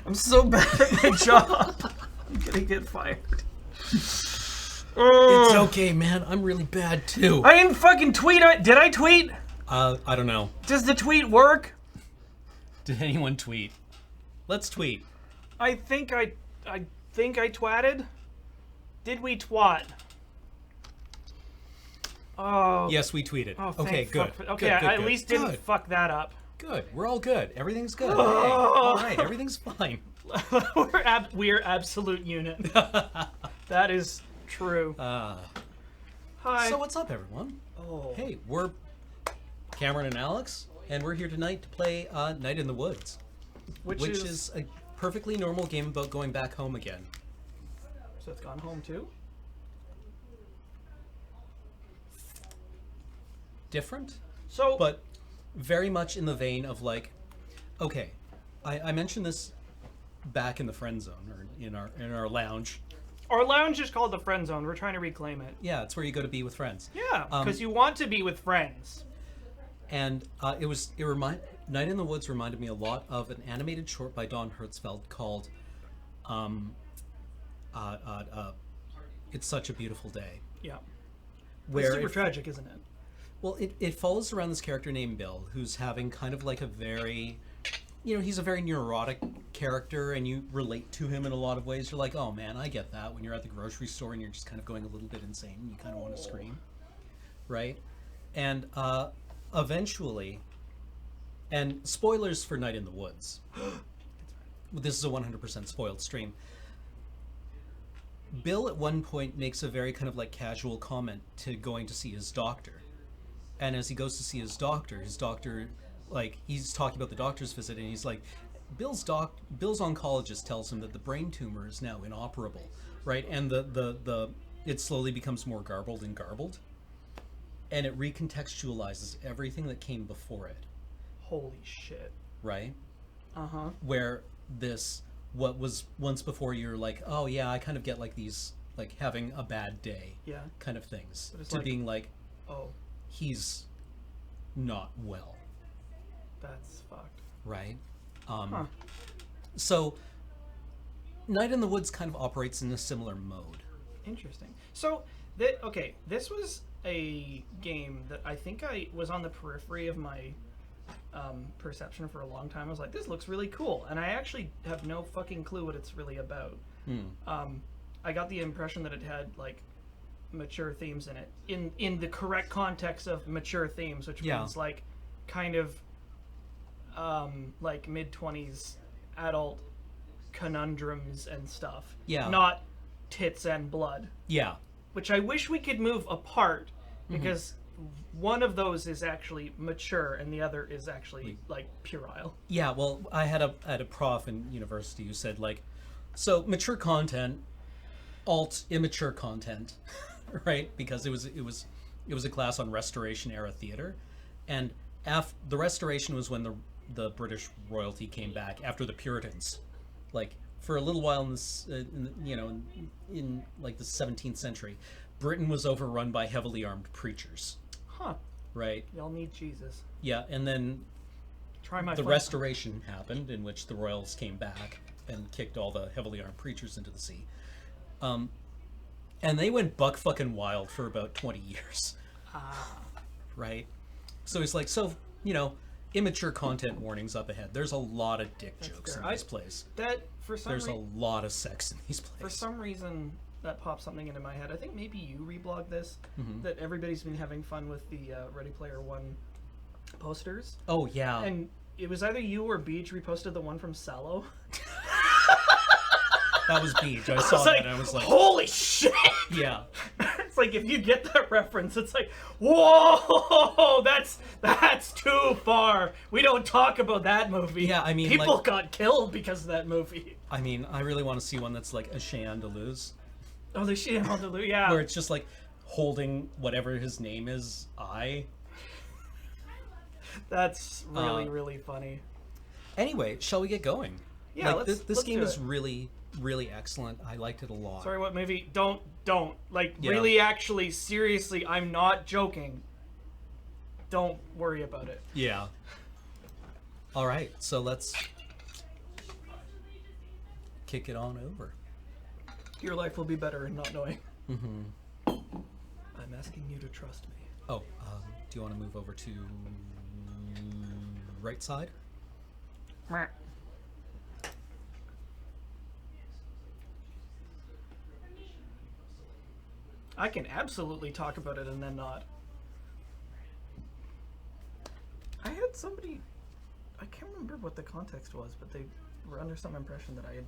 I'm so bad at my job. I'm gonna get fired. It's okay, man. I'm really bad too. I didn't fucking tweet. Did I tweet? I don't know. Does the tweet work? Did anyone tweet? Let's tweet. I think I twatted. Did we twat? Oh. Yes, we tweeted. Oh, okay, good. Okay, good, I at good. least didn't Good. fuck that up. Good. We're all good. Everything's good. Hey, all right, everything's fine. We're absolute unit. That is true. Hi. So what's up, everyone? Oh. Hey, we're Cameron and Alex, and we're here tonight to play Night in the Woods, which is a perfectly normal game about going back home again. So it's gone home too? Different, So, but very much in the vein of like, okay, I mentioned this back in the friend zone or in our lounge. our lounge is called the Friend Zone. We're trying to reclaim it. Yeah, it's where you go to be with friends. Yeah, because you want to be with friends. And Night in the Woods reminded me a lot of an animated short by Don Hertzfeld called It's Such a Beautiful Day. Yeah. Where It's super tragic, isn't it? Well, it follows around this character named Bill, who's having kind of like a very, he's a very neurotic character, and you relate to him in a lot of ways. You're like, oh man, I get that. When you're at the grocery store and you're just kind of going a little bit insane, and you kind of want to scream, right? And eventually, and spoilers for Night in the Woods. This is a 100% spoiled stream. Bill at one point makes a very kind of like casual comment to going to see his doctor. And as he goes to see his doctor, like, he's talking about the doctor's visit, and he's like, Bill's oncologist tells him that the brain tumor is now inoperable, right? And it slowly becomes more garbled, and it recontextualizes everything that came before it, Holy shit. right? Uh-huh. Where what was once before, you're like, oh yeah, I kind of get like these, like having a bad day, Yeah. kind of things, But it's to like- being like, Oh, he's not well, that's fucked. right? Huh. So Night in the Woods kind of operates in a similar mode. Interesting. So, this was a game that I think I was on the periphery of my perception for a long time. I was like, this looks really cool, and I actually have no fucking clue what it's really about. I got the impression that it had like mature themes in it, in the correct context of mature themes, which Yeah. means like kind of like mid-20s adult conundrums and stuff. Yeah. Not tits and blood, Yeah. which I wish we could move apart, because one of those is actually mature and the other is actually like puerile. Yeah, well, I had a prof in university who said, like, so mature content, alt immature content, right? Because it was a class on Restoration era theater, and the Restoration was when the British royalty came back after the Puritans, like for a little while in this, in like the 17th century, Britain was overrun by heavily armed preachers, Huh. right? Y'all need Jesus. Yeah, and then Try my the fun. Restoration happened, in which the royals came back and kicked all the heavily armed preachers into the sea. And they went buck fucking wild for about 20 years. Right? So it's like, immature content warnings up ahead. There's a lot of dick jokes fair. in this place. That for some There's a lot of sex in these places. for some reason that popped something into my head. I think maybe you reblogged this, Mm-hmm. that everybody's been having fun with the Ready Player One posters. Oh, yeah. And it was either you or Beach reposted the one from Sallow. That was Beach. I saw that and I was like, holy shit! yeah. It's like, if you get that reference, it's like, whoa, that's too far. We don't talk about that movie. Yeah, I mean, people like- got killed because of that movie. I mean, I really want to see one that's like a Chey Andaluz, Oh, they shit him on the yeah. where it's just like holding whatever his name is, That's really, really funny. Anyway, shall we get going? Yeah, like, let's this game do is it. really, really excellent. I liked it a lot. Sorry, what movie? Don't. Like, Yeah. really, actually, seriously, I'm not joking. Don't worry about it. Yeah. All right, so let's kick it on over. Your life will be better in not knowing. Mm-hmm. I'm asking you to trust me. Oh, do you want to move over to right side? I can absolutely talk about it and then not. I had somebody, I can't remember what the context was, but they were under some impression that I had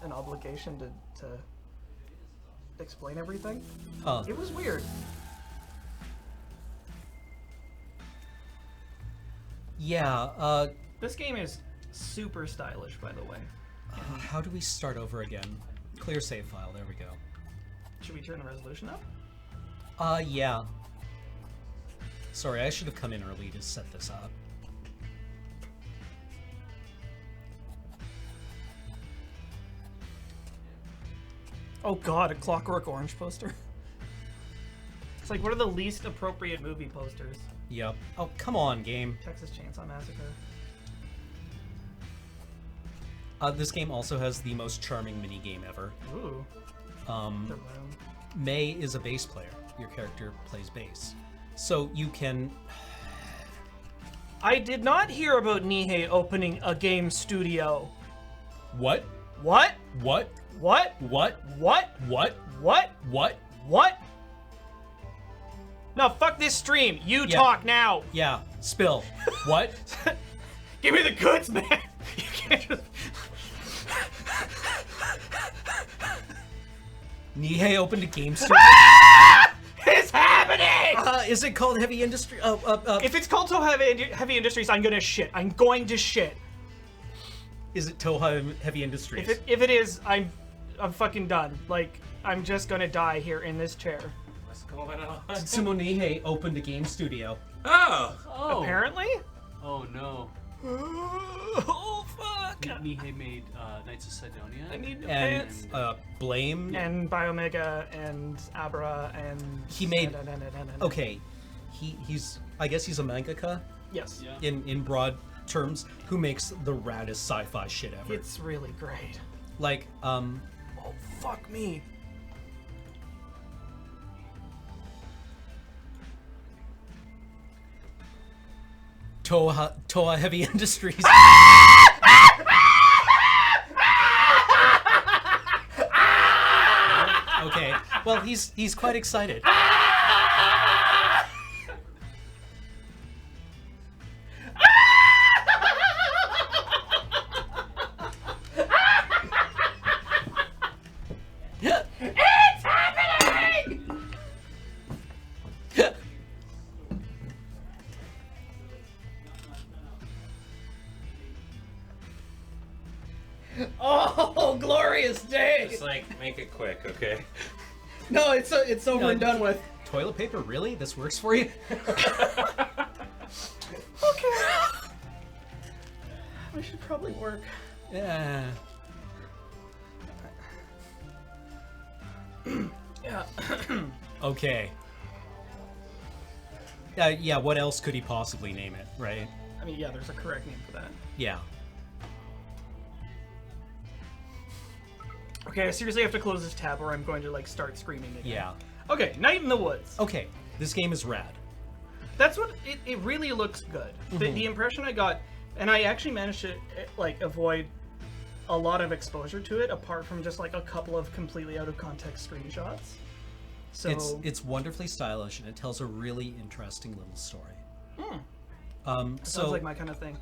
an obligation to explain everything. Oh, It was weird. yeah. This game is super stylish, by the way. How do we start over again? Clear save file. There we go. Should we turn the resolution up? Yeah. Sorry, I should have come in early to set this up. Oh god, a Clockwork Orange poster. It's like one of the least appropriate movie posters. Yep. Oh, come on, game. Texas Chainsaw Massacre. This game also has the most charming minigame ever. Ooh, Um, the room. May is a bass player. Your character plays bass. So you can... I did not hear about Nihei opening a game studio. What? What? What? What? What? What? What? What? What? What? No, fuck this stream. You Yeah. talk now. Yeah, spill. What? Give me the goods, man. You can't just... Nihei opened a game studio. It's happening! Is it called Heavy Industry? If it's called Toho Heavy Industries, I'm gonna shit. I'm going to shit. Is it Toho Heavy Industries? If it is, I'm fucking done. Like, I'm just gonna die here in this chair. What's going on? Sumo Nihei opened a game studio. Oh! Apparently? Oh no. Oh fuck! Nihei made Knights of Sidonia. I need new And pants. Blame. And Biomega and Abra and... He made- Okay, he's I guess he's a mangaka Yes. Yeah. in broad terms who makes the raddest sci-fi shit ever. It's really great. Like Oh, fuck me. Toa Heavy Industries. Okay, well he's quite excited. It's happening! Oh, glorious day! Just like make it quick, okay? No, it's over No, and done with. Toilet paper, really? This works for you? Okay. I should probably work. Yeah. Yeah. Okay. Yeah, what else could he possibly name it, right? I mean, yeah, there's a correct name for that. Yeah. Okay, I seriously have to close this tab or I'm going to, like, start screaming again. Yeah. Okay, Night in the Woods. Okay, this game is rad. That's what it really looks good. The impression I got, and I actually managed to like avoid a lot of exposure to it, apart from just like a couple of completely out of context screenshots. So It's wonderfully stylish and it tells a really interesting little story. sounds So like my kind of thing.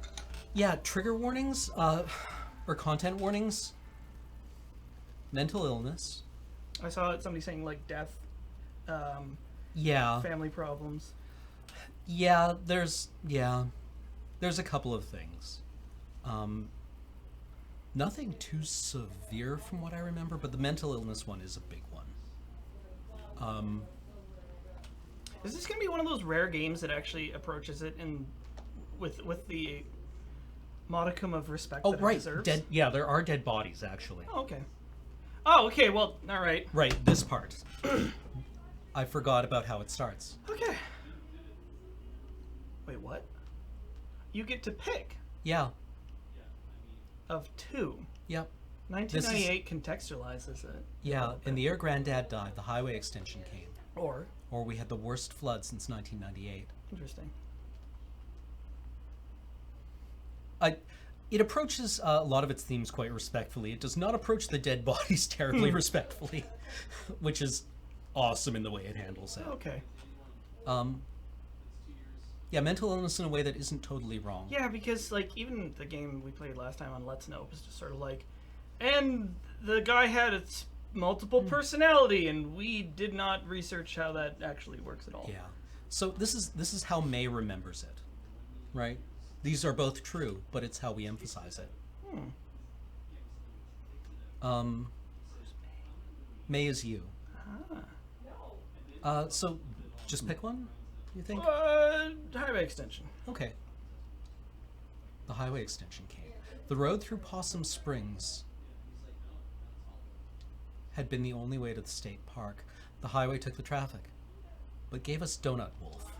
yeah, trigger warnings, or content warnings, mental illness. I saw somebody saying like death, Yeah, family problems. there's a couple of things. Nothing too severe from what I remember, but the mental illness one is a big one. Is this gonna be one of those rare games that actually approaches it in with the modicum of respect Oh that it right, deserves? dead. Yeah, there are dead bodies actually. Oh, okay. Oh, okay. Well, all right. Right, this part. I forgot about how it starts. Okay. Wait, what? You get to pick Yeah. of two. Yep. 1998 contextualizes it. Yeah, in the year Granddad died, the highway extension came. Or Or we had the worst flood since 1998. interesting. It approaches a lot of its themes quite respectfully. It does not approach the dead bodies terribly respectfully, which is awesome in the way it handles it. Okay. Yeah, mental illness in a way that isn't totally wrong. Yeah, because like even the game we played last time on Let's Know was just sort of like, and the guy had its multiple personality, and we did not research how that actually works at all. Yeah. So this is how May remembers it, right? These are both true, but it's how we emphasize it. May is you. So just pick one, you think? Highway extension. Okay. The highway extension came. The road through Possum Springs had been the only way to the state park. The highway took the traffic, but gave us Donut Wolf.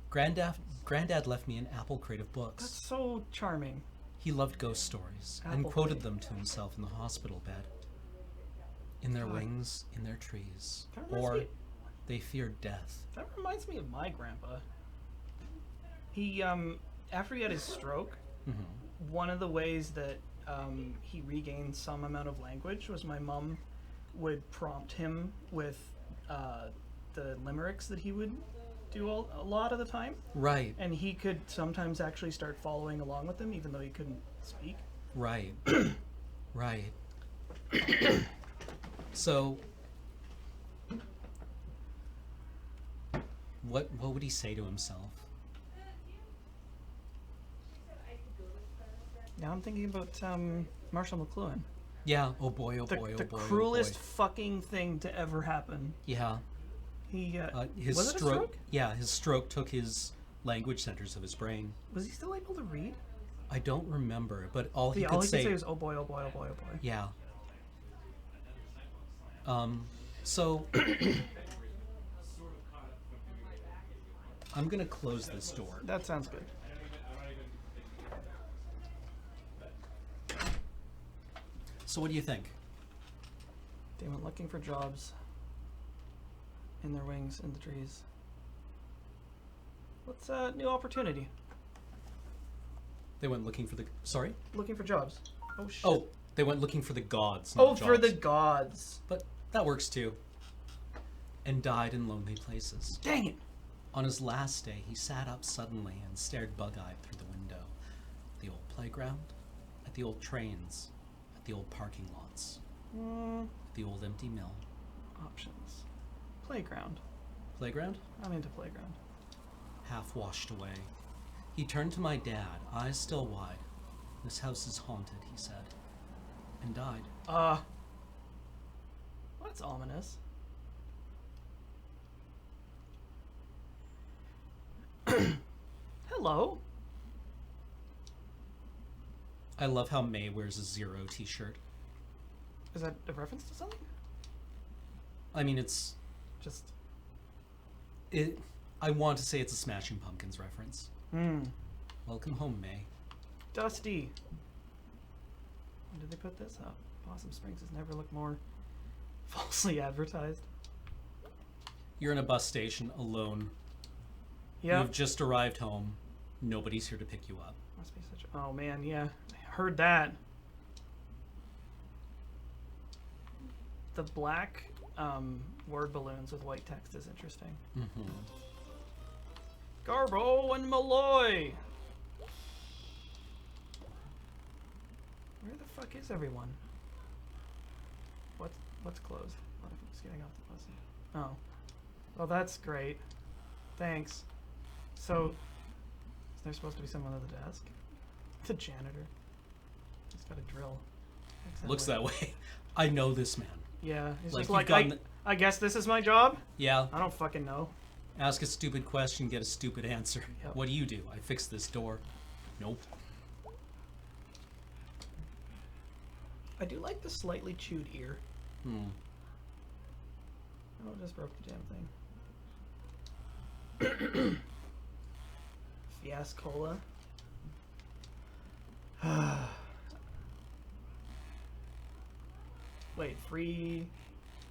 Granddad left me an apple crate of books. That's so charming. He loved ghost stories and Apple quoted crate. them to himself in the hospital bed. In their God. wings, in their trees, That reminds or me- they feared death. That reminds me of my grandpa. He after he had his stroke, one of the ways that he regained some amount of language was my mom would prompt him with the limericks that he would do a lot of the time, Right, and he could sometimes actually start following along with them even though he couldn't speak. right, right. So, what would he say to himself? Now I'm thinking about Marshall McLuhan. Yeah. Oh boy. Oh The, boy. Oh the boy. cruelest Oh boy. fucking thing to ever happen. Yeah. He His was it a stroke? Yeah, his stroke took his language centers of his brain. Was he still able to read? I don't remember, but all he Yeah, could all he say. could say was, "Oh boy, oh boy, oh boy, oh boy." Yeah. So I'm gonna close this door. That sounds good. So what do you think? They went looking for jobs in their wings in the trees. What's a new opportunity? They went looking for the. Sorry. Looking for jobs. Oh shit. Oh, they went looking for the gods. oh, Not for the jobs. gods. But that works too. And died in lonely places. Dang it. On his last day, he sat up suddenly and stared bug-eyed through the window. At the old playground, at the old trains, at the old parking lots, at the old empty mill. Options. Playground. Playground? I'm into playground. Half washed away. He turned to my dad, eyes still wide. This house is haunted, he said, and died. That's ominous. Hello. I love how May wears a Zero t-shirt. Is that a reference to something? I mean, it's Just. it. I want to say it's a Smashing Pumpkins reference. Welcome home, May. Dusty. When did they put this up? Possum Springs has never looked more falsely advertised. You're in a bus station alone. Yeah. You've just arrived home. Nobody's here to pick you up. Must be such. Oh man, yeah. I heard that. The black word balloons with white text is interesting. Mm-hmm. Garbo and Malloy. Where the fuck is everyone? What's closed? A lot of folks getting off the bus. Oh, well that's great. Thanks. So, is there supposed to be someone at the desk? The janitor. He's got a drill. Looks that way. I know this man. Yeah, he's Like just you've like, gotten I guess this is my job? Yeah. I don't fucking know. Ask a stupid question, get a stupid answer. Yep. What do you do? I fix this door. Nope. I do like the slightly chewed ear. Oh, it just broke the damn thing. Fiascola. Wait, free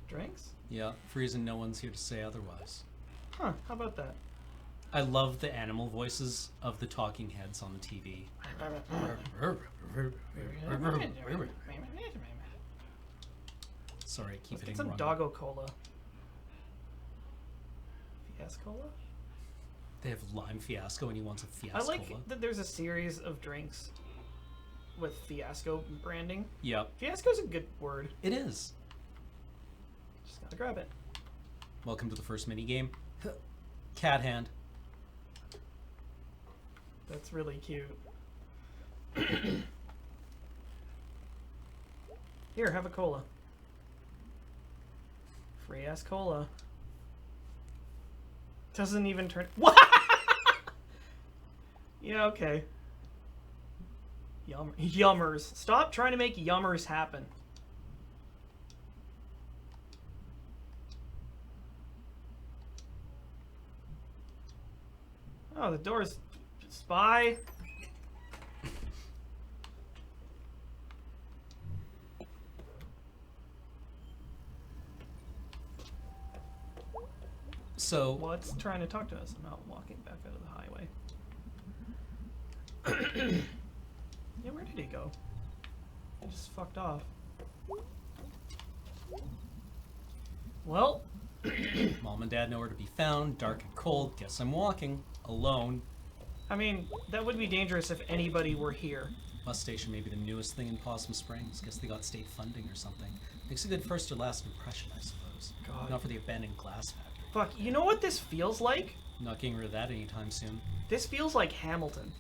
drinks? Yeah, freeze and no one's here to say otherwise. Huh, how about that? I love the animal voices of the talking heads on the TV. Sorry, I keep Let's hitting get some wrong. Doggo Cola. Fiascola? They have lime fiasco and he wants a I fiasco. like that there's a series of drinks with Fiasco branding. Yep, Fiasco's a good word. it is. Just gotta grab it. Welcome to the first mini game. Cat hand. That's really cute. Here, have a cola. Free ass cola. Doesn't even turn. What? Yeah, okay. Yummers. Stop trying to make yummers happen. Oh, the door's spy. So, What's trying to talk to us? I'm out walking back out of the highway. Yeah, where did he go? He just fucked off. Well, mom and dad nowhere to be found, dark and cold, guess I'm walking, alone. I mean, that would be dangerous if anybody were here. Bus station may be the newest thing in Possum Springs. Guess they got state funding or something. Makes a good first or last impression, I suppose. God. Not for the abandoned glass factory. Fuck, you know what this feels like? Not getting rid of that anytime soon. This feels like Hamilton.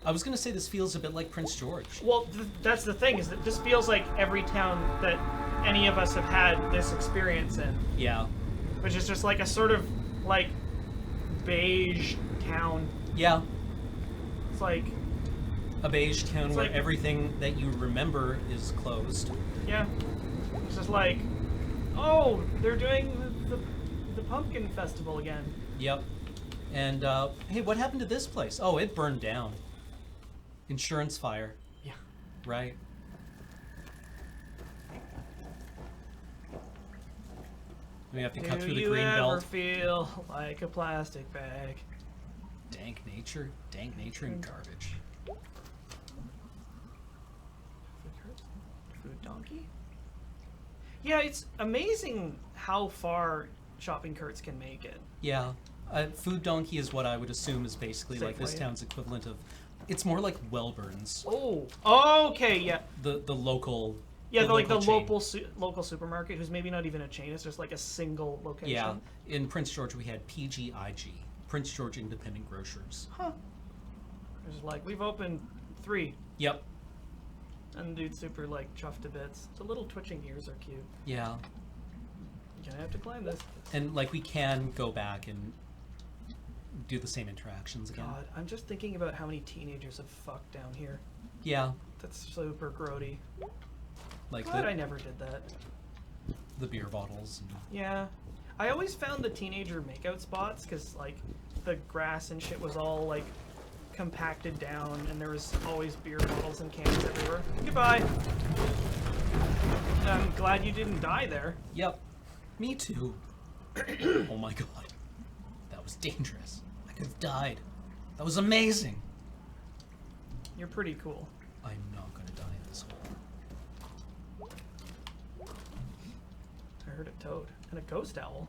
I was gonna say this feels a bit like Prince George. Well, that's the thing, is that this feels like every town that any of us have had this experience in. Yeah. Which is just like a sort of, like, beige town. Yeah. It's like, A beige town It's where like- everything that you remember is closed. yeah. It's just like, oh, they're doing the pumpkin festival again. Yep. And, hey, what happened to this place? Oh, it burned down. Insurance fire. Yeah. Right. We have to cut through the Do green you ever belt. feel like a plastic bag? Dank nature and garbage. Food donkey? Yeah, it's amazing how far shopping carts can make it. Yeah. Food Donkey is what I would assume is basically like this Safeway. town's equivalent of. It's more like Wellburns, Oh, okay, yeah. the local. Yeah, like the chain. local supermarket, who's maybe not even a chain, it's just like a single location. Yeah. In Prince George, we had PGIG, Prince George Independent Grocers. Huh. It's like, we've opened 3. Yep. And the dude's super, like, chuffed to bits. The little twitching ears are cute. Yeah. You're gonna have to climb this. And like we can go back and do the same interactions again. God, I'm just thinking about how many teenagers have fucked down here. Yeah. That's super grody. Like Glad I never did that. the beer bottles. And, Yeah. I always found the teenager makeout spots, because, like, the grass and shit was all, like, compacted down, and there was always beer bottles and cans everywhere. Goodbye. I'm glad you didn't die there. yep. Me too. Oh my god. That was dangerous. I could have died. That was amazing. You're pretty cool. I'm not gonna die in this hole. I heard a toad and a ghost owl.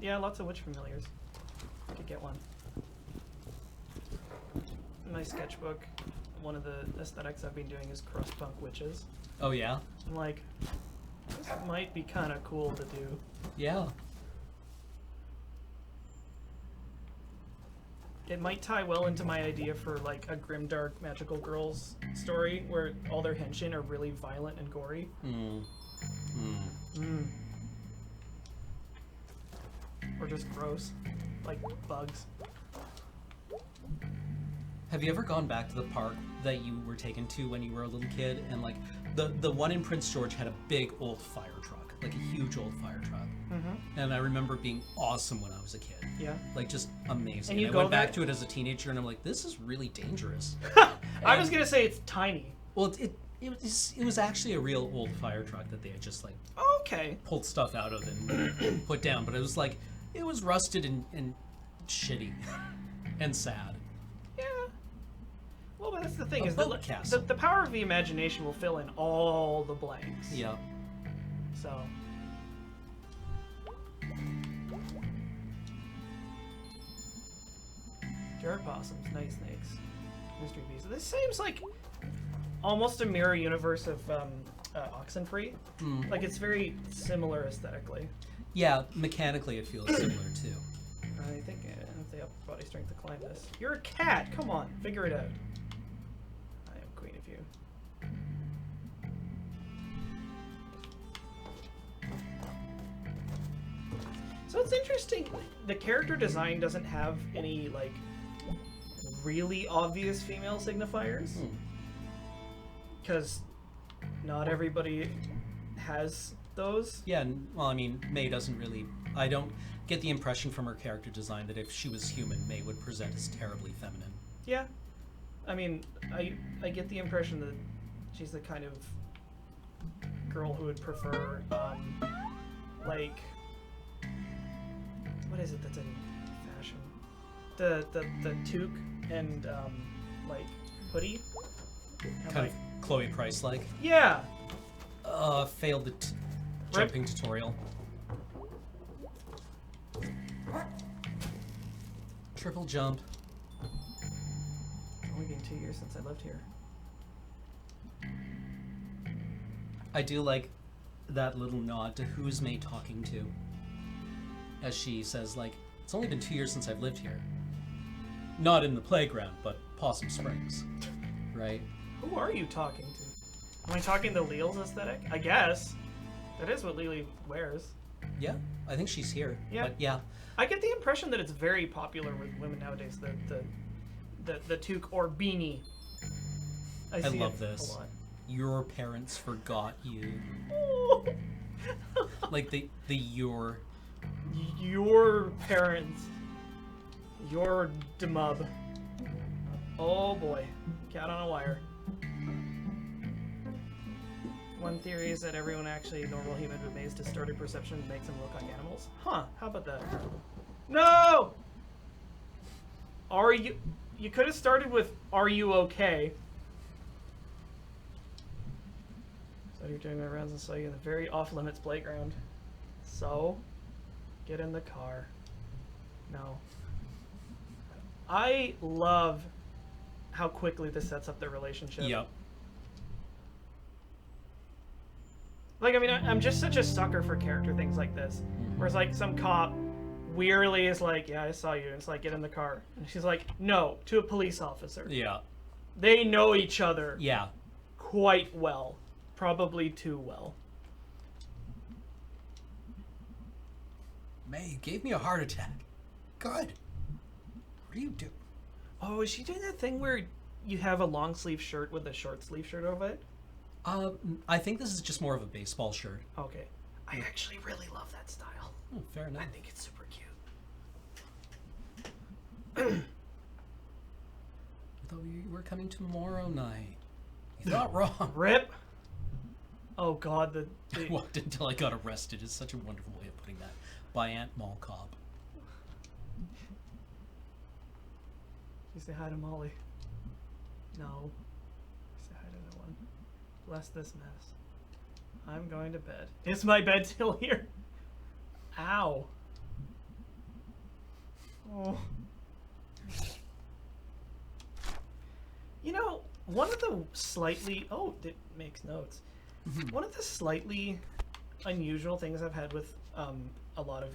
Yeah, lots of witch familiars. I could get one. In my sketchbook, one of the aesthetics I've been doing is crust punk witches. Oh yeah? I'm like, this might be kind of cool to do. Yeah. It might tie well into my idea for like a grimdark magical girls story where all their henshin are really violent and gory. Or just gross, like bugs. Have you ever gone back to the park that you were taken to when you were a little kid? And like the one in Prince George had a big old fire truck, like a huge old fire truck. And I remember being awesome when I was a kid. Yeah. Like just amazing. And you I go went back there- to it as a teenager and I'm like, this is really dangerous. I was gonna say it's tiny. Well, It was actually a real old fire truck that they had just like Okay. pulled stuff out of and put down, but it was like it was rusted and shitty and sad. Yeah. Well, but that's the thing A is boat that castle. the power of the imagination will fill in all the blanks. Yeah. So. Dirt possums, night snakes, mystery bees. This seems like almost a mirror universe of Oxenfree. Mm. Like it's very similar aesthetically. Yeah, mechanically it feels similar too. I think I have the upper body strength to climb this. You're a cat. Come on, figure it out. I am queen of you. So it's interesting. The character design doesn't have any like really obvious female signifiers, because not everybody has those. Yeah, well, I mean, May doesn't really. I don't get the impression from her character design that if she was human, May would present as terribly feminine. Yeah, I mean, I get the impression that she's the kind of girl who would prefer, like, what is it that's in fashion? The toque and like hoodie. And, Kind of Chloe Price like. Yeah. Failed the jumping tutorial. Triple jump. It's only been 2 years since I lived here. I do like that little nod to who's May talking to. As she says, like, it's only been 2 years since I've lived here. Not in the playground, but Possum Springs. Right? Who are you talking to? Am I talking to Leel's aesthetic? I guess. That is what Lily wears. Yeah, I think she's here. Yeah. But yeah. I get the impression that it's very popular with women nowadays. The toque or beanie. I see love it this. a lot. Your parents forgot you. Oh. Like the your. Your parents. Your demub. Oh boy. Cat on a wire. One theory is that everyone actually normal human with May's distorted perception makes them look like animals. Huh, how about that? No! Are you... You could have started with, are you okay? So you're doing my rounds and saw you in the very off-limits playground. So, get in the car. No. I love how quickly this sets up their relationship. Yep. Like, I mean, I'm just such a sucker for character things like this. Where it's like some cop wearily is like, yeah, I saw you. And it's like, get in the car. And she's like, no, to a police officer. Yeah. They know each other Yeah. quite well. Probably too well. May, you gave me a heart attack. Good. What are you doing? Oh, is she doing that thing where you have a long sleeve shirt with a short sleeve shirt over it? I think this is just more of a baseball shirt. Okay. I actually really love that style. Oh, fair enough. I think it's super cute. I thought we were coming tomorrow night. You thought wrong. Rip. Oh god, I the walked until I got arrested is such a wonderful way of putting that. By Aunt Mall Cop. you say hi to Molly. No. Say hi to no one. Bless this mess. I'm going to bed. Is my bed still here? Ow. Oh. You know, one of the slightly... Oh, it makes notes. One of the slightly unusual things I've had with a lot of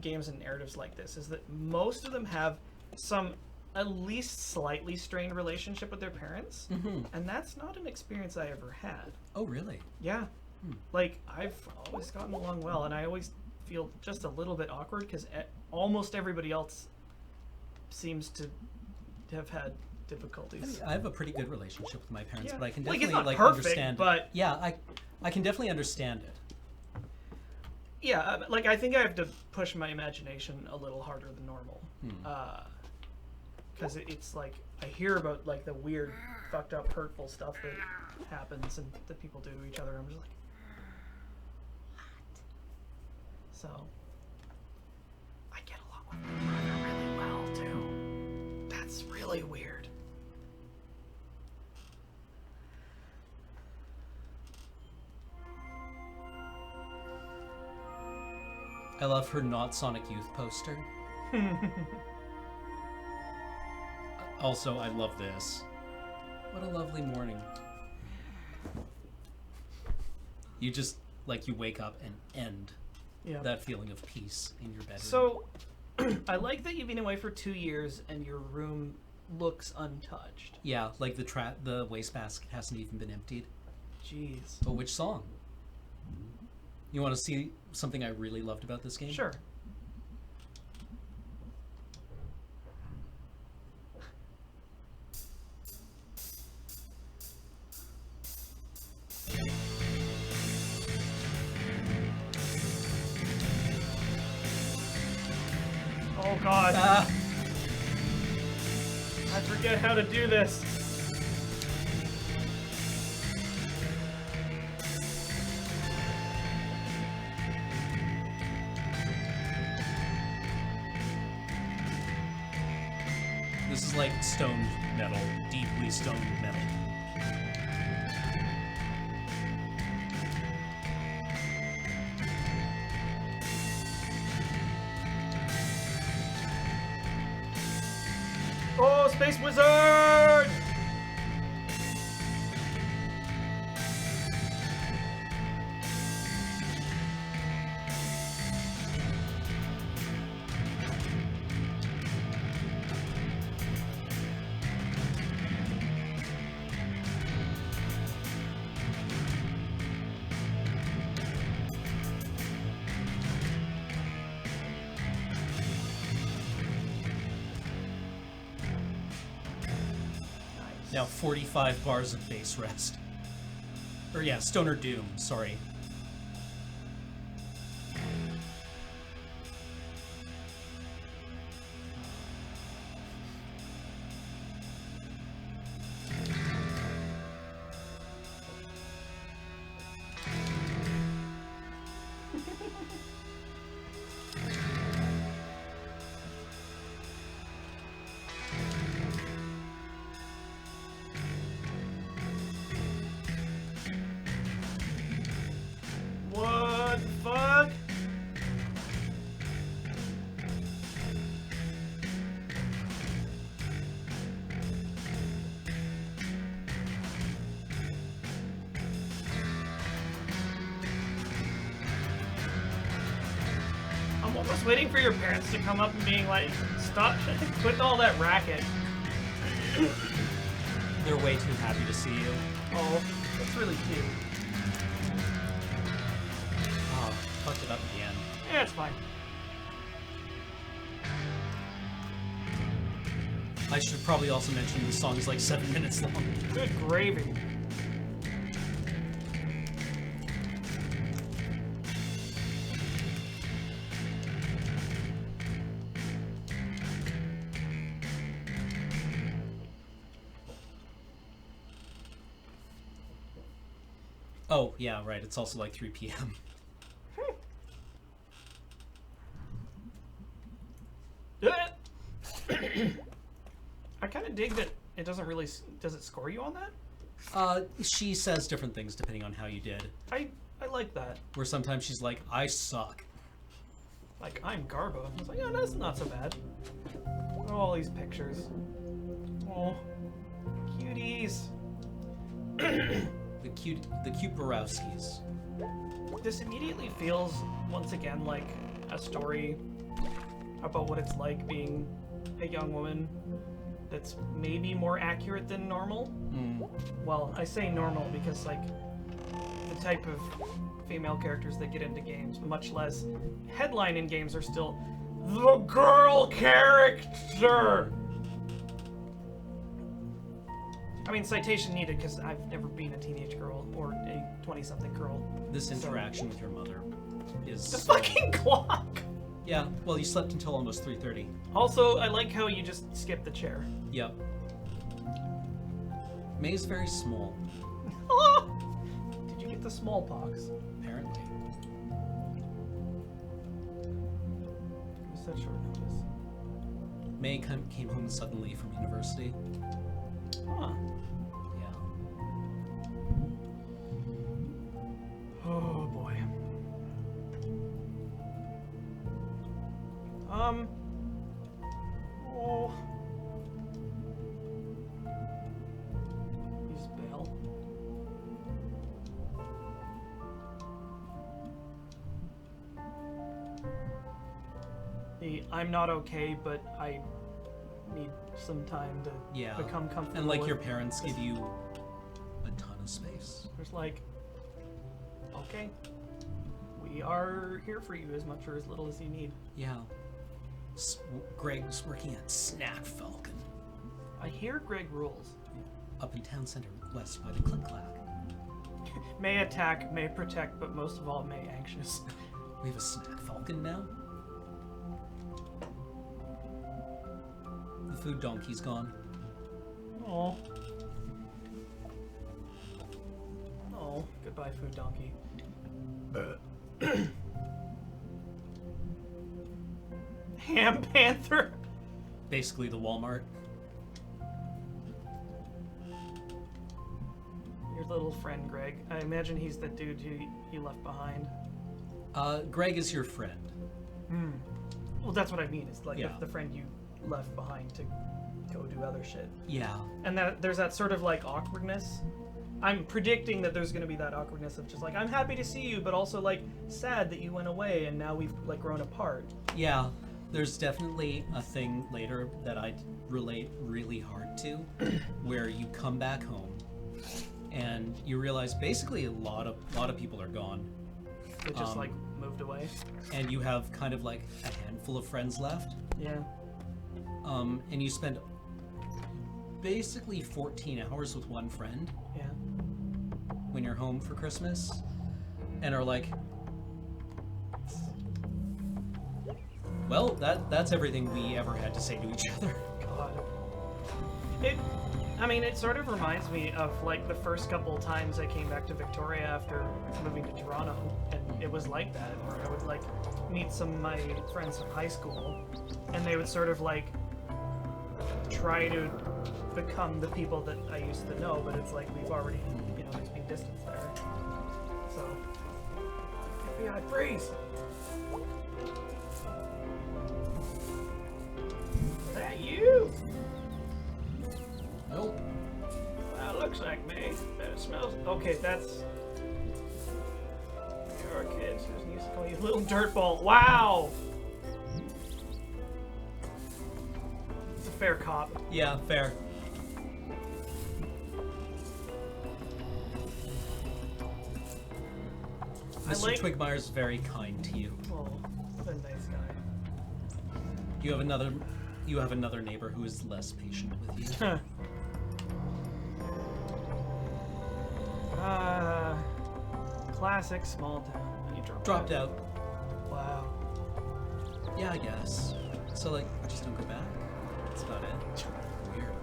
games and narratives like this is that most of them have some at least slightly strained relationship with their parents. And that's not an experience I ever had. Oh, really? Yeah. Like, I've always gotten along well, and I always feel just a little bit awkward because almost everybody else seems to have had difficulties. I have a pretty good relationship with my parents, Yeah. but I can Like, definitely it's not perfect, understand but- it. Yeah, I can definitely understand it. Yeah, like, I think I have to push my imagination a little harder than normal. because it's like I hear about like the weird, fucked up, hurtful stuff that happens and that people do to each other. I'm just like, what? So I get along with my brother really well too. That's really weird. I love her not Sonic Youth poster. Also, I love this. What a lovely morning. You just, like, you wake up and end Yeah. that feeling of peace in your bedroom. So, I like that you've been away for 2 years and your room looks untouched. yeah, like the wastebasket hasn't even been emptied. Jeez. But which song? You want to see something I really loved about this game? Sure. Oh god. Ah, I forget how to do this. this is like stoned metal, deeply stoned metal. Oh, Space Wizard! Now 45 bars of bass rest. Or yeah, Stoner Doom, sorry. What the fuck? I'm almost waiting for your parents to come up and being like, stop quit all that racket. They're way too happy to see you. Oh, that's really cute. Oh, fucked it up at the end. Yeah, it's fine. I should probably also mention the song is like 7 minutes long. Good gravy. Oh, yeah, right. It's also like 3 p.m. I kind of dig that it doesn't really. Does it score you on that? She says different things depending on how you did. I like that. Where sometimes she's like, I suck. Like, I'm Garbo. I was like, yeah, that's not so bad. Oh, all these pictures. Oh, cuties. The cute Borowskis. This immediately feels, once again, like a story about what it's like being a young woman that's maybe more accurate than normal. Well, I say normal because, like, the type of female characters that get into games, much less headline in games, are still the girl character. I mean, citation needed because I've never been a teenage girl or a 20-something girl. This interaction with your mother is The so- fucking clock! Yeah. Well, you slept until almost 3:30. Also, I like how you just skipped the chair. Yep. May's very small, Did you get the smallpox? apparently. It was such short notice. May came home suddenly from university. Huh. Yeah. Oh boy. Oh. He's bail. I'm not okay, but I need some time to Yeah. become comfortable. And like with your parents this. give you a ton of space. There's like, okay, we are here for you as much or as little as you need. Yeah. Greg's working at Snack Falcon I hear Greg rules. up in town center west by the Click Clack. May attack, may protect, but most of all, may anxious. We have a Snack Falcon now. The food donkey's gone. Oh. Oh, goodbye, food donkey. Ham Panther. Basically the Walmart. Your little friend Greg. I imagine he's the dude who you left behind. Greg is your friend. Well, that's what I mean. It's like Yeah. the friend you left behind to go do other shit. Yeah. And that there's that sort of like awkwardness. I'm predicting that there's going to be that awkwardness of just like, I'm happy to see you, but also like sad that you went away and now we've like grown apart. Yeah. There's definitely a thing later that I relate really hard to, where you come back home and you realize basically a lot of people are gone, It just like moved away. and you have kind of like a handful of friends left, Yeah. and you spend basically 14 hours with one friend Yeah. when you're home for Christmas, and are like, well, that's everything we ever had to say to each other. God. It sort of reminds me of like the first couple times I came back to Victoria after moving to Toronto, and it was like that, where I would like meet some of my friends from high school, and they would sort of like try to become the people that I used to know, but it's like we've already, there's been distance there. So, FBI, freeze! Is that you? Nope. That looks like me. That smells. Okay, that's. You're a kid. Susan used to call you little dirtball. Wow! It's a fair cop. Yeah, fair. I Mr. like- Twigmeyer's very kind to you. Oh, what a nice guy. You have another neighbor who is less patient with you. Classic small town. You Dropped out. Wow. Yeah, I guess. So like, just don't go back. That's about it. Weird.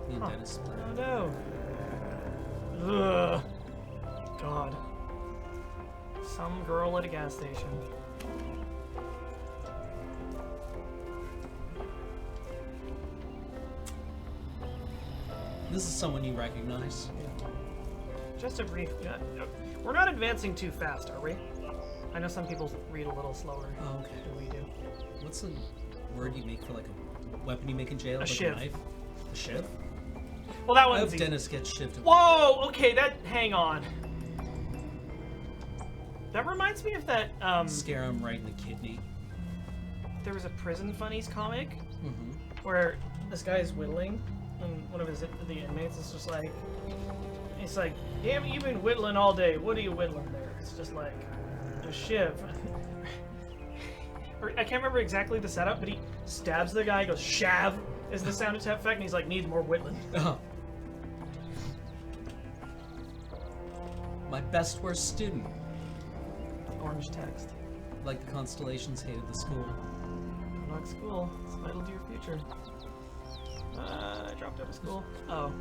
Me and Huh. Dennis split. Oh no. Ugh. God. Some girl at a gas station. This is someone you recognize. Just a brief. We're not advancing too fast, are we? I know some people read a little slower Oh, okay. than we do. What's the word you make for like a weapon you make in jail? Like shiv. A knife? A shiv? Well, that I one's hope easy. Dennis gets shivved. Whoa! Okay, hang on. That reminds me of that. Scare him right in the kidney. There was a Prison Funnies comic Mm-hmm. where this guy is whittling, and one of the inmates is just like, he's like, "Damn it, you've been whittling all day. What are you whittling there?" It's just like a shiv. Or I can't remember exactly the setup, but he stabs the guy, goes shav is the sound effect, and he's like, "Needs more whittling." My Best worst student. Orange text. Like the constellations hated the school. Not school. It's vital to your future. I dropped out of school. Oh.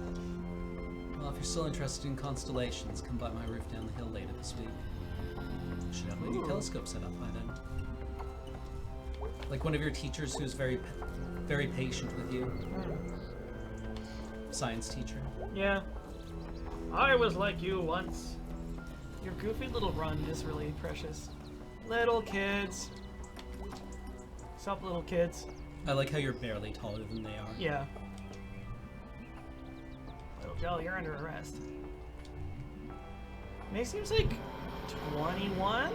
Well, if you're still interested in constellations, come by my roof down the hill later this week. Should have a new Ooh. telescope set up by then. Like one of your teachers who's very patient with you. Science teacher. Yeah. I was like you once. Your goofy little run is really precious. Little kids. Sup, little kids? I like how you're barely taller than they are. Yeah. Little Joe, you're under arrest. May seems like 21?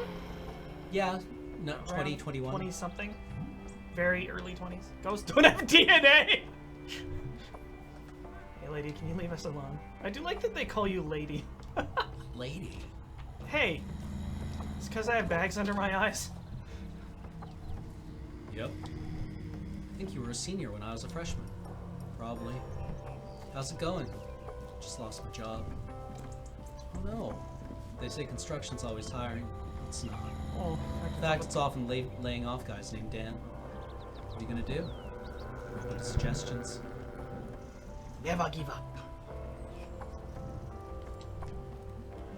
Yeah, no, Around 20, 21. 20 something. Very early 20s. Ghosts don't have DNA! Hey lady, can you leave us alone? I do like that they call you lady. Lady. Hey, it's because I have bags under my eyes. Yep. I think you were a senior when I was a freshman. Probably. How's it going? Just lost my job. Oh no. They say construction's always hiring. It's not. Oh, In fact, it's often laying off guys named Dan. What are you gonna do? Any suggestions? never give up.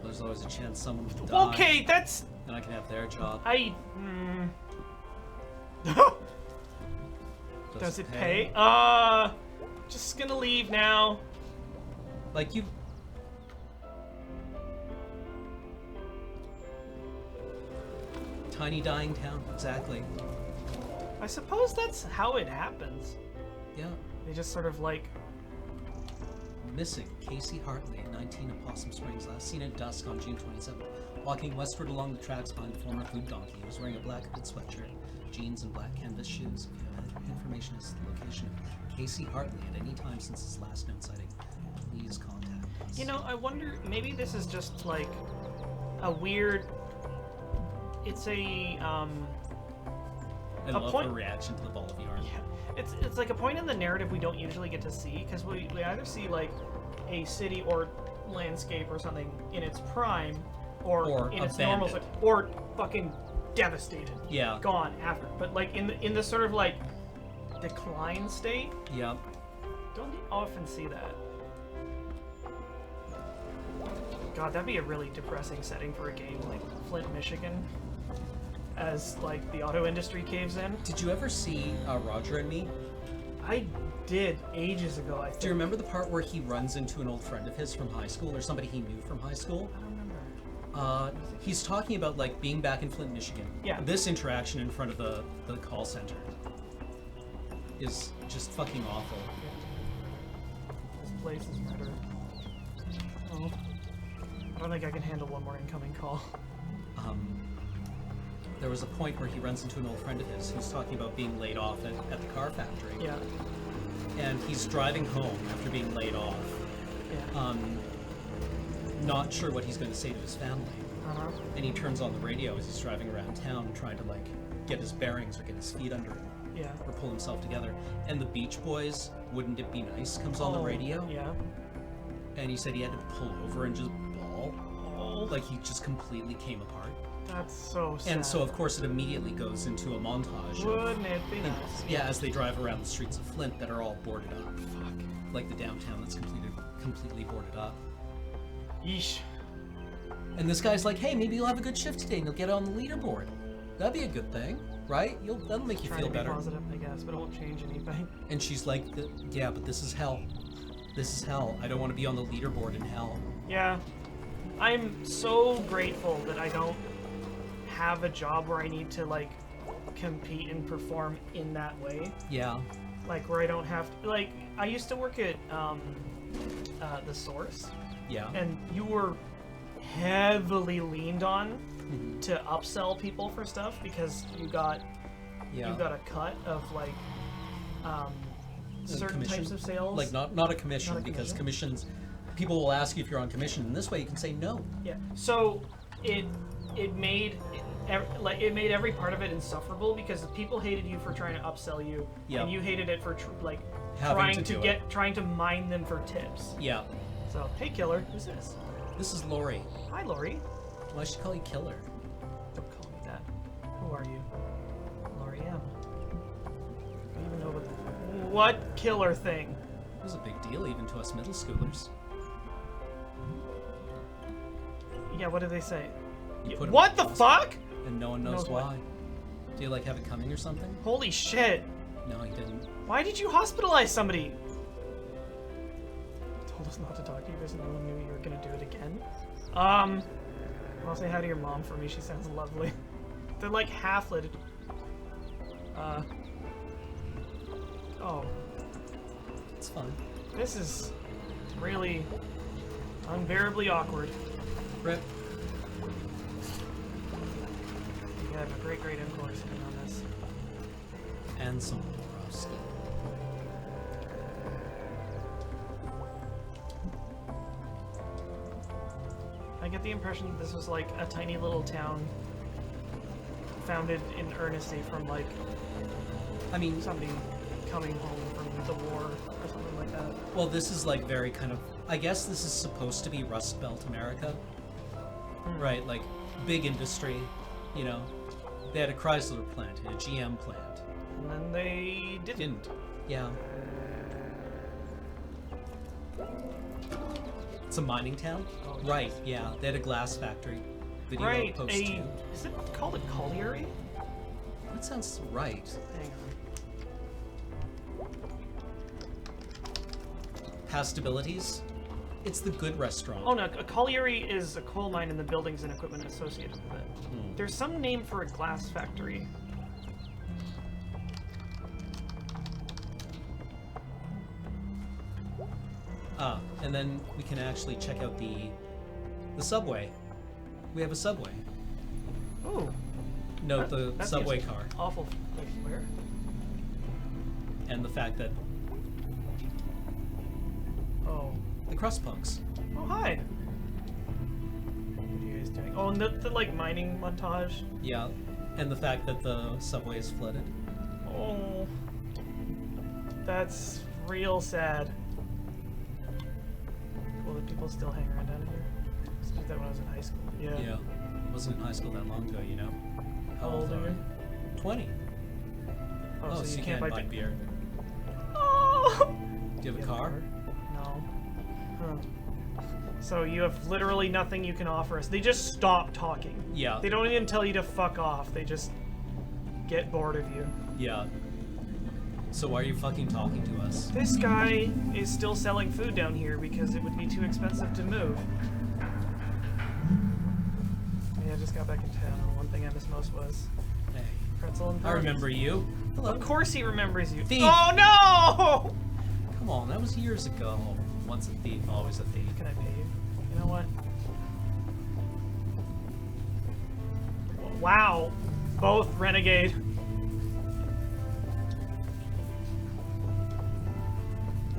There's always a chance someone will die. Okay, that's... And I can have their job. Does it pay? Just gonna leave now. Like you. Tiny dying town, exactly. I suppose that's how it happens. Yeah. They just sort of like... Missing Casey Hartley at 19 Opossum Springs, last seen at dusk on June 27th. Walking westward along the tracks behind the former food donkey. He was wearing a black hooded sweatshirt, jeans, and black canvas shoes. If you have information as to the location of Casey Hartley at any time since his last known sighting, please contact us. You know, I wonder, maybe this is just like a weird... It's a, I love point- her reaction to the ball of yarn. Yeah, it's like a point in the narrative we don't usually get to see, because we either see like a city or landscape or something in its prime, or in its normal, abandoned. or fucking devastated, Yeah. gone after. But like in the sort of like decline state, Yep. don't often see that. God, that'd be a really depressing setting for a game like Flint, Michigan, as like the auto industry caves in. Did you ever see Roger and Me? I did ages ago, I think. Do you remember the part where he runs into an old friend of his from high school, or somebody he knew from high school? I don't remember. He's talking about like being back in Flint, Michigan. Yeah. This interaction in front of the call center is just fucking awful. This place is murder. Oh. I don't think I can handle one more incoming call. There was a point where he runs into an old friend of his who's talking about being laid off at the car factory. Yeah. And he's driving home after being laid off, Yeah. not sure what he's going to say to his family. Uh-huh. And he turns on the radio as he's driving around town trying to like get his bearings or get his feet under him Yeah. or pull himself together. And the Beach Boys, Wouldn't It Be Nice, comes on the Oh, radio. Yeah. And he said he had to pull over and just bawl. Oh, Like he just completely came apart. that's so sad. And so of course it immediately goes into a montage of, Wouldn't it be nice? yeah, as they drive around the streets of Flint that are all boarded up. Fuck. Like the downtown that's completely boarded up. Yeesh. And this guy's like, hey, maybe you'll have a good shift today and you'll get on the leaderboard. That'd be a good thing, right? That'll make you Trying feel to be better. positive, I guess, but it won't change anything. And she's like, yeah, but this is hell. This is hell. I don't want to be on the leaderboard in hell. Yeah. I'm so grateful that I don't have a job where I need to, like, compete and perform in that way. Yeah. Like, where I don't have to, like, I used to work at, The Source, Yeah. and you were heavily leaned on Mhm. to upsell people for stuff because you got Yeah. a cut of, like, certain commission. types of sales. Like not a commission, Not a because commission? commissions, people will ask you if you're on commission, and this way you can say no. Yeah. So it made it made every part of it insufferable because people hated you for trying to upsell you, Yeah. and you hated it for Having trying to to do get trying to mine them for tips. Yeah. So hey, killer, who's this? This is Lori. Hi, Lori. Why should I call you Killer? Don't call me that. Who are you? Lori M. I don't even know what killer thing. It was a big deal even to us middle schoolers. Yeah, what did they say? You put 'em What in the hospital, fuck? And no one knows Knows what? why. Do you like have it coming or something? Holy shit. No, he didn't. Why did you hospitalize somebody? Told us not to talk to you because no one knew you were gonna do it again. I'll say hi to your mom for me. She sounds lovely. They're like half-lit. Oh, It's fun. this is really unbearably awkward. Rip. You have a great encore sitting on this. And some Borowski. I get the impression that this was like a tiny little town founded in earnesty from like I mean, somebody coming home from the war or something like that. well, this is like very kind of. I guess this is supposed to be Rust Belt America, right? Like big industry, you know. They had a Chrysler plant, a GM plant. And then they didn't. Yeah. It's a mining town? Oh, Right, yeah. They had a glass factory. Video Right, post is 2. it called a colliery? That sounds right. Hang on. Past abilities? It's the good restaurant. Oh no, a colliery is a coal mine and the buildings and equipment associated with it. There's some name for a glass factory. Ah, and then we can actually check out the subway. We have a subway. Ooh, Note the that subway seems car awful. Wait, where? and the fact that Oh. the crust punks. Oh, hi. What are you guys doing? Oh, and the like mining montage. Yeah, and the fact that the subway is flooded. Oh, that's real sad. Cool that people still hang around down here. I used to do that when I was in high school. Yeah. Yeah. Wasn't in high school that long ago, you know. How old are you? 20. Oh, so you can't buy beer. Oh. Do you have a car? No. Huh. So you have literally nothing you can offer us. They just stop talking. Yeah. They don't even tell you to fuck off. They just get bored of you. Yeah. So why are you fucking talking to us? This guy is still selling food down here because it would be too expensive to move. Yeah, I just got back in town. The one thing I miss most was Hey. pretzel and I burgers. remember you. Hello. Of course he remembers you. Thief. Oh no! Come on, that was years ago. Once a thief, always a thief. Can I pay you? You know what? Wow. Both renegade.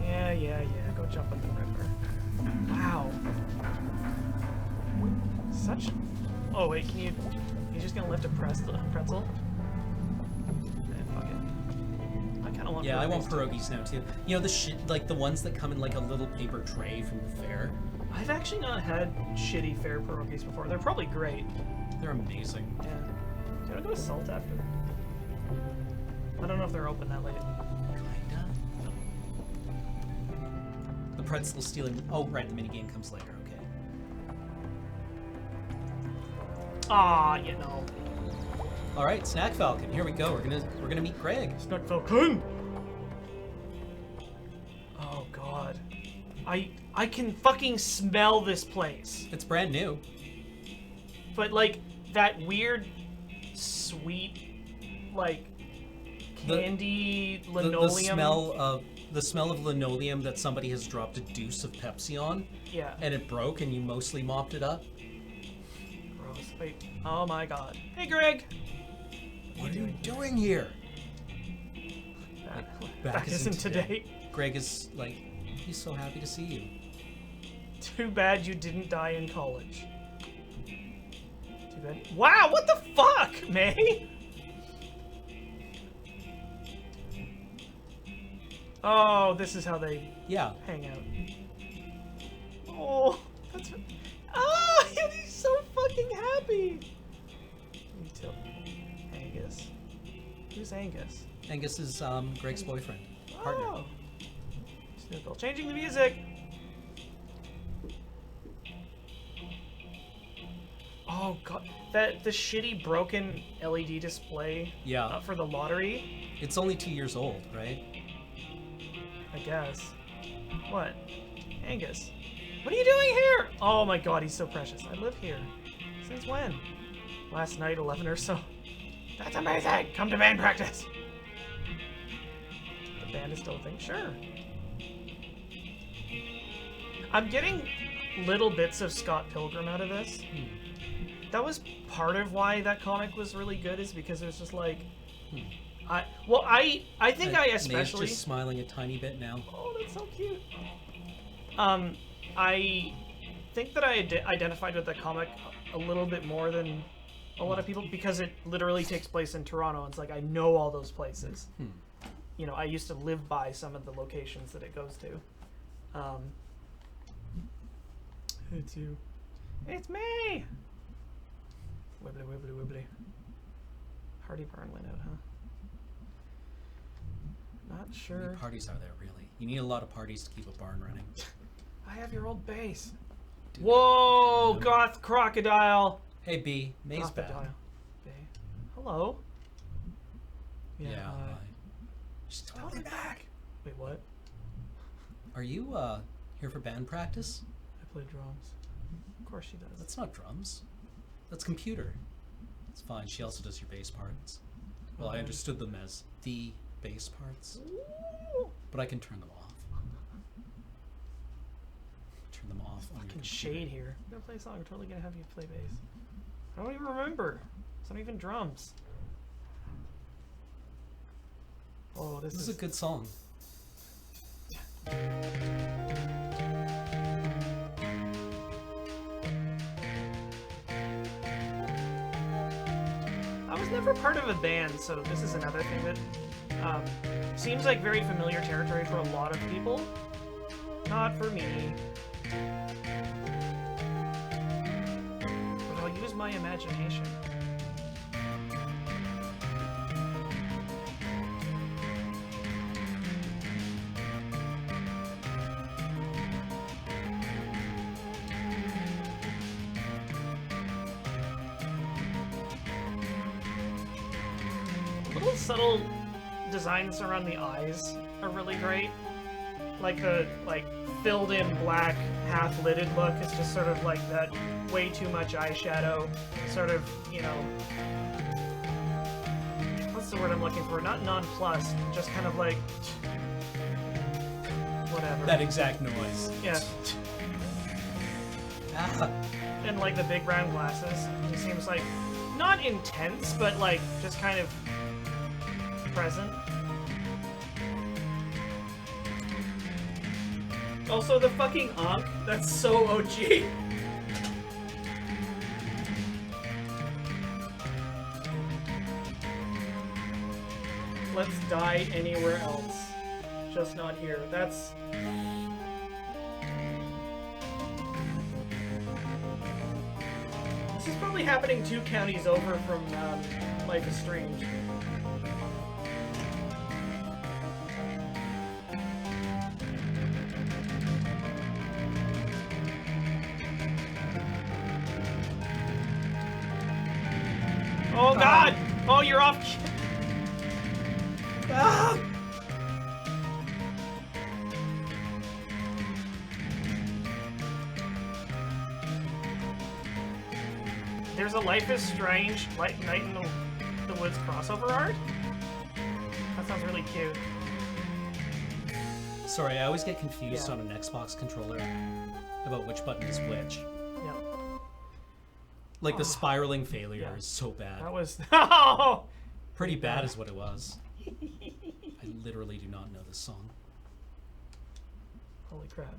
Yeah. Go jump in the river. Wow. Such. Oh wait, can you? You just gonna lift a pretzel? Fuck it. I kind of want. Yeah, I want pierogies, too. pierogies now too. You know the shit, like the ones that come in like a little paper tray from the fair. I've actually not had shitty fair pierogies before. They're probably great. They're amazing. Yeah. Do you want to go to Salt after? I don't know if they're open that late. Kinda. The pretzel stealing. Oh, right. The minigame comes later. Okay. Ah, you know. All right, Snack Falcon. Here we go. We're gonna meet Greg. Snack Falcon. Oh God. I can fucking smell this place. It's brand new. But like that weird, sweet, like candy linoleum. The smell of linoleum that somebody has dropped a deuce of Pepsi on, Yeah. and it broke, and you mostly mopped it up. Gross. Wait. Oh my God. Hey, Greg. What are you doing here? Back isn't today. Greg is like, he's so happy to see you. Too bad you didn't die in college. Too bad. Wow, what the fuck, May? Oh, this is how they Yeah. hang out. Oh, that's. fucking happy. Me too. Angus. Who's Angus? Angus is Greg's boyfriend, partner. Oh. Snoopville. Changing the music. Oh god, the shitty broken LED display. Yeah. For the lottery. It's only 2 years old, right? I guess. What? Angus. What are you doing here? Oh my god, he's so precious. I live here. Since when? Last night, 11 or so. That's amazing! Come to band practice! The band is still a thing? Sure. I'm getting little bits of Scott Pilgrim out of this. That was part of why that comic was really good, is because it was just like... I think I especially... Maeve's just smiling a tiny bit now. Oh, that's so cute. I think that I identified with the comic a little bit more than a lot of people, because it literally takes place in Toronto. It's like, I know all those places. You know, I used to live by some of the locations that it goes to. It's you. It's me! Wibbly, wibbly, wibbly. Hardy Barn went out, huh? Not How sure. many parties are there, really? You need a lot of parties to keep a barn running. I have your old base. Dude. Whoa, Goth Crocodile. Hey, B. Maeve's bad. Crocodile. Hello. Yeah. hi. She's Tell totally me back. Wait, what? Are you here for band practice? I play drums. Of course she does. That's not drums. That's computer. It's fine. She also does your bass parts. Well, I Okay. understood them as the bass parts, Ooh. but I can turn them off. Turn them off on your Fucking computer. shade here. I'm gonna play a song. I'm totally gonna have you play bass. I don't even remember. It's not even drums. Oh, this This is a good song. I was never part of a band, so this is another thing that seems like very familiar territory for a lot of people. Not for me. But I'll use my imagination. Little subtle designs around the eyes are really great. Like the filled in black half lidded look. It's just sort of like that way too much eyeshadow sort of, you know, what's the word I'm looking for? Not nonplussed, just kind of like whatever. That exact noise. Yeah. Ah. And like the big brown glasses. He seems like not intense, but like just kind of present. Also the fucking Ankh, that's so OG. Let's die anywhere else. Just not here. That's... This is probably happening 2 counties over from Life is Strange. Oh god! Oh, you're off! Ah! There's a Life is Strange Night in the Woods crossover art? That sounds really cute. Sorry, I always get confused Yeah. on an Xbox controller about which button is which. Yeah. Like the Oh. spiraling failure Yeah. is so bad. That was... Oh! Pretty bad is what it was. I literally do not know this song. Holy crap. That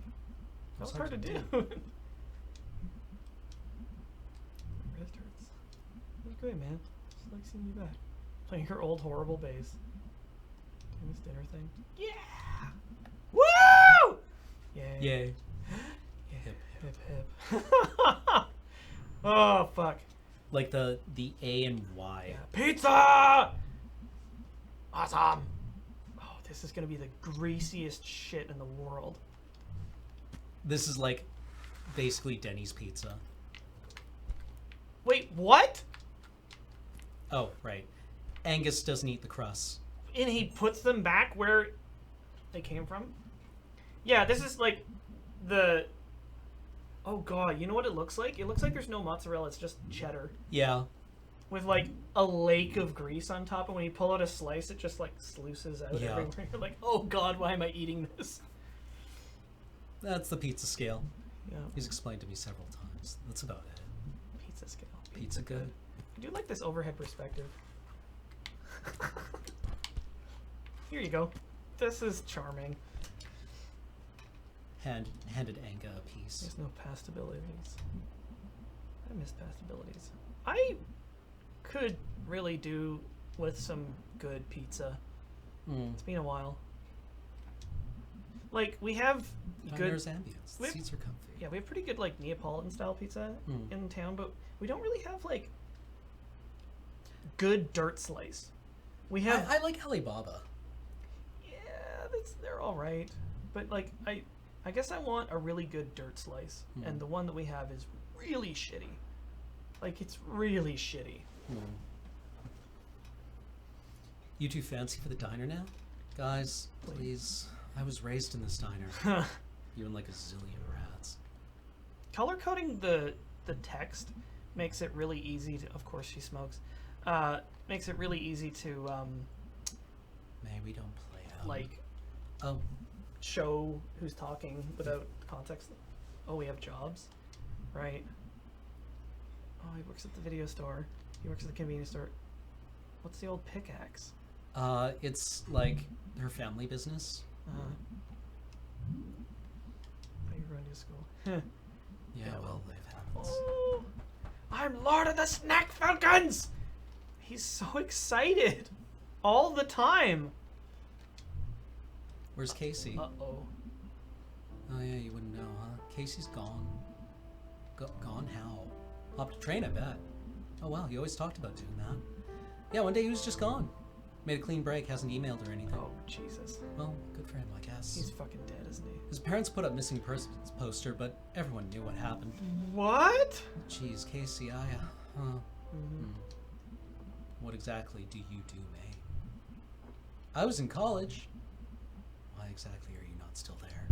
It's was hard to do. Wrist hurts. It was great, man. Just like seeing you back. Playing your old horrible bass. Doing this dinner thing. Yeah! Woo! Yay. Yay. Yeah. Hip, Hip hip. Oh fuck. Like the A and Y. Pizza! Awesome. Oh, this is gonna be the greasiest shit in the world. This is like basically Denny's pizza. Wait, what? Oh, right. Angus doesn't eat the crusts. And he puts them back where they came from? Yeah, this is like the... Oh god, you know what it looks like? It looks like there's no mozzarella, it's just cheddar. Yeah. With like a lake of grease on top, and when you pull out a slice, it just like sluices out Yeah. everywhere. You're like, oh god, why am I eating this? That's the pizza scale. Yeah, He's explained to me several times. That's about it. pizza scale. Pizza good. I do like this overhead perspective. Here you go. This is charming. Handed Anga a piece. There's no past abilities. I miss past abilities. I could really do with some good pizza. Mm. It's been a while. Like, we have good... There's ambience. The we- seats are comfy. Yeah, we have pretty good, like, Neapolitan style pizza in town, but we don't really have, like, good dirt slice. We have... I like Alibaba. Yeah, they're all right. But, like, I guess I want a really good dirt slice, and the one that we have is really shitty. Like, it's really shitty. You too fancy for the diner now? Guys, please. I was raised in this diner. You and like a zillion rats. Color coding the text makes it really easy to... Of course she smokes. Makes it really easy to, May we don't play out. like... Oh. show who's talking without context. Oh, we have jobs, right? Oh, he works at the video store. He works at the convenience store. What's the old pickaxe? It's like her family business. How you run to school? Yeah, well, they've happens. Oh, I'm Lord of the Snack Falcons! He's so excited all the time. Where's Casey? Uh-oh. Oh yeah, you wouldn't know, huh? Casey's gone. Gone how? Hopped a train, I bet. Oh wow, he always talked about doing that. Yeah, one day he was just gone. Made a clean break, hasn't emailed or anything. Oh, Jesus. Well, good for him, I guess. He's fucking dead, isn't he? His parents put up missing persons poster, but everyone knew what happened. What? Jeez, Casey, What exactly do you do, May? I was in college. Why exactly are you not still there?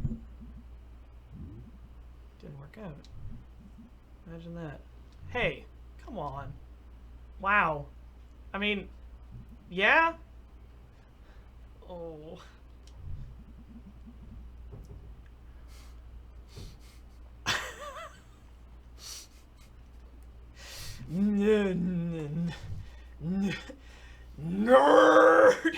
Didn't work out. Imagine that. Hey, come on. Wow. I mean, yeah? Oh. Nerd!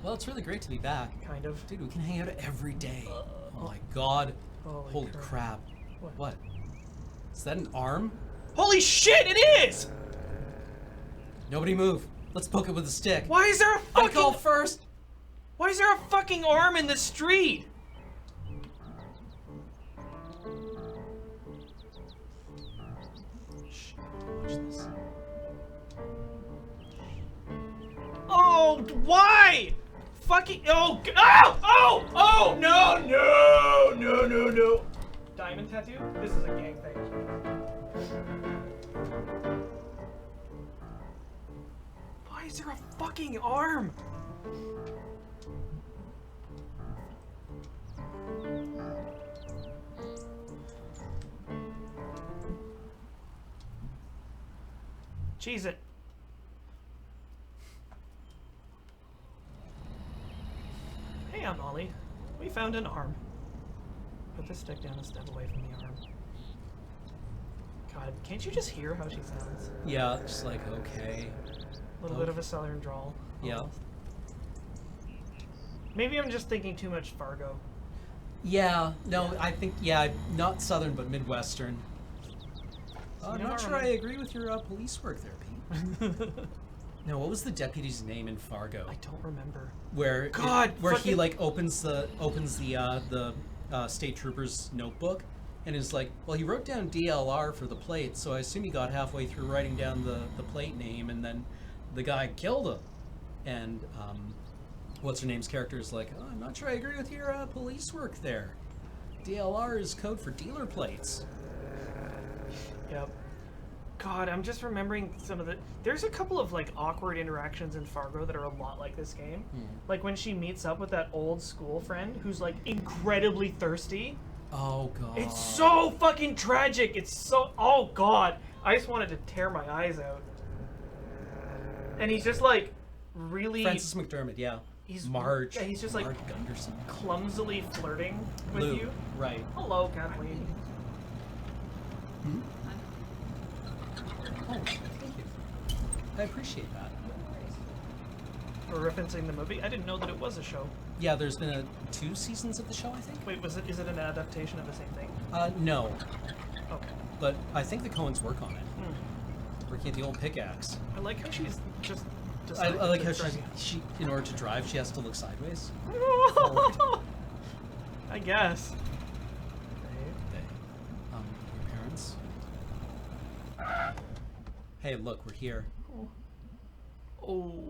Well, it's really great to be back. Kind of. Dude, we can hang out every day. Oh my god. Holy crap. What? What? Is that an arm? Holy shit, it is! Nobody move. Let's poke it with a stick. Why is there a I fucking... call first. Why is there a fucking arm in the street? Shh, watch this. Oh, why? Fucking... Oh, no. Diamond tattoo? This is a gang thing. Why is there a fucking arm? Cheese it. Hey, I'm Ollie. We found an arm. Put the stick down and step away from the arm. God, can't you just hear how she sounds? Yeah, just like, okay. A little bit of a southern drawl. Yeah. almost. Maybe I'm just thinking too much Fargo. Yeah, no, I think, yeah, not southern, but midwestern. I'm not sure I agree with your police work there, Pete. No, what was the deputy's name in Fargo? I don't remember. Where God, where he fucking- like opens the state trooper's notebook, And it's like, well, he wrote down DLR for the plate, so I assume he got halfway through writing down the plate name, and then the guy killed him. And what's her name's character is like, oh, I'm not sure I agree with your police work there. DLR is code for dealer plates. Yep. God, I'm just remembering some of the. There's a couple of like awkward interactions in Fargo that are a lot like this game. Like when she meets up with that old school friend who's like incredibly thirsty. Oh god. It's so fucking tragic. It's so. Oh god. I just wanted to tear my eyes out. And he's just like really. Francis McDermott, yeah. He's Marge. Yeah, he's just Marge like Gunderson. clumsily flirting with Lou, you. right. Hello, Kathleen. Oh, thank you. I appreciate that. We're referencing the movie. I didn't know that it was a show. Yeah, there's been 2 seasons of the show, I think. Wait, was it? Is it an adaptation of the same thing? No, Okay. but I think the Coens work on it. Working at the old pickaxe. I like how she's just. I decided like to how drive- she, in order to drive, she has to look sideways. I guess. Your parents. Hey, look, we're here. Oh,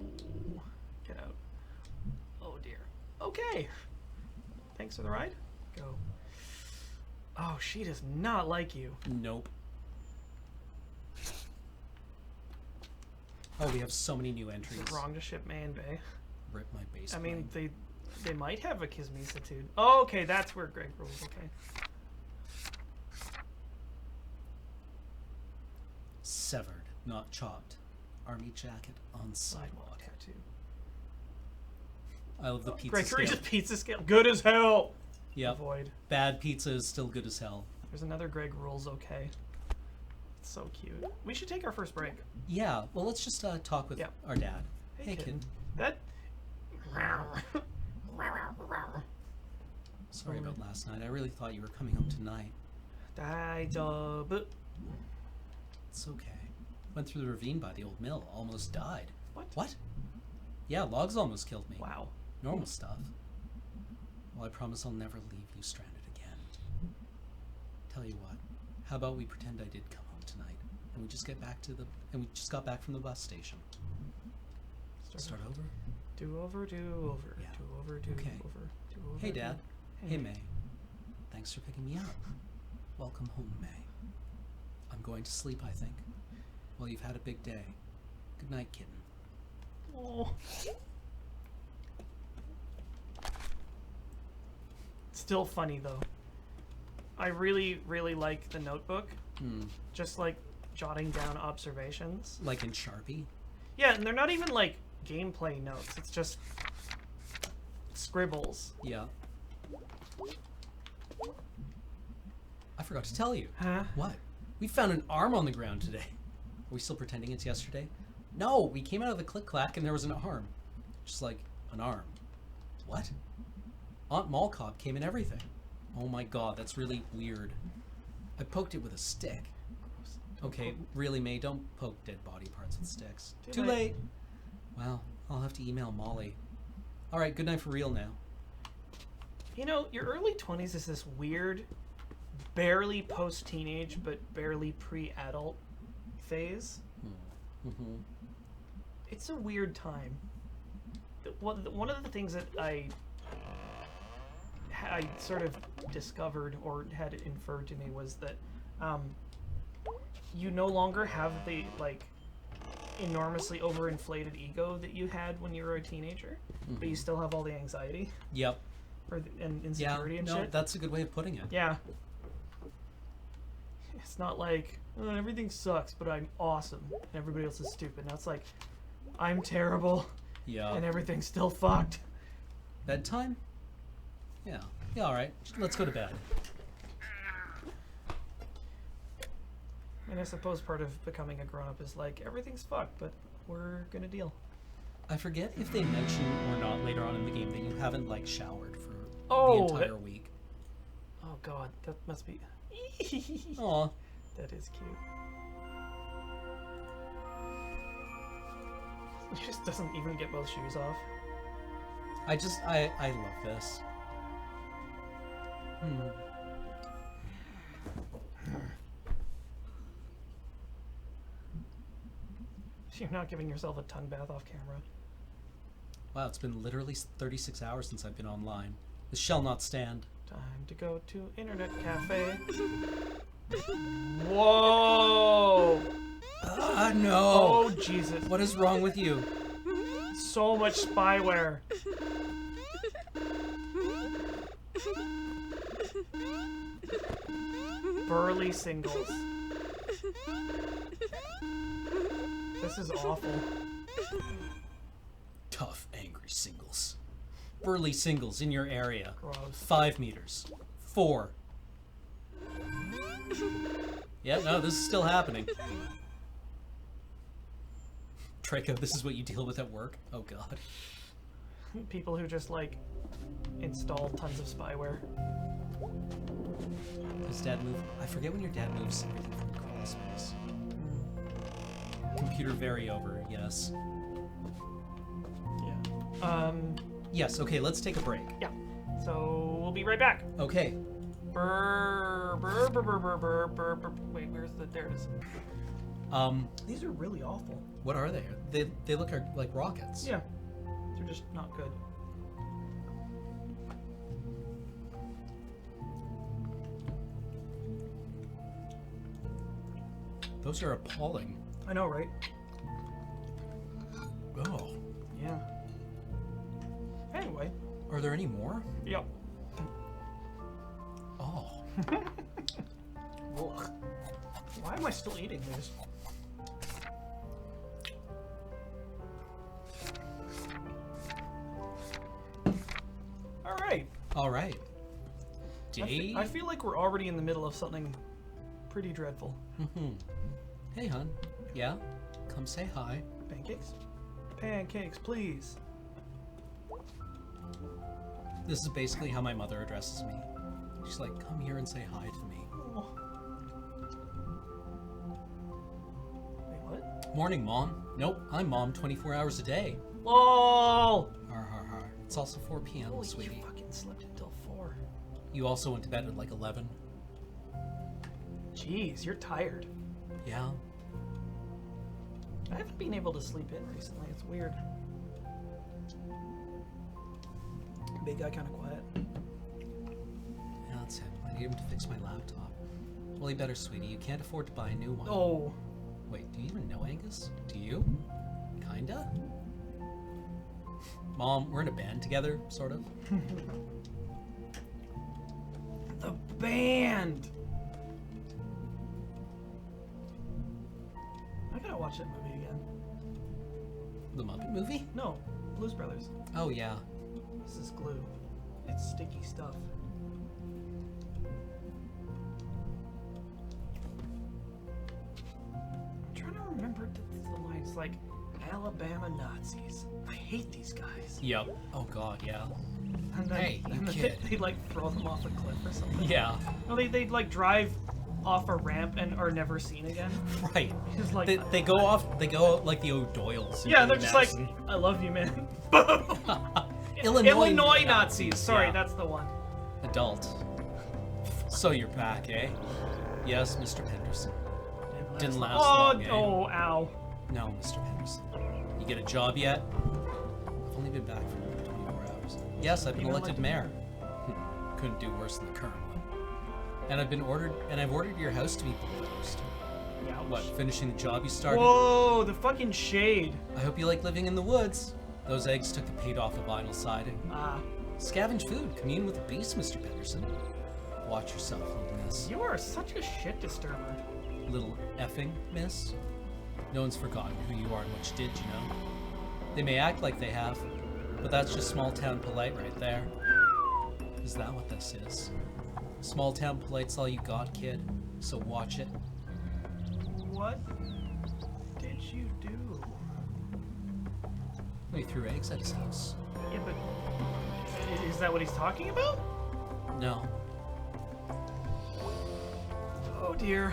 get out. Oh dear. Okay. Thanks for the ride. Go. Oh, she does not like you. Nope. Oh, we have so many new entries. Is it wrong to ship May and Bay? Rip my base. I mean, plane. they might have a Kismisitude. Oh, okay, that's where Greg rules. Okay. Severed, not chopped. Army jacket on sidewalk. Tattoo. I love the pizza Greg scale. Reach's pizza scale. Good as hell. Yep. Avoid. Bad pizza is still good as hell. There's another Greg rules. Okay. It's so cute. We should take our first break. Yeah, well, let's just talk with Yeah. our dad. Hey, Hey, kitten. kid. That. Sorry about last night. I really thought you were coming home tonight. It's okay. Went through the ravine by the old mill. Almost died. What? What? Yeah, logs almost killed me. Wow. Normal stuff. Well, I promise I'll never leave you stranded again. Tell you what, how about we pretend I did come home tonight, and we just got back from the bus station. Start over? Do over, do over, Yeah. do over, do Okay. over, do over. Hey, do- Dad. Hey, May. Thanks for picking me up. Welcome home, May. I'm going to sleep, I think. Well, you've had a big day. Good night, kitten. Oh. Still funny though. I really, really like the notebook. Just like jotting down observations. Like in Sharpie? Yeah, and they're not even like gameplay notes. It's just scribbles. Yeah. I forgot to tell you. Huh? What? We found an arm on the ground today. Are we still pretending it's yesterday? No, we came out of the click-clack and there was an arm. Just like an arm. What? Aunt Malcop came in everything. Oh my god, that's really weird. I poked it with a stick. Okay, really, May, don't poke dead body parts with sticks. Too Too late. late. Well, I'll have to email Molly. Alright, good night for real now. You know, your early 20s is this weird, barely post-teenage, but barely pre-adult phase. Mm-hmm. It's a weird time. One of the things that I sort of discovered or had it inferred to me was that you no longer have the like enormously overinflated ego that you had when you were a teenager, but you still have all the anxiety Yep. and Yeah, insecurity and no, shit. that's a good way of putting it. Yeah. It's not like "Oh, everything sucks, but I'm awesome and everybody else is stupid. Now it's like I'm terrible Yeah. and everything's still fucked. Bedtime? Yeah. Yeah, alright. Let's go to bed. And I suppose part of becoming a grown-up is like everything's fucked, but we're gonna deal. I forget if they mention or not later on in the game that you haven't, like, showered for Oh, the entire week. Oh god, that must be. Aw. That is cute. He just doesn't even get both shoes off. I love this. You're not giving yourself a ton bath off camera. Wow, it's been literally 36 hours since I've been online. This shall not stand. Time to go to internet cafe. Whoa! Ah, no! Oh, Jesus. What is wrong with you? So much spyware. Burly singles. This is awful. Tough, angry singles. Burly singles in your area. Gross. 5 meters. 4. Yeah, no, this is still happening. Draco, this is what you deal with at work? Oh god. People who just like install tons of spyware. Does dad move? I forget when your dad moves everything from the crawl space. Computer very over, yes. Yeah. Yes, okay, let's take a break. Yeah. So we'll be right back. Okay. Brr, brr, brr, brr, brr, brr, brr, brr. Wait, where's the? There it is. These are really awful. What are they? They look like rockets. Yeah. They're just not good. Those are appalling. I know, right? Oh. Yeah. Anyway. Are there any more? Yep. Oh. Ugh. Why am I still eating this? All right. All right. I feel like we're already in the middle of something pretty dreadful. Hey, hon. Yeah? Come say hi. Pancakes? Pancakes, please. This is basically how my mother addresses me. She's like, come here and say hi to me. Oh. Wait, what? Morning, Mom. Nope, I'm Mom 24 hours a day. LOL! Har har har. It's also 4 p.m., Holy, sweetie. you fucking slept until 4. You also went to bed at like 11. Jeez, you're tired. Yeah? I haven't been able to sleep in recently. It's weird. Big guy kind of quiet. Yeah, that's him. I need him to fix my laptop. Well, he better, sweetie. You can't afford to buy a new one. Oh. Wait, do you even know Angus? Do you? Kinda? Mom, we're in a band together, sort of. The band! I gotta watch that movie again. The Muppet movie? No, Blues Brothers. Oh, yeah. This is glue. It's sticky stuff. I'm trying to remember the lines like Alabama Nazis. I hate these guys. Yep. Oh, God, yeah. And then, Hey, you and then kid. They like throw them off a cliff or something. Yeah. No, they like drive off a ramp and are never seen again. Right. It's like They go off, they go out like the O'Doyles. in yeah, they're just like, Madison. I love you, man. Illinois Nazis. Sorry, Yeah. that's the one. Adult. So you're back, eh? Yes, Mr. Penderson. Didn't last long, eh? Oh, ow. No, Mr. Penderson. You get a job yet? I've only been back for 24 hours. Yes, I've been You got elected elected mayor. Couldn't do worse than the current one. And I've ordered your house to be bulldozed. Ouch. What, finishing the job you started? Whoa, the fucking shade. I hope you like living in the woods. Those eggs took the paint off the vinyl siding. Ah, Scavenge food, commune with the beast, Mr. Penderson. Watch yourself, little miss. you are such a shit disturber. Little effing miss. No one's forgotten who you are and what you did, you know. They may act like they have, but that's just small town polite right there. Is that what this is? Small town polite's all you got, kid. So watch it. What did you do? He threw eggs at his house. Yeah, but is that what he's talking about? No. Oh dear.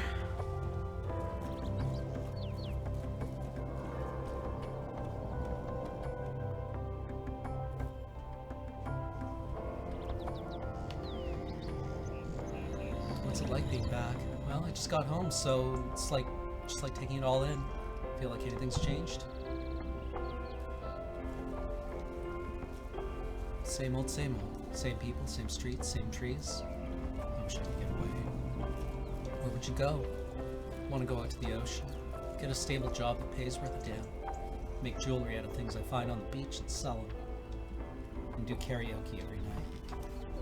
What's it like being back? Well, I just got home, so it's like just like taking it all in. Feel like anything's changed? Same old, same old. Same people, same streets, same trees. I wish I could get away. Where would you go? Want to go out to the ocean. Get a stable job that pays worth a damn. Make jewelry out of things I find on the beach and sell them. And do karaoke every night.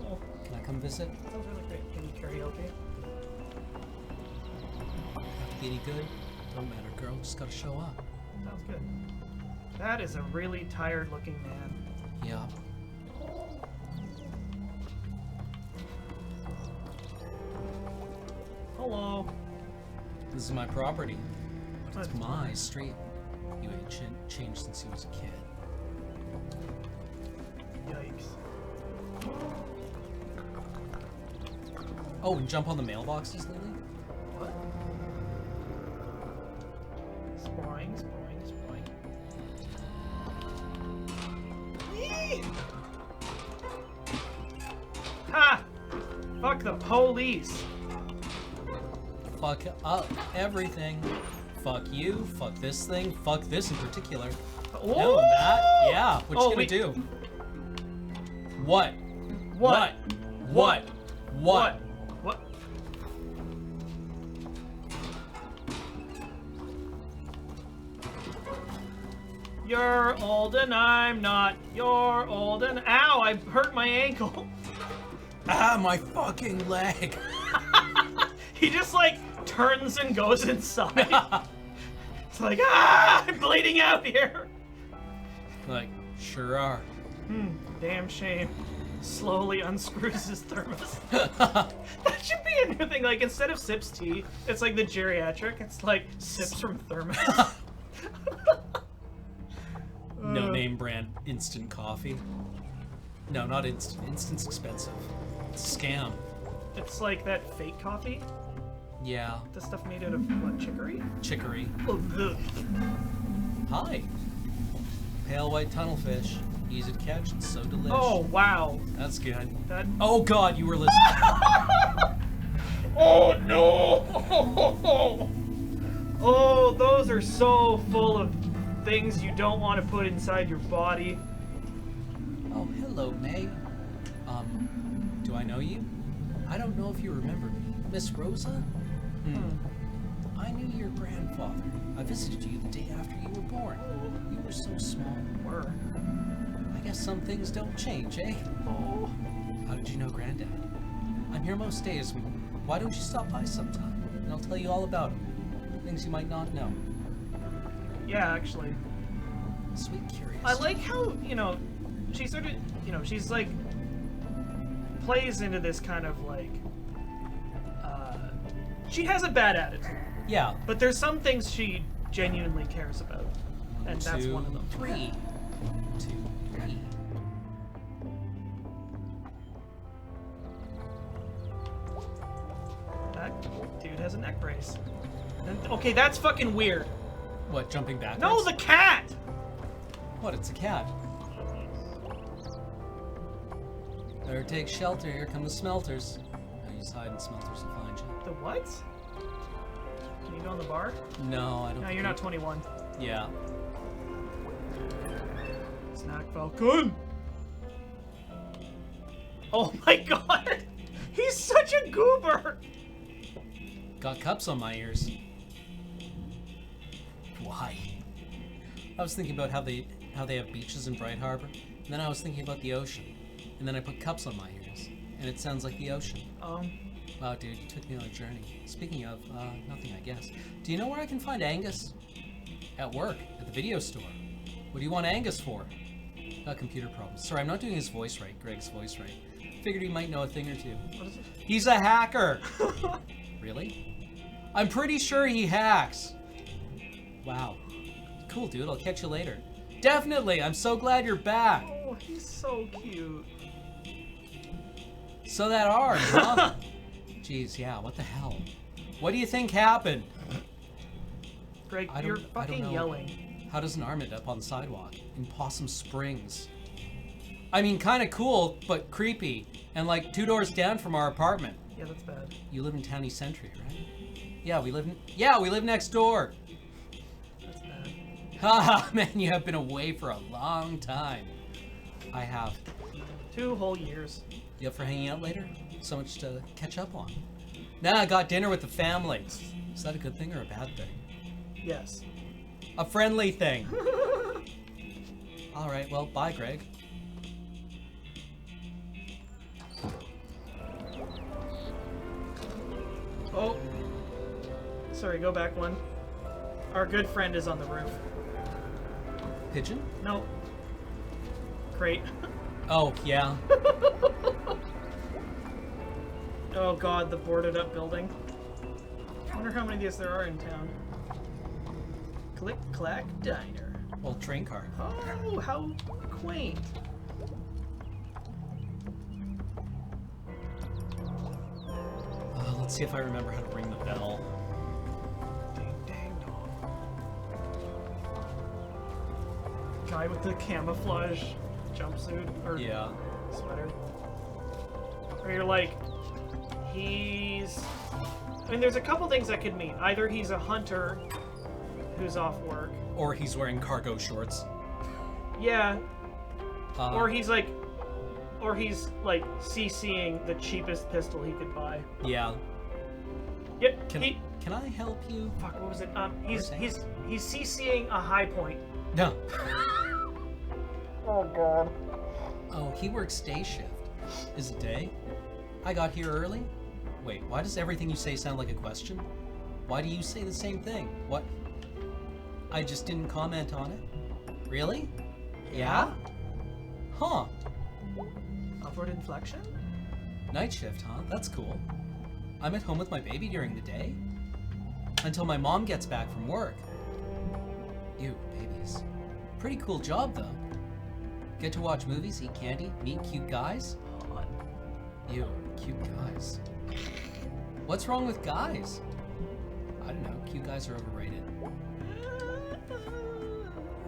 Oh, Can I come visit? sounds really great. Can you karaoke? Have to be any good? Don't matter, girl. Just gotta show up. Sounds good. That is a really tired-looking man. Yeah. Hello. This is my property. But it's That's my street. You ain't changed since you was a kid. Yikes. Oh, and jump on the mailboxes, Lily? What? Sproing, sproing, sproing. Whee! Ha! Fuck the police. Fuck up everything. Fuck you, fuck this thing, fuck this in particular. No, Ooh! that, yeah. What you Oh, gonna we- do? What? What? What? What? What? You're old and I'm not. You're old and ow! I hurt my ankle. Ah, my fucking leg. He just like turns and goes inside. It's like I'm bleeding out here. Like, sure are. Damn shame. Slowly unscrews his thermos. That should be a new thing. Like instead of sips tea, it's like the geriatric. It's like sips from thermos. No name brand instant coffee. No, not instant. Instant's expensive. It's a scam. It's like that fake coffee. Yeah. The stuff made out of what, chicory? Chicory. Oh, ugh. Hi. Pale white tunnelfish. Easy to catch and so delicious. Oh wow. That's good. That. Oh god, you were listening. Oh no! Oh, those are so full of things you don't want to put inside your body. Oh, hello, May. Do I know you? I don't know if you remember me. Miss Rosa? I knew your grandfather. I visited you the day after you were born. You were so small. Were. I guess some things don't change, eh? Oh. How did you know Granddad? I'm here most days. Why don't you stop by sometime? And I'll tell you all about him. Things you might not know. Yeah, actually. Sweet curious. I like how, she sort of, she's like, plays into this kind of like, she has a bad attitude, Yeah. but there's some things she genuinely cares about, and that's one of them. 3. 1, 2, 3. That dude has a neck brace. And, okay, that's fucking weird. What, jumping backwards? No, the cat! What, it's a cat. Better take shelter, here come the smelters. Now you just hide in smelters will find you. The what? Can you go in the bar? No, I don't No, think you're not 21. Yeah. Snack Falcon! Oh my god! He's such a goober! Got cups on my ears. Why? I was thinking about how they have beaches in Bright Harbor, and then I was thinking about the ocean, and then I put cups on my ears, and it sounds like the ocean. Wow, dude, you took me on a journey. Speaking of, nothing, I guess. Do you know where I can find Angus? At work, at the video store. What do you want Angus for? Got computer problems. Sorry, I'm not doing his voice right, Greg's voice right. Figured he might know a thing or two. What is it? He's a hacker! Really? I'm pretty sure he hacks. Wow. Cool, dude. I'll catch you later. Definitely! I'm so glad you're back. Oh, he's so cute. So that arm, huh? Jeez, yeah, what the hell? What do you think happened? Greg, I you're don't fucking know. yelling. How does an arm end up on the sidewalk in Possum Springs? I mean, kind of cool, but creepy. And like 2 doors down from our apartment. Yeah, that's bad. You live in Townie Century, right? Yeah, we live next door. That's bad. Ah, man, you have been away for a long time. I have. 2 whole years. You up for hanging out later? So much to catch up on. Nah, I got dinner with the family. Is that a good thing or a bad thing? Yes. A friendly thing. All right, well, bye, Greg. Oh. Sorry, go back one. Our good friend is on the roof. Pigeon? No. Crate. Oh, yeah. Oh god, the boarded up building. I wonder how many of these there are in town. Click Clack Diner. Old train car. Oh, how quaint. Let's see if I remember how to ring the bell. Ding dang dong. Guy with the camouflage jumpsuit or Yeah. sweater. Or you're like, he's... I mean, there's a couple things that could mean. Either he's a hunter who's off work. Or he's wearing cargo shorts. Yeah. Or Or he's like CCing the cheapest pistol he could buy. yeah. Yep. Can I help you? Fuck. What was it? He's Okay. he's CCing a high point. No. Oh god. Oh, he works day shift. Is it day? I got here early? Wait, why does everything you say sound like a question? Why do you say the same thing? What? I just didn't comment on it. Really? Yeah? Huh. Upward inflection? Night shift, huh? That's cool. I'm at home with my baby during the day. Until my mom gets back from work. Ew, babies. Pretty cool job, though. Get to watch movies, eat candy, meet cute guys. Hot. Ew, cute guys. What's wrong with guys? I don't know, cute guys are overrated.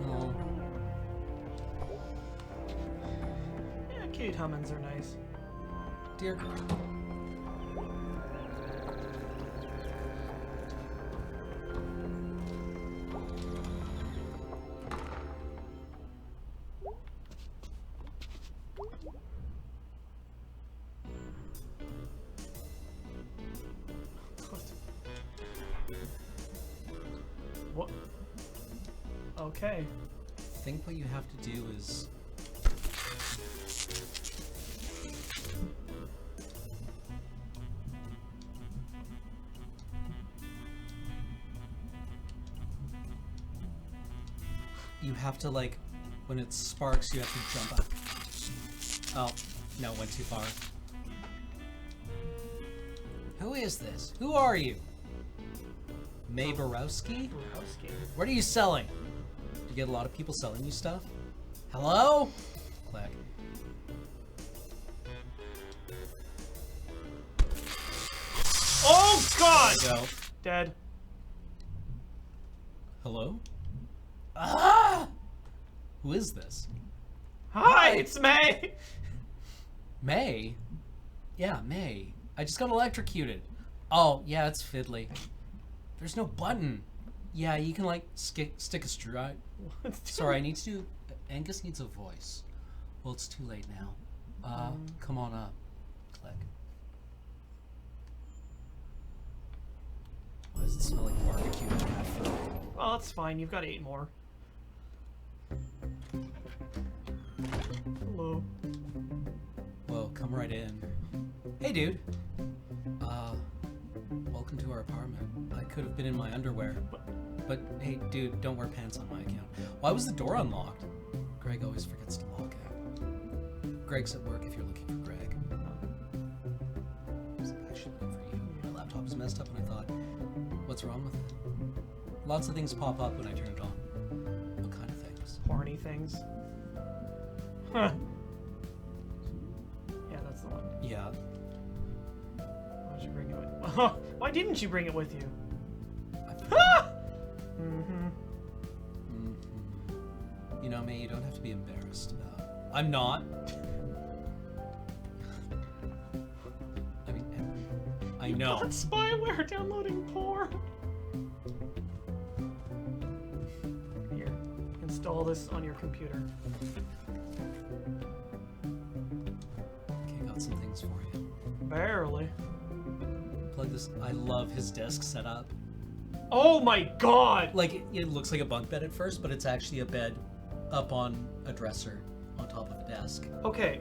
Oh, Yeah, cute hummins are nice. dear girl. What? Okay. I think what you have to do is... You have to, like, when it sparks, you have to jump up. Oh, no, went too far. Who is this? Who are you? May Borowski? Borowski. What are you selling? Do you get a lot of people selling you stuff? Hello? Click. Oh god! Go. Dead. Hello? Ah! Who is this? Hi, it's May! May? Yeah, May. I just got electrocuted. Oh, yeah, it's fiddly. There's no button. Yeah, you can, like, stick a screw out. Sorry, I need to do... Angus needs a voice. Well, it's too late now. Come on up. Click. Why does it smell like barbecue and cat food? Well, that's fine. You've got 8 more. Hello. Whoa, come right in. Hey, dude. Welcome to our apartment. I could have been in my underwear. But hey, dude, don't wear pants on my account. Why was the door unlocked? Greg always forgets to lock it. Greg's at work if you're looking for Greg. I was actually looking for you. My laptop is messed up and I thought, what's wrong with it? Lots of things pop up when I turn it on. What kind of things? Horny things. Huh. Yeah, that's the one. Yeah. Why did you bring it with Why didn't you bring it with you? Mm-hmm. You know, May, you don't have to be embarrassed about it. I'm not. I mean, I know. Got spyware downloading porn. Here. install this on your computer. Okay, got some things for you. Barely. Plug this. I love his desk setup. Oh my god! Like, it looks like a bunk bed at first, but it's actually a bed up on a dresser on top of a desk. Okay.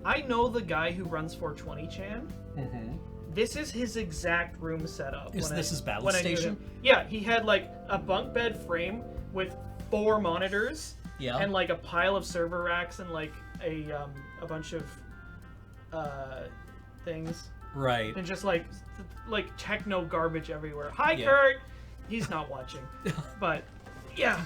I know the guy who runs 420chan. Mm-hmm. This is his exact room setup. Is this his battle when I knew station? him. Yeah, he had like a bunk bed frame with 4 monitors Yeah. and like a pile of server racks and like a bunch of things Right. and just like techno garbage everywhere. Hi, Yeah. Kurt. He's not watching, but yeah.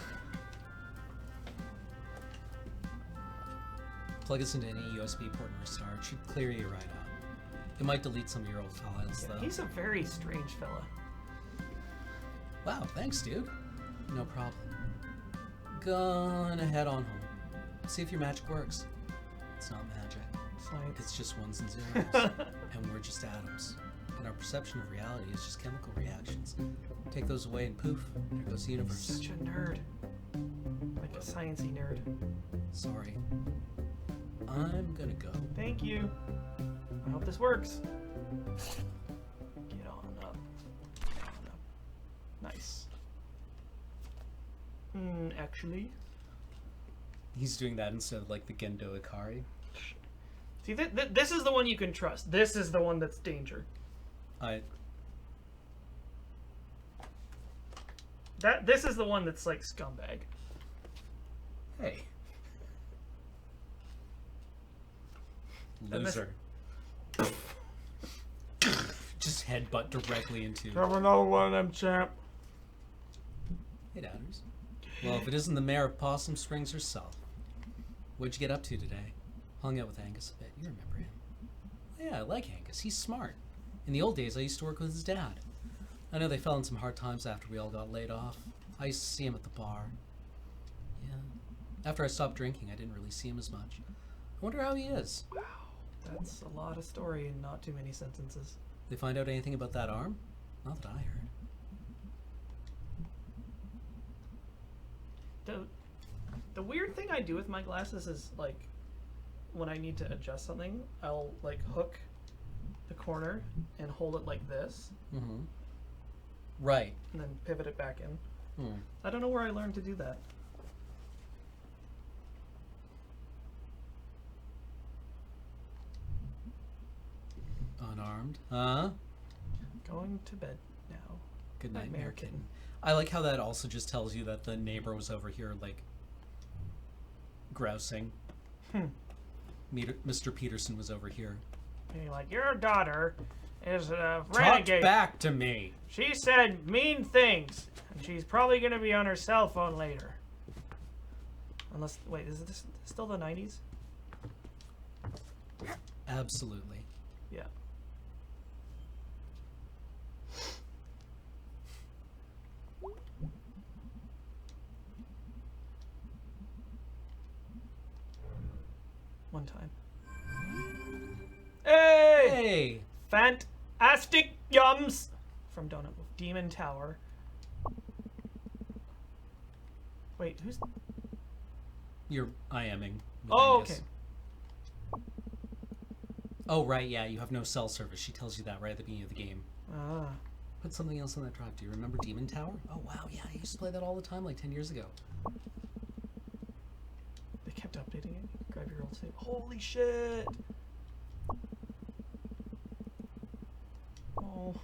Plug this into any USB port and restart. It should clear you right out. It might delete some of your old files, though. He's a very strange fella. Wow, thanks, dude. No problem. Gonna head on home. See if your magic works. It's not magic. Science. It's just ones and zeros. And we're just atoms. And our perception of reality is just chemical reactions. Take those away and poof, there goes the universe. Such a nerd. Like a sciencey nerd. Sorry. I'm gonna go. Thank you. I hope this works. Get on up. Get on up. Nice. Actually. He's doing that instead of like the Gendo Ikari. See, this is the one you can trust. This is the one that's danger. This is the one that's like scumbag. Hey. And this- Loser. Just headbutt directly into. Have another one of them, champ. Hey, Downers. Well, if it isn't the mayor of Possum Springs herself. What'd you get up to today? Hung out with Angus a bit. You remember him. Yeah, I like Angus. He's smart. In the old days, I used to work with his dad. I know they fell in some hard times after we all got laid off. I used to see him at the bar. Yeah. After I stopped drinking, I didn't really see him as much. I wonder how he is. Wow, that's a lot of story in not too many sentences. They find out anything about that arm? Not that I heard. The weird thing I do with my glasses is like when I need to adjust something, I'll like hook the corner and hold it like this Mm-hmm. Right. and then pivot it back in. Hmm. I don't know where I learned to do that. Unarmed. Huh? Going to bed now. Good night, Nightmare Mayor Kitten. Kitten. I like how that also just tells you that the neighbor was over here, like, grousing. Mr. Peterson was over here. And you're like, your daughter is a Talk renegade. back to me. She said mean things, and she's probably going to be on her cell phone later. Unless, wait, is this still the 90s? Absolutely. Yeah. One time. Hey! Hey! Fantastic Yums from Donut Wolf. Demon Tower. Wait, who's... You're IMing. with Oh, Angus. okay. Oh, right, yeah, you have no cell service. She tells you that right at the beginning of the game. Ah. Put something else on that drive. Do you remember Demon Tower? Oh, wow, yeah, I used to play that all the time, like 10 years ago. They kept updating it. Grab your old save. Holy shit! Oh.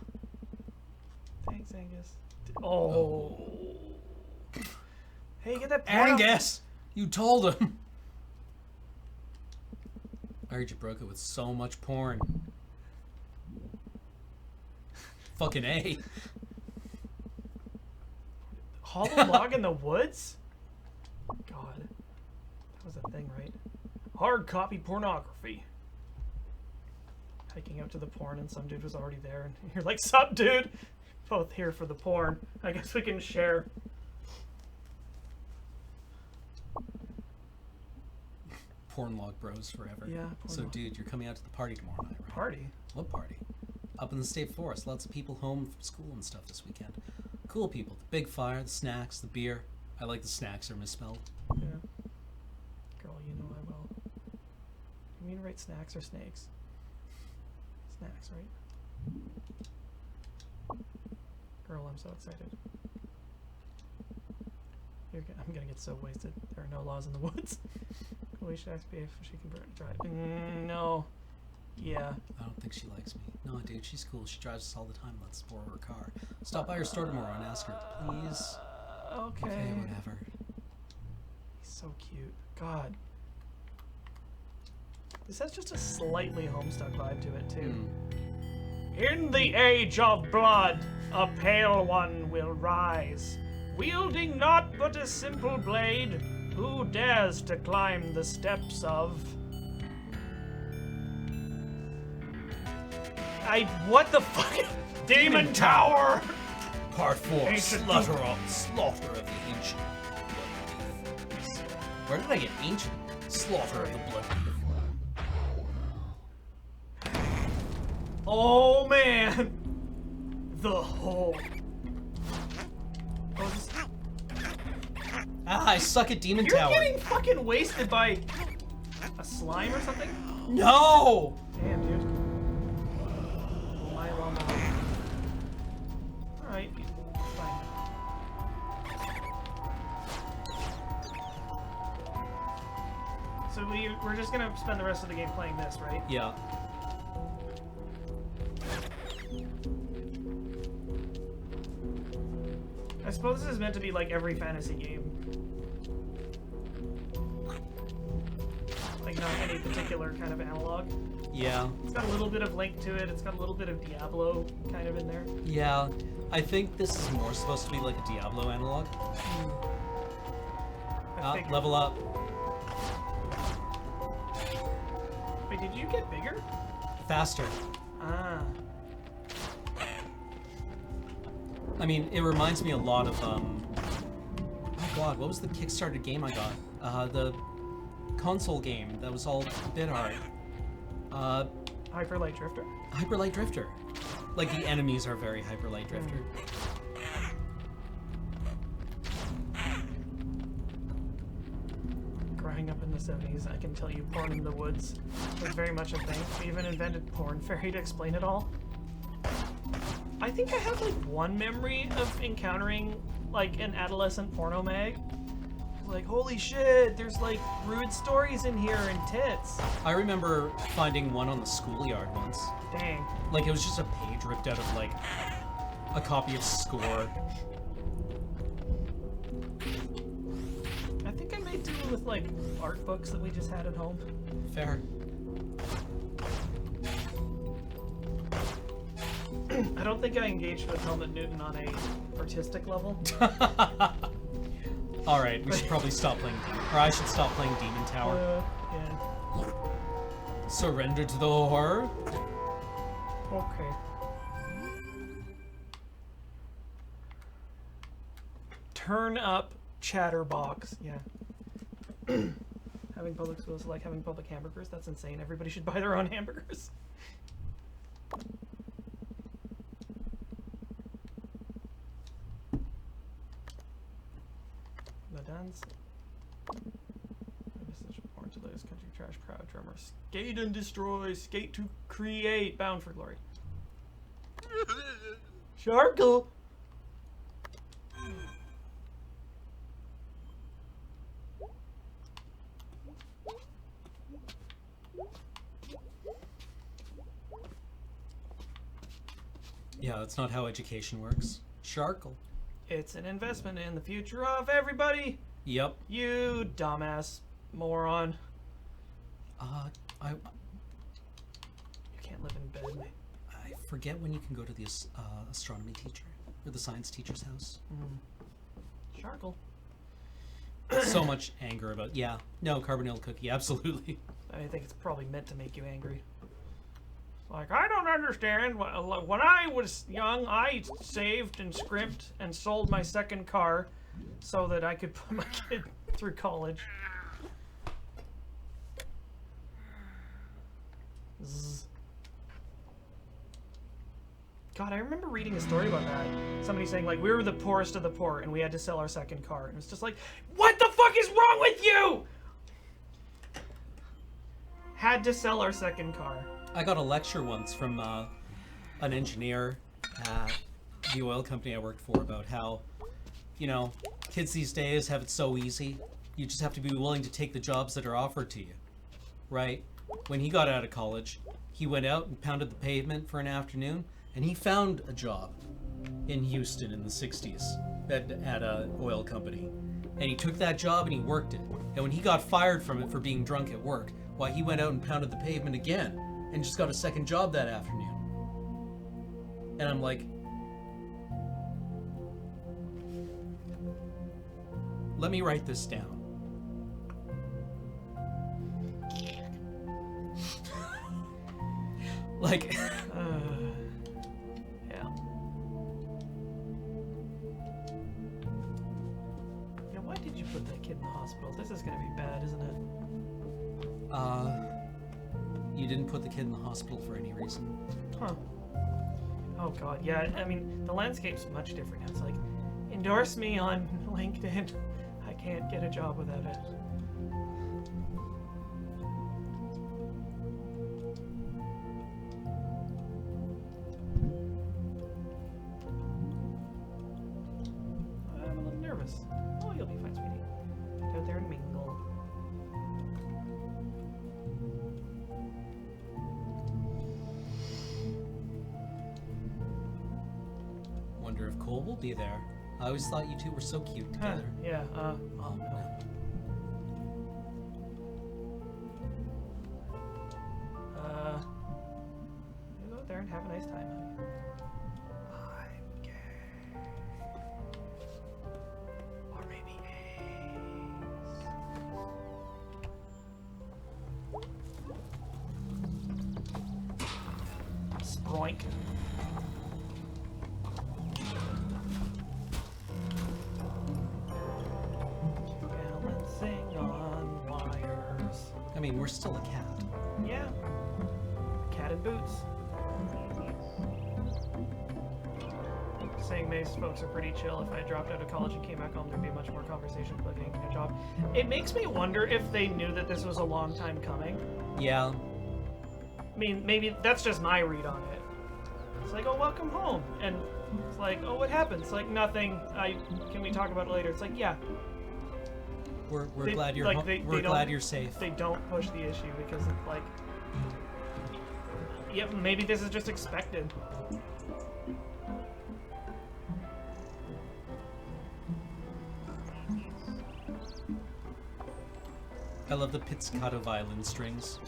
Thanks, Angus. Oh. Hey, get that porno- Angus! You told him! I heard you broke it with so much porn. Fucking A. Hollow log in the woods? God. That was a thing, right? Hard copy pornography. Hiking out to the porn and some dude was already there and you're like, sup, dude? Both here for the porn. I guess we can share. Porn log bros forever. Yeah, porn So, log. dude, you're coming out to the party tomorrow night, right? Party? What party? Up in the state forest. Lots of people home from school and stuff this weekend. Cool people. The big fire, the snacks, the beer. I like the snacks are misspelled. Yeah. Girl, you know I will. You mean to write snacks or snakes? Snacks, right? Girl, I'm so excited. I'm gonna get so wasted. There are no laws in the woods. Chloe should ask if she can drive. No. Yeah. I don't think she likes me. No, dude, she's cool. She drives us all the time. Let's borrow her car. Stop by her store tomorrow and ask her, please. Okay. Okay, whatever. He's so cute. God. This has just a slightly Homestuck vibe to it, too. In the age of blood, a pale one will rise, wielding naught but a simple blade. Who dares to climb the steps of... What the fuck? Demon Tower! Part 4, Ancient slaughter of the ancient. Where did I get ancient? Slaughter of the blood. Oh man! The hole. Oh, this... Ah, I suck at Demon You're Tower. getting fucking wasted by a slime or something? No! Damn, dude. My lawnmower. Alright, fine. So we're just gonna spend the rest of the game playing this, right? Yeah. I suppose this is meant to be like every fantasy game. Like not any particular kind of analog. Yeah. It's got a little bit of Link to it. It's got a little bit of Diablo kind of in there. Yeah. I think this is more supposed to be like a Diablo analog. I figured. Level up. Wait, did you get bigger? Faster. Ah. I mean, it reminds me a lot of, oh god, what was the Kickstarter game I got? The console game that was all bit art. Hyper Light Drifter? Hyper Light Drifter. Like, the enemies are very Hyper Light Drifter. Growing up in the 70s, I can tell you porn in the woods was very much a thing. We even invented Porn Fairy to explain it all. I think I have like one memory of encountering like an adolescent porno mag. Like, holy shit, there's like rude stories in here and tits. I remember finding one on the schoolyard once. Dang. Like, it was just a page ripped out of, like, a copy of Score. I think I made do with like art books that we just had at home. Fair. I don't think I engaged with Helmut Newton on a artistic level. Alright, we should probably stop playing, or I should stop playing Demon Tower. Yeah. Surrender to the horror? Okay. Turn up Chatterbox. Yeah. Having public schools is like having public hamburgers. That's insane. Everybody should buy their own hamburgers. The dance. Message born to lose country trash crowd drummer. Skate and destroy. Skate to create. Bound for glory. Sharkle. Yeah, that's not how education works. Sharkle. It's an investment in the future of everybody. Yep. You dumbass moron. I You can't live in bed. forget when you can go to the astronomy teacher, or the science teacher's house. Sharkle. So much anger about, yeah, no, Carbonell cookie, absolutely. I think it's probably meant to make you angry. Like, I don't understand. When I was young, I saved and scrimped and sold my second car so that I could put my kid through college. Zzz. God, I remember reading a story about that. Somebody saying, like, we were the poorest of the poor and we had to sell our second car. And it's just like, what the fuck is wrong with you? Had to sell our second car. I got a lecture once from an engineer at the oil company I worked for about how, you know, kids these days have it so easy. You just have to be willing to take the jobs that are offered to you, right? When he got out of college, he went out and pounded the pavement for an afternoon, and he found a job in Houston in the 60s at an oil company. And he took that job and he worked it. And when he got fired from it for being drunk at work, why, he went out and pounded the pavement again and just got a second job that afternoon. And I'm like, let me write this down. Like, Yeah. Yeah, why did you put that kid in the hospital? This is gonna be bad, isn't it? you didn't put the kid in the hospital for any reason. Huh. Oh god, yeah, I mean, the landscape's much different now. It's like, endorse me on LinkedIn. I can't get a job without it. I'm a little nervous. Oh, you'll be fine, sweetie. Get out there and mingle. Wonder if Cole will be there. I always thought you two were so cute Huh, together. yeah, oh no. You go out there and have a nice time, honey. I'm gay. Or maybe ace. Sproink. Balancing on wires. I mean, we're still a cat. Yeah. Cat in boots. Saying Mace folks are pretty chill. If I had dropped out of college and came back home, there'd be much more conversation about getting a job. It makes me wonder if they knew that this was a long time coming. Yeah. I mean, maybe that's just my read on it. It's like, oh, welcome home. And it's like, oh, what happened? It's like, nothing. Can we talk about it later? It's like, yeah. We're They- glad you're like, ho- they we're don't- glad you're safe. They don't push the issue because, like, yep, maybe this is just expected. I love the pizzicato violin strings.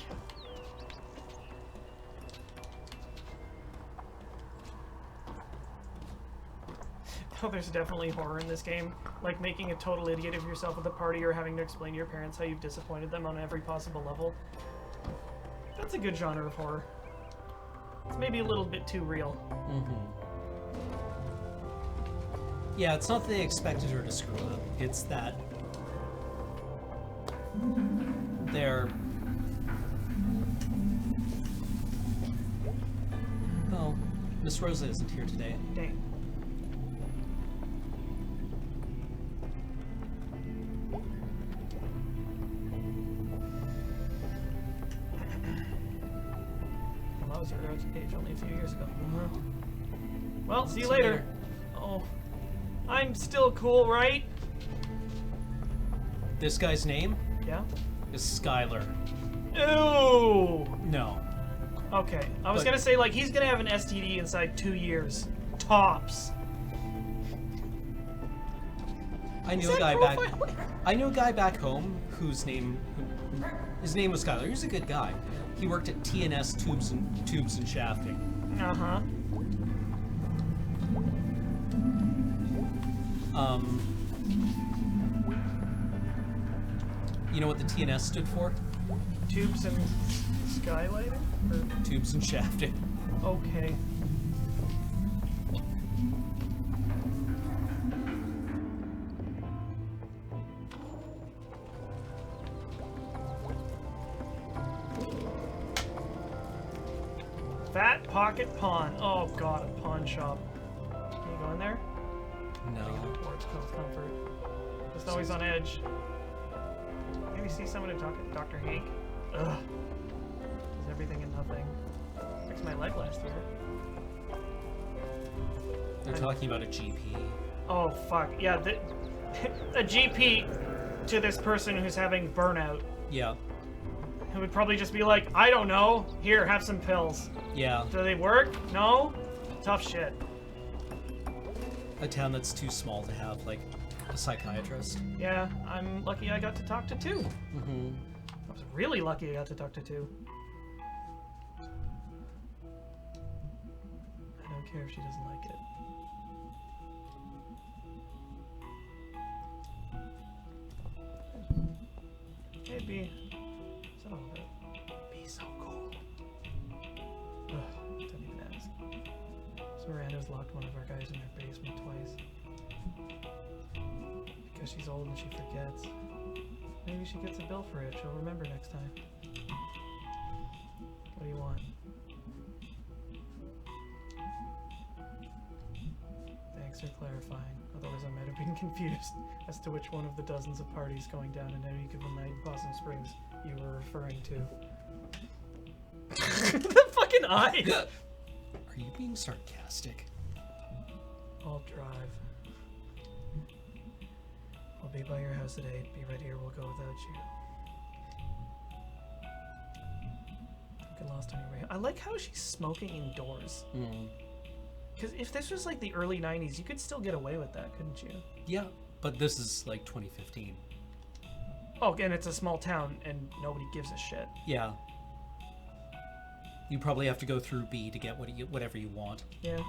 Oh, there's definitely horror in this game. Like making a total idiot of yourself at the party or having to explain to your parents how you've disappointed them on every possible level. That's a good genre of horror. It's maybe a little bit too real. Yeah, it's not that they expected her to screw up. It's that they're... Oh, Miss Rosa isn't here today. Dang. Well, I was her age only a few years ago. Well, see you later. Oh, I'm still cool, right? This guy's name Yeah? is Skylar. Ew! No. Okay, I was But- gonna say, like, he's gonna have an STD inside 2 years. Tops. I knew Is a that guy back. profile? I knew a guy back home his name was Skylar. He was a good guy. He worked at TNS Tubes and Shafting. Uh-huh. You know what the TNS stood for? Tubes and skylighting? Or, Tubes and Shafting. okay. Fat Pocket Pawn. Oh god, a pawn shop. Can you go in there? No. Or it's called Comfort. Just always on edge. Maybe see someone to talk to Dr. Hank. Ugh. Does everything and nothing. Fixed my leg last year. They're talking about a GP. Oh fuck. Yeah, a GP to this person who's having burnout. Yeah. Who would probably just be like, I don't know. Here, have some pills. Yeah. Do they work? No? Tough shit. A town that's too small to have, like, a psychiatrist. Yeah, I'm lucky I got to talk to two. Mm-hmm. I was really lucky I got to talk to two. I don't care if she doesn't like it. Hey, B. Is that all of it? Be so cool. Ugh, don't even ask. So Miranda's locked one of our guys in her basement twice. Because she's old and she forgets. Maybe she gets a bill for it. She'll remember next time. What do you want? Thanks for clarifying. Otherwise I might have been confused as to which one of the dozens of parties going down in any given night in Possum Springs you were referring to. The fucking eyes! Are you being sarcastic? I'll drive. I'll be by your house at 8. Be ready or we'll go without you. Don't get lost on your way. I like how she's smoking indoors. Mm. Because if this was like the early 90s, you could still get away with that, couldn't you? Yeah, but this is like 2015. Oh, and it's a small town and nobody gives a shit. Yeah. You probably have to go through B to get whatever you want. Yeah.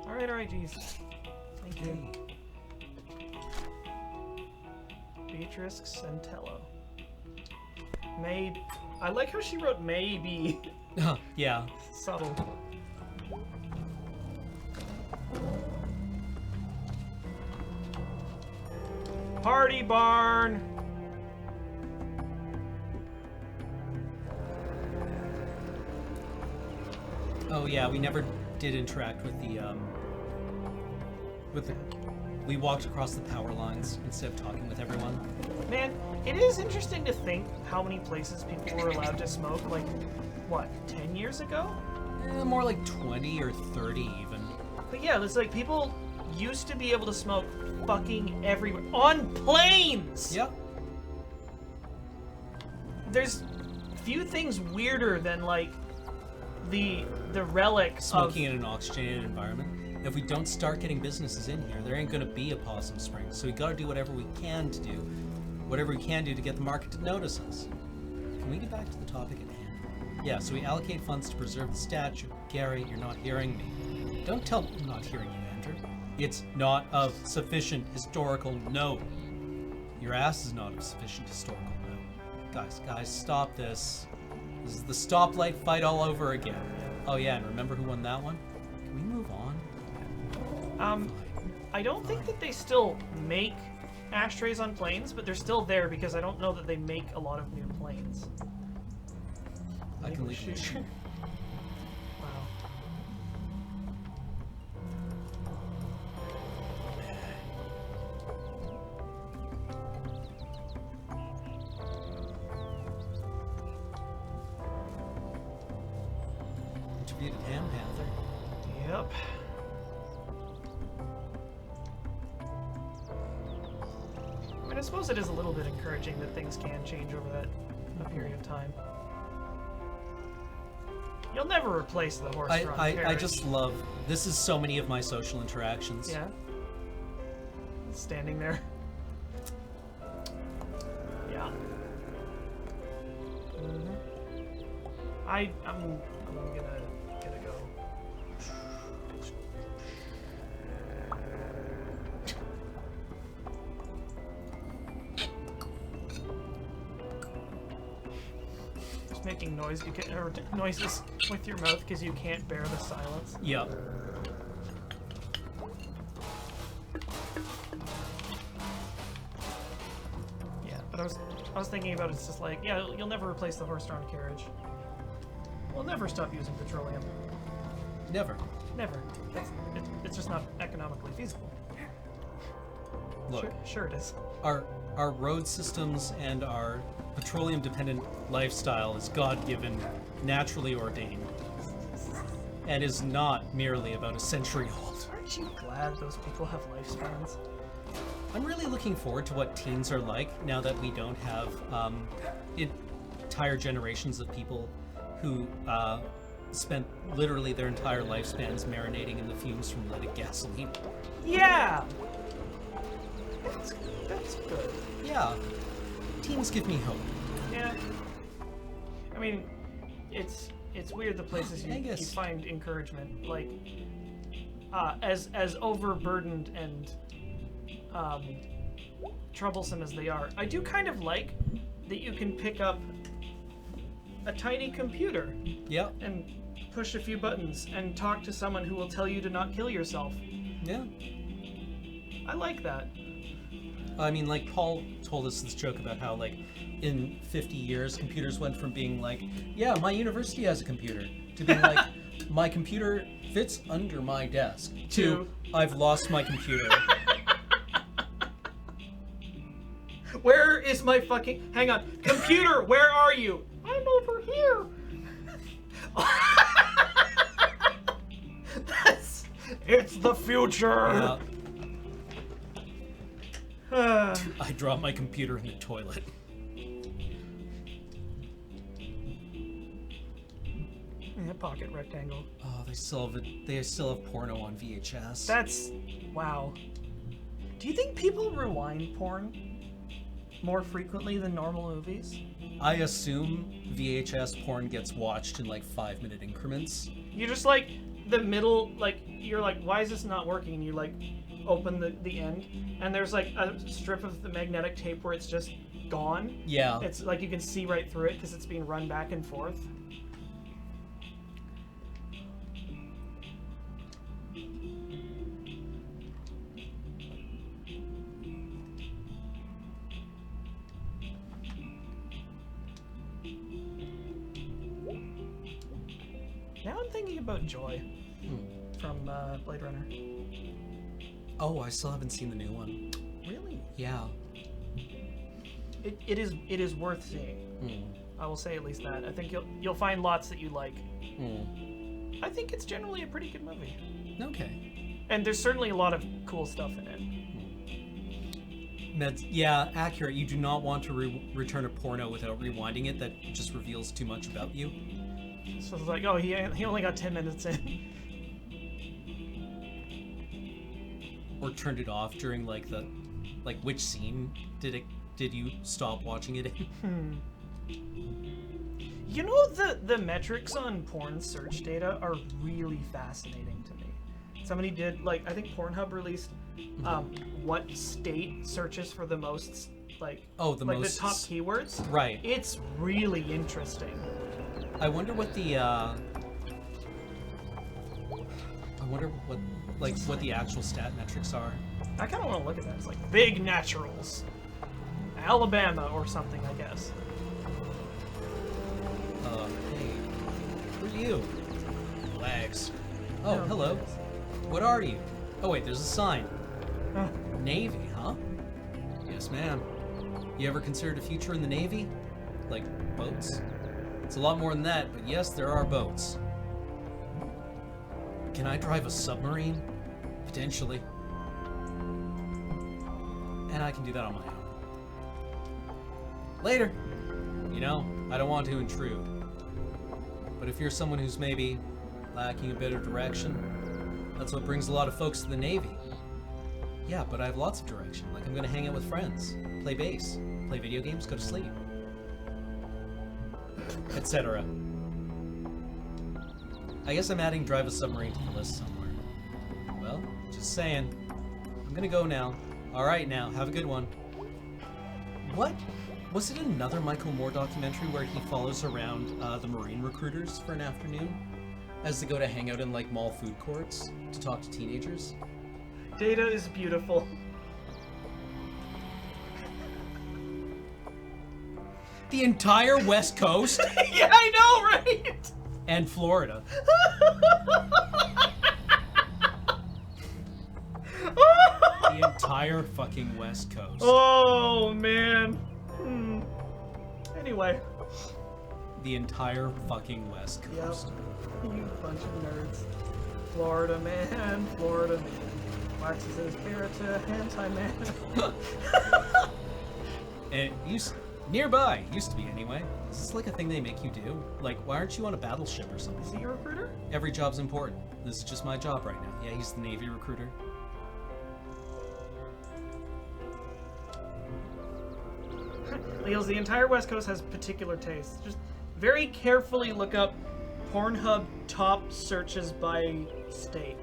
Alright, geez. Thank you. Beatrice Centello. I like how she wrote maybe. Yeah. Subtle. Party barn! Oh yeah, we never did interact with the we walked across the power lines instead of talking with everyone. Man, it is interesting to think how many places people were allowed to smoke, like, what, 10 years ago? More like 20 or 30 even. But yeah, it's like people used to be able to smoke fucking everywhere. On planes! Yep. There's few things weirder than, like, the relic Smoking of... in an oxygenated environment. If we don't start getting businesses in here, there ain't gonna be a Possum Springs. So we gotta do whatever we can to get the market to notice us. Can we get back to the topic at hand? Yeah, so we allocate funds to preserve the statue. Gary, you're not hearing me. Don't tell me I'm not hearing you, Andrew. It's not of sufficient historical note. Your ass is not of sufficient historical note. Guys, stop this. This is the stoplight fight all over again. Oh yeah, and remember who won that one? Can we move on? I don't think that they still make ashtrays on planes, but they're still there because I don't know that they make a lot of new planes. I can leave it. Wow. Interviewed at Ham Panther. Yep. I mean, I suppose it is a little bit encouraging that things can change over a period of time. You'll never replace the horse-drawn I carriage. just love, this is so many of my social interactions. Yeah. Standing there. Yeah. I'm gonna go. Just making noises with your mouth because you can't bear the silence. Yep. Yeah, but I was thinking about it's just like, yeah, you'll never replace the horse-drawn carriage. We'll never stop using petroleum. Never. Never. It's just not economically feasible. Look, Sure it is. our road systems and our petroleum-dependent lifestyle is God-given, naturally ordained, and is not merely about a century old. Aren't you glad those people have lifespans? I'm really looking forward to what teens are like now that we don't have entire generations of people who spent literally their entire lifespans marinating in the fumes from leaded gasoline. Yeah! That's good. Yeah, teens give me hope. Yeah. I mean, it's weird the places you Angus. find encouragement. Like, as overburdened and troublesome as they are, I do kind of like that you can pick up a tiny computer Yeah, and push a few buttons and talk to someone who will tell you to not kill yourself. yeah. I like that. I mean, like, Paul told us this joke about how, like, in 50 years, computers went from being like, yeah, my university has a computer, to being like, my computer fits under my desk, to, I've lost my computer. Where is my fucking... Hang on. Computer, where are you? I'm over here. It's the future. I dropped my computer in the toilet. Pocket rectangle. Oh, they still have porno on VHS. That's... Wow. Do you think people rewind porn more frequently than normal movies? I assume VHS porn gets watched in like 5-minute increments. You just like the middle, like you're like, why is this not working? And you like open the end, and there's like a strip of the magnetic tape where it's just gone. Yeah. It's like you can see right through it because it's being run back and forth. Now I'm thinking about Joy from Blade Runner. Oh, I still haven't seen the new one. Really? Yeah. It is worth seeing. Hmm. I will say at least that. I think you'll find lots that you like. Hmm. I think it's generally a pretty good movie. Okay. And there's certainly a lot of cool stuff in it. Meds, yeah, accurate. You do not want to return a porno without rewinding it. That just reveals too much about you. So it's like, oh, he only got 10 minutes in. Or turned it off during like which scene did you stop watching it in? You know, the metrics on porn search data are really fascinating to me. Somebody did, like, I think Pornhub released what state searches for the most, like, the most the top keywords. Right. It's really interesting. I wonder what the what the actual stat metrics are. I kind of want to look at that. It's like big naturals, Alabama or something, I guess. Hey, who are you? Wags. Oh, No, hello. yes. What are you? Oh wait, there's a sign. Huh. Navy, huh? Yes, ma'am. You ever considered a future in the Navy? Like boats? It's a lot more than that, but yes, there are boats. Can I drive a submarine? Potentially. And I can do that on my own. Later. You know, I don't want to intrude. But if you're someone who's maybe lacking a bit of direction, that's what brings a lot of folks to the Navy. Yeah, but I have lots of direction. Like, I'm gonna hang out with friends, play bass, play video games, go to sleep, etc. I guess I'm adding drive a submarine to the list somewhere. Well, just saying. I'm gonna go now. Alright now, have a good one. What? Was it another Michael Moore documentary where he follows around the Marine recruiters for an afternoon as they go to hang out in, like, mall food courts to talk to teenagers? Data is beautiful. The entire West Coast? Yeah, I know, right? And Florida. The entire fucking West Coast. Oh man. Anyway. The entire fucking West Yep. Coast. You bunch of nerds. Florida man. Florida man. Waxes his beer to hentai man. And it nearby, used to be anyway. Is this like a thing they make you do? Like, why aren't you on a battleship or something? Is he a recruiter? Every job's important. This is just my job right now. Yeah, he's the Navy recruiter. Leals, the entire West Coast has particular tastes. Just very carefully look up Pornhub top searches by state.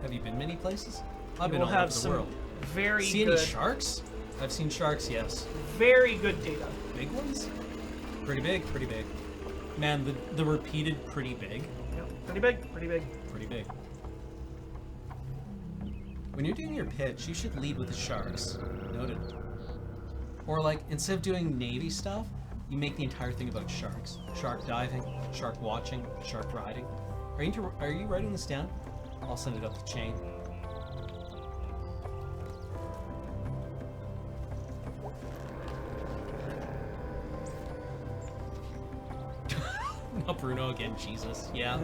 Have you been many places? I've been We'll all have over the some world. very See good, any sharks? I've seen sharks, yes. very good data. Big ones? Pretty big, pretty big. Man, the repeated pretty big. Yep. Pretty big, pretty big. Pretty big. When you're doing your pitch, you should lead with the sharks. Noted. Or like, instead of doing Navy stuff, you make the entire thing about sharks. Shark diving, shark watching, shark riding. Are you writing this down? I'll send it up the chain. Not Bruno again, Jesus. Yeah.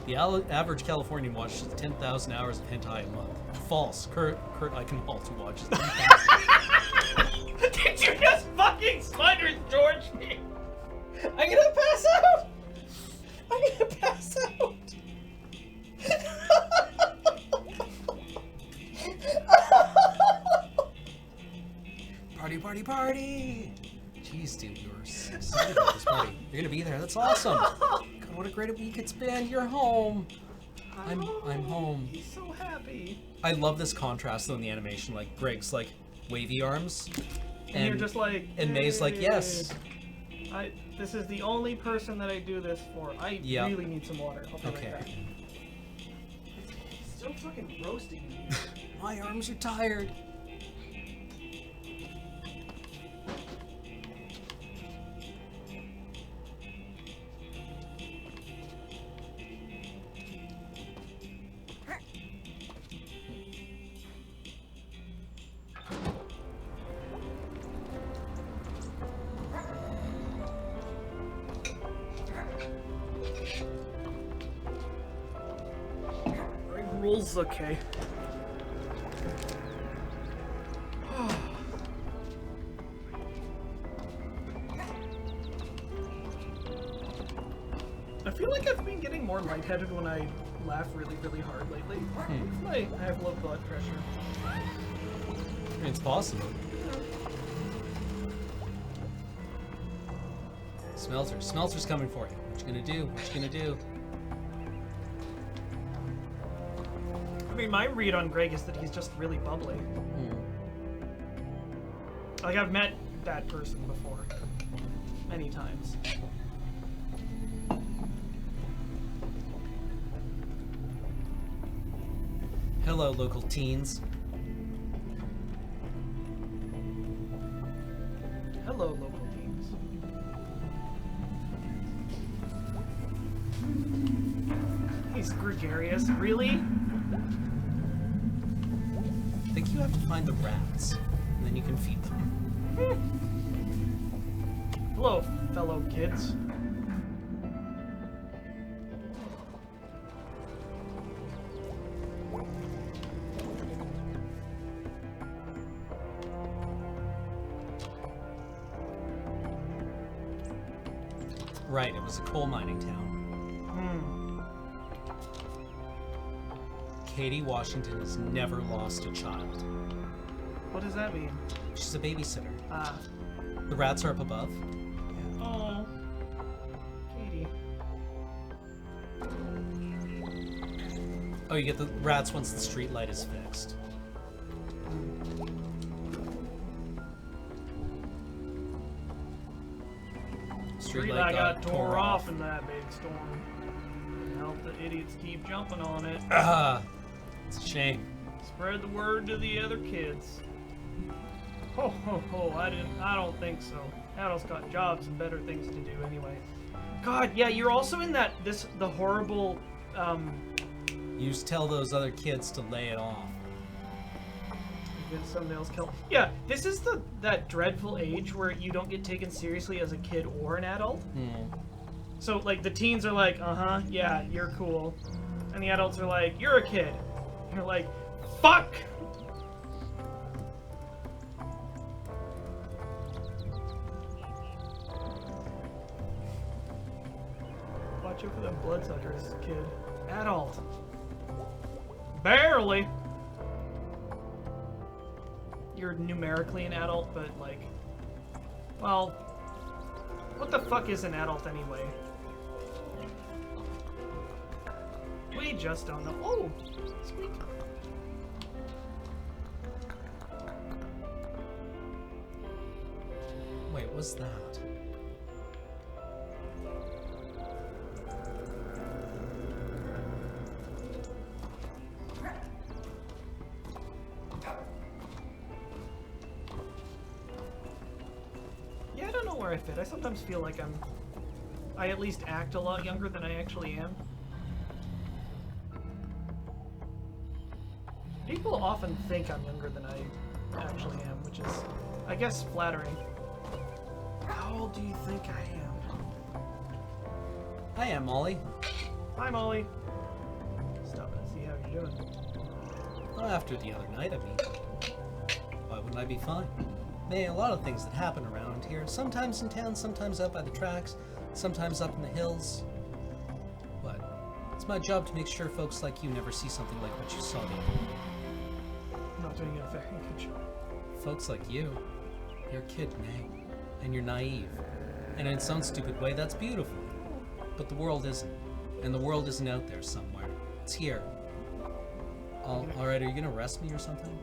The average Californian watches 10,000 hours of hentai a month. False. Kurt Eichenwald who watches 10,000. Did you just fucking Spiders George me? I'm gonna pass out! I'm gonna pass out! Party, party, party! Jeez, dude, you were so excited about this party. You're gonna be there. That's awesome. God, what a great week it's been. You're home. I'm home. He's so happy. I love this contrast though in the animation. Like Greg's like wavy arms, And you're just like, and May's like, "Hey, yes. This is the only person that I do this for. I Yeah. really need some water. I'll be Okay. right back. It's still fucking roasting me. My arms are tired. Rules okay. I feel like I've been getting more lightheaded when I laugh really, really hard lately. I have low blood pressure. It's possible. Smelter's coming for you. What you gonna do? What you gonna do? I mean, my read on Greg is that he's just really bubbly. Like, I've met that person before. Many times. Hello, local teens. Hello, local teens. He's gregarious. Really? I think you have to find the rats, and then you can feed them. Hello, fellow kids. Right, it was a coal mining town. Katie Washington has never lost a child. What does that mean? She's a babysitter. Ah. The rats are up above. Oh. Katie. Oh, you get the rats once the street light is fixed. Street light got tore off in that big storm. Couldn't help the idiots keep jumping on it. Ah, it's a shame. Spread the word to the other kids. Ho ho ho! I don't think so. Adults got jobs and better things to do anyway. God, yeah, you're also in the horrible. You just tell those other kids to lay it off. Get some else killed. Yeah, this is that dreadful age where you don't get taken seriously as a kid or an adult. So like the teens are like, yeah, you're cool, and the adults are like, you're a kid. And you're like, fuck. Watch out for them bloodsuckers, kid. Adult. Barely. You're numerically an adult, but like, well, what the fuck is an adult anyway? We just don't know. Oh, sweet. Wait, what's that? Yeah, I don't know where I fit. I sometimes feel like I at least act a lot younger than I actually am. People often think I'm younger than I actually am, which is, I guess, flattering. How old do you think I am? I am Molly. Hi, Molly. Stop and see how you're doing. Well, after the other night, I mean, why wouldn't I be fine? There are a lot of things that happen around here. Sometimes in town, sometimes out by the tracks, sometimes up in the hills. But it's my job to make sure folks like you never see something like what you saw the other night. Not doing a very good job. Folks like you, you're a kid, May, and you're naive. And in some stupid way, that's beautiful. But the world isn't. And the world isn't out there somewhere. It's here. Alright, are you gonna arrest me or something?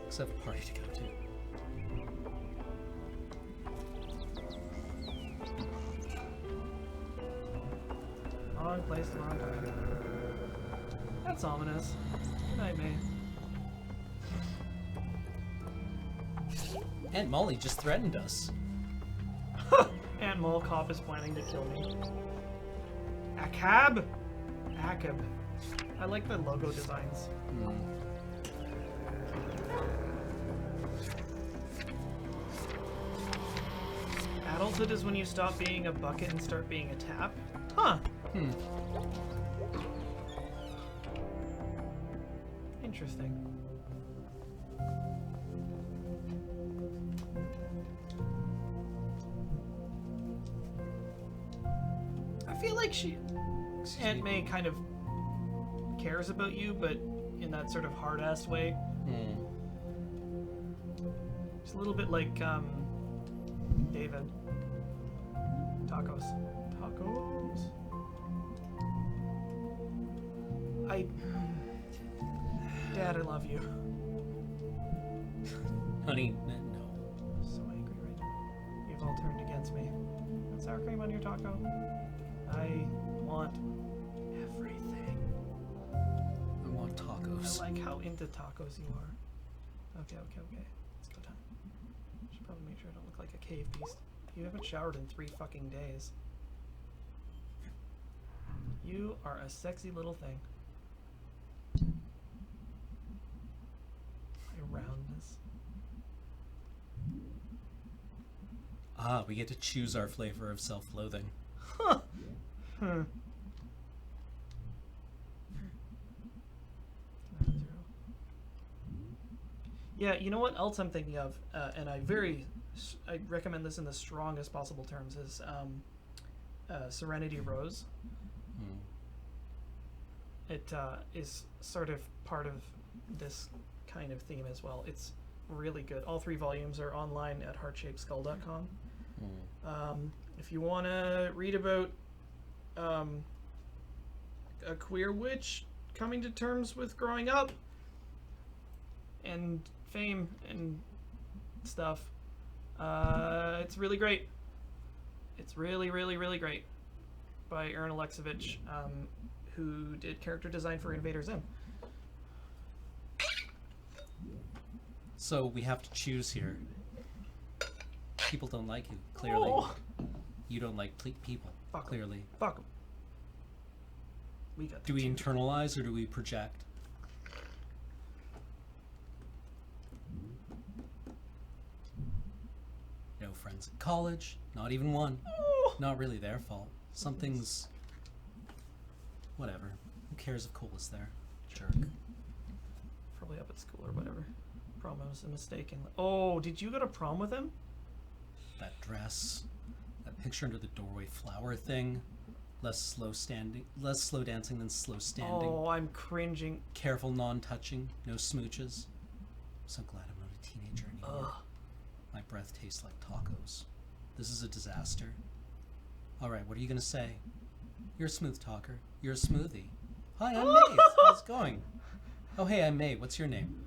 Because I have a party to go to. Wrong place, wrong time. That's ominous. Good night, May. Aunt Molly just threatened us. Aunt Mole Cop is planning to kill me. Akab? Akab. I like the logo designs. Adulthood is when you stop being a bucket and start being a tap? Huh. Interesting. I feel like Aunt May kind of cares about you, but in that sort of hard-ass way. It's a little bit like, David. Tacos. Dad, I love you. Honey, no. I'm so angry right now. You've all turned against me. Want sour cream on your taco? I want everything. I want I tacos. like how into tacos you are. Okay. It's go time. Should probably make sure I don't look like a cave beast. You haven't showered in 3 fucking days. You are a sexy little thing. My roundness. Ah, we get to choose our flavor of self-loathing. Huh. Hmm. Yeah, you know what else I'm thinking of, and I recommend this in the strongest possible terms, is Serenity Rose. It is sort of part of this kind of theme as well. It's really good. All 3 volumes are online at heartshapeskull.com. If you want to read about a queer witch coming to terms with growing up and fame and stuff, it's really great. It's really, really, really great. By Aaron Alexovich, who did character design for Invader Zim. So we have to choose here. People don't like you, clearly. Oh. You don't like people, Fuck 'em. clearly. Fuck 'em. We got. Do we internalize or do we project? No friends at college, not even one. Oh. Not really their fault. Something's... Whatever. Who cares if Cole is there? Jerk. Probably up at school or whatever. Prom was a mistake. Oh, did you go to prom with him? That dress. That picture under the doorway flower thing. Less slow dancing than slow standing. Oh, I'm cringing. Careful non-touching. No smooches. I'm so glad I'm not a teenager anymore. Ugh. My breath tastes like tacos. This is a disaster. Alright, what are you gonna say? You're a smooth talker. You're a smoothie. Hi, I'm May. How's it going? Oh, hey, I'm May. What's your name?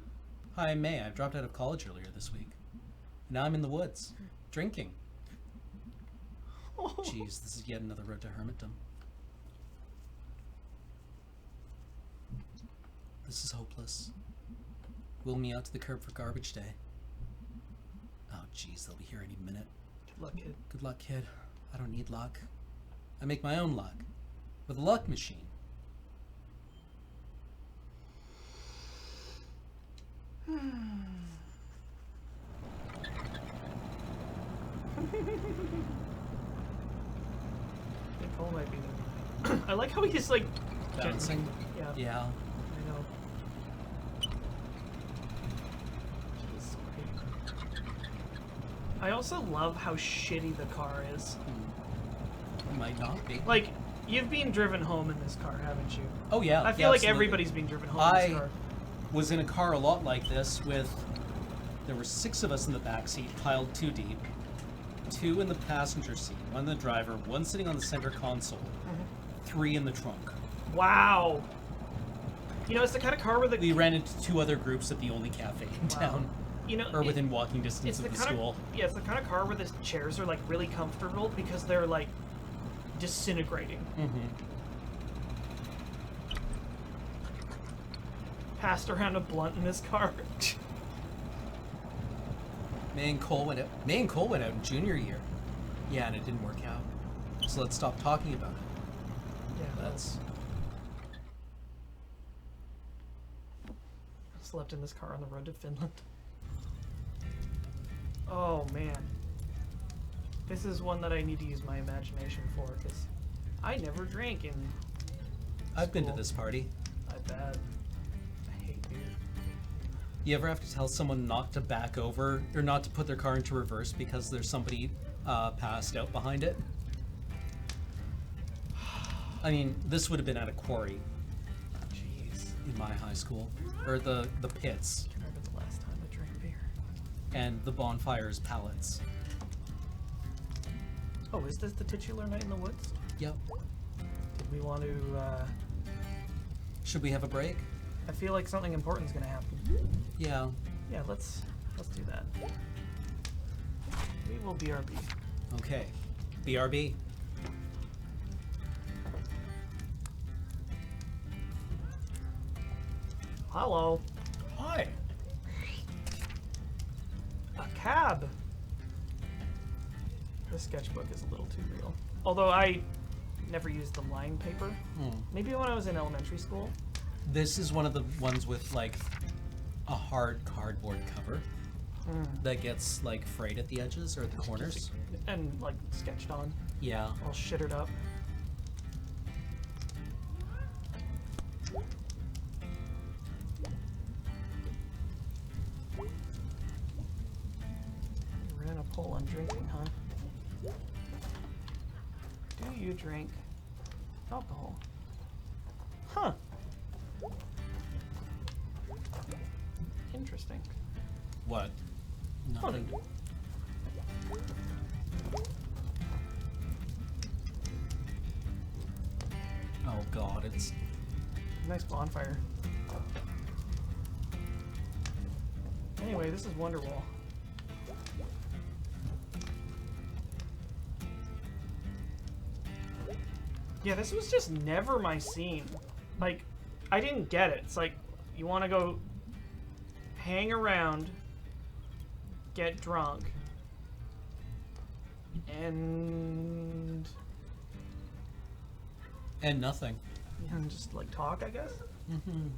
Hi, I'm May. I dropped out of college earlier this week. Now I'm in the woods. Drinking. Jeez, this is yet another road to hermitdom. This is hopeless. Wheel me out to the curb for garbage day. Oh, jeez, they'll be here any minute. Good luck, kid. Good luck, kid. I don't need luck. I make my own luck. With a luck machine. I think Cole might be there. I like how he just like Bouncing. Yeah. Yeah. I know. Jeez, okay. I also love how shitty the car is. It might not be. Like, you've been driven home in this car, haven't you? Oh, yeah. I feel like absolutely. everybody's been driven home in this car. Was in a car a lot like this with... There were 6 of us in the back seat, piled 2 deep. 2 in the passenger seat, 1 in the driver, 1 sitting on the center console, 3 in the trunk. Wow. You know, it's the kind of car where We ran into 2 other groups at the only cafe in town. You know, Or within walking distance it's of the kind school. yeah, it's the kind of car where the chairs are like really comfortable because they're like disintegrating. Passed around a blunt in this car. May and Cole went out in junior year. Yeah, and it didn't work out. So let's stop talking about it. Yeah, That's... slept in this car on the road to Finland. Oh man, this is one that I need to use my imagination for because I never drank in. I've been to school. this party. I bet. I hate beer. You ever have to tell someone not to back over or not to put their car into reverse because there's somebody passed out behind it? I mean, this would have been at a quarry Jeez. in my high school, or the pits, I remember the last time I drank beer. and the bonfires pallets. Oh, is this the titular night in the woods? Yep. Did we want to? Should we have a break? I feel like something important's gonna happen. Yeah. Yeah, let's do that. We will BRB. Okay. BRB. Hello. Hi. A cab. The sketchbook is a little too real. Although I never used the line paper. Maybe when I was in elementary school. This is one of the ones with like a hard cardboard cover that gets like frayed at the edges or at the corners. And like sketched on, Yeah. all shittered up. You ran a poll on drinking, huh? Do you drink alcohol? Huh. Interesting. What? Nothing. Oh god, it's... Nice bonfire. Anyway, this is Wonderwall. Yeah, this was just never my scene. Like, I didn't get it. It's like, you want to go hang around get drunk, and nothing. just like talk, I guess. Mm-hmm.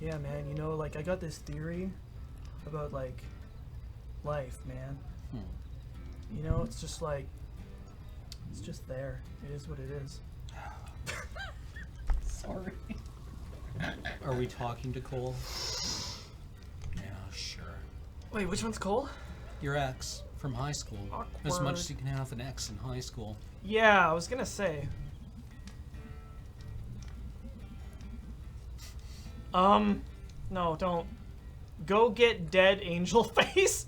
Yeah, man. You know, like I got this theory about like life, man. You know, it's just like it's just there. It is what it is. Sorry. Are we talking to Cole? Yeah, sure. Wait, which one's Cole? Your ex from high school. As Awkward. much as you can have an ex in high school. Yeah, I was gonna say. No, don't. Go get dead angel face.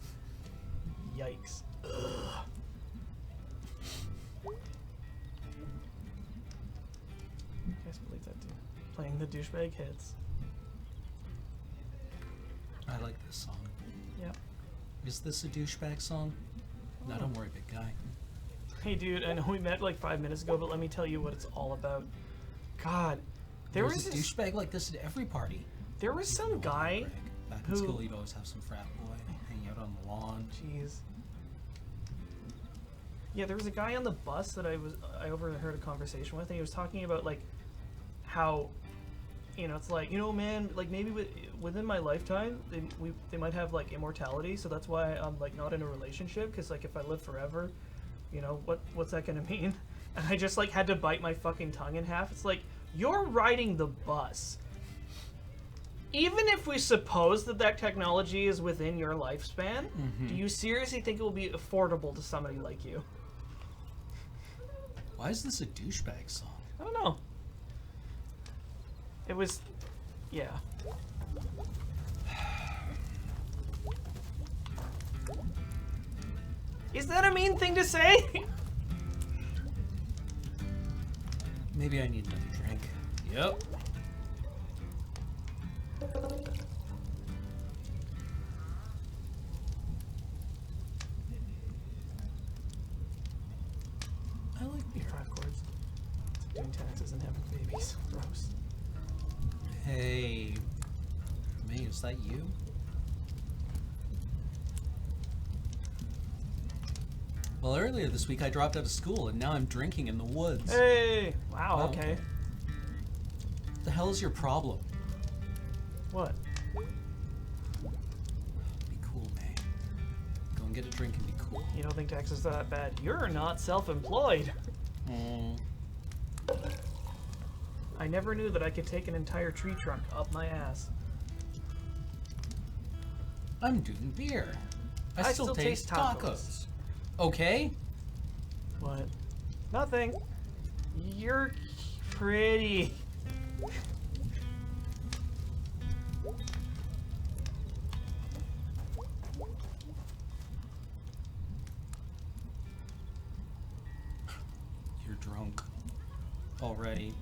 Yikes. Ugh. You guys believe that dude? Playing the douchebag hits. I like this song. Yep. Is this a douchebag song? No, don't worry, big guy. Hey dude, I know we met like 5 minutes ago, but let me tell you what it's all about. God, There's a douchebag like this at every party. there was some guy. Greg. Back in who- school, you'd always have some frat boy hanging out on the lawn. Jeez. Yeah, there was a guy on the bus that I overheard a conversation with, and he was talking about like how, you know, it's like, you know, man, like maybe within my lifetime they might have like immortality, so that's why I'm like not in a relationship, because like if I live forever, you know, what's that gonna mean? And I just like had to bite my fucking tongue in half. It's like, you're riding the bus. Even if we suppose that technology is within your lifespan, do you seriously think it will be affordable to somebody like you? Why is this a douchebag song? I don't know. It was, yeah. Is that a mean thing to say? Maybe I need another drink. Yep. I like beer. 5 chords. Doing taxes and having babies. Gross. Hey, May, is that you? Well, earlier this week I dropped out of school and now I'm drinking in the woods. Hey! Wow, Wow, okay. okay. What the hell is your problem? What? Be cool, May. Go and get a drink and be cool. You don't think taxes are that bad? You're not self-employed. Mm. I never knew that I could take an entire tree trunk up my ass. I'm doing beer. I still taste tacos. tacos. Okay? What? Nothing. You're pretty. You're drunk. Already.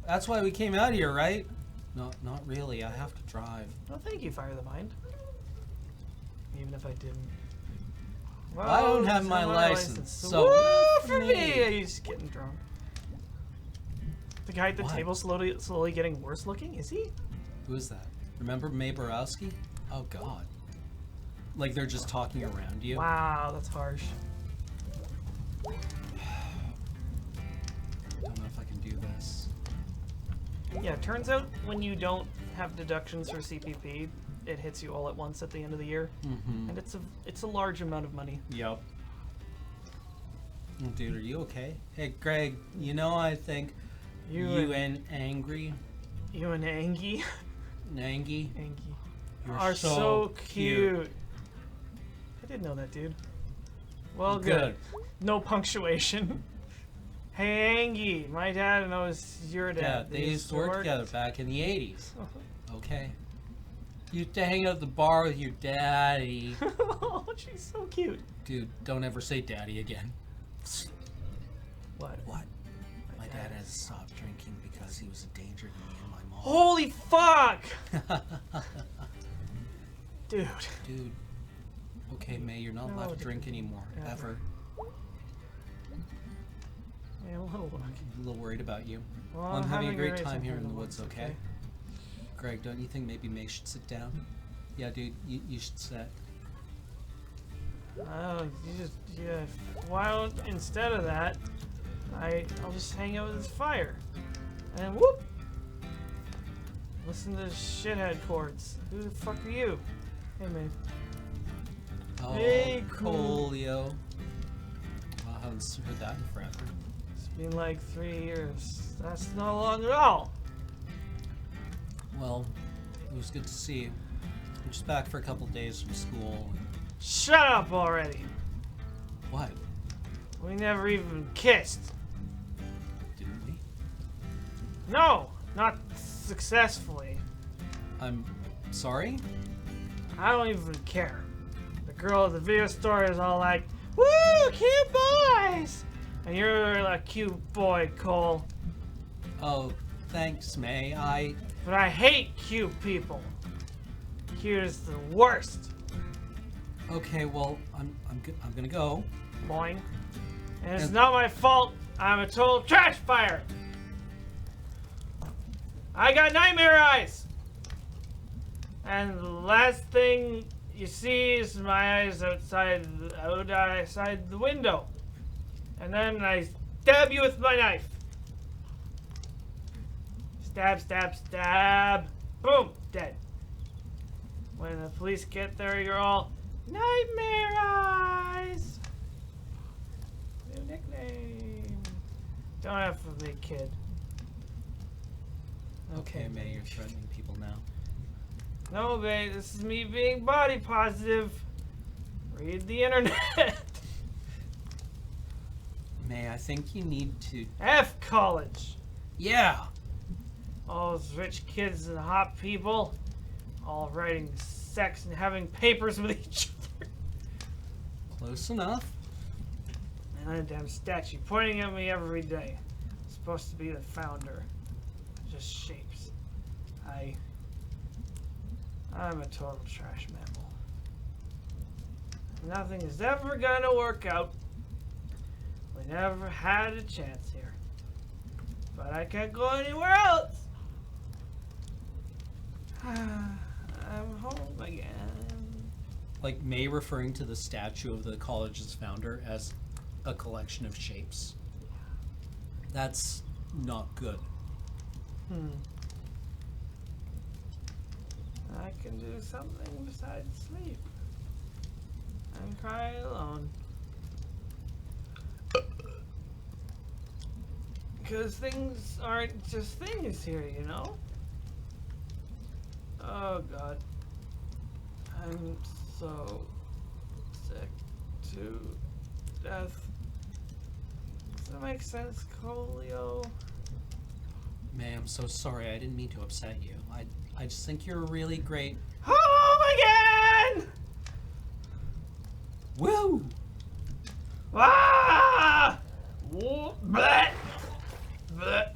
That's why we came out here, right? No, not really. I have to drive. Well, thank you, Fire the Mind. Even if I didn't. Well, I don't have it's my not license, so woo for me. me! He's getting drunk. The guy at the What? table slowly getting worse looking. Is he? Who is that? Remember May Borowski? Oh God. Like they're just talking around you. Wow, that's harsh. Don't know if I can do this. Yeah, turns out when you don't have deductions for CPP, it hits you all at once at the end of the year, Mm-hmm. and it's a large amount of money. Yep. Oh, dude, are you okay? Hey, Greg. You know, I think you and Angry, You and Angie, Nangy, you're are so cute. I didn't know that, dude. Well, good. No punctuation. Hey, Angie, my dad knows your Yeah, dad. they used to work together back in the 80s. Okay. You used to hang out at the bar with your daddy. Oh, she's so cute. Dude, don't ever say daddy again. What? What? My dad had to stop drinking because he was a danger to me and my mom. Holy fuck! Dude. Dude. Okay, May, you're not allowed to dude. drink anymore. Ever. Ever. Yeah, I'm a little I'm a little worried about you. Well, I'm having a great great time here in the woods, okay? Greg, don't you think maybe May should sit down? Yeah, dude, you should sit. Yeah. Why don't instead of that, I'll just hang out with this fire, and then whoop. Listen to shithead chords. Who the fuck are you? Hey, man. Oh, Hey, cool. Coolio. I haven't heard that in forever. It's been like 3 years. That's not long at all. Well, it was good to see you. I'm just back for a couple days from school. Shut up already. What? We never even kissed. Didn't we? No, not successfully. I'm sorry? I don't even care. The girl at the video store is all like, "Woo, cute boys!" And you're a cute boy, Cole. Oh, thanks, May. But I hate cute people. Cute is the worst. Okay, well, I'm gonna go. Boing. And it's And- not my fault. I'm a total trash fire. I got nightmare eyes. And the last thing you see is my eyes outside the window. And then I stab you with my knife. Stab, stab, stab. Boom, dead. When the police get there, you're all nightmare eyes. New nickname. Don't have for me, kid. Okay, May, you're threatening people now. No, babe, this is me being body positive. Read the internet. May, I think you need to. F college. Yeah! All those rich kids and hot people, all writing sex and having papers with each other. Close enough. And a damn statue pointing at me every day. Supposed to be the founder. Just shapes. I'm a total trash mammal. Nothing is ever gonna work out. We never had a chance here. But I can't go anywhere else. I'm home again. Like May referring to the statue of the college's founder as a collection of shapes. That's not good. I can do something besides sleep. And cry alone. Because things aren't just things here, you know? Oh god. I'm so sick to death. Does that make sense, Colio? May, I'm so sorry. I didn't mean to upset you. I just think you're really great. Home again! Woo! Ah! Whoa, bleh! Bleh.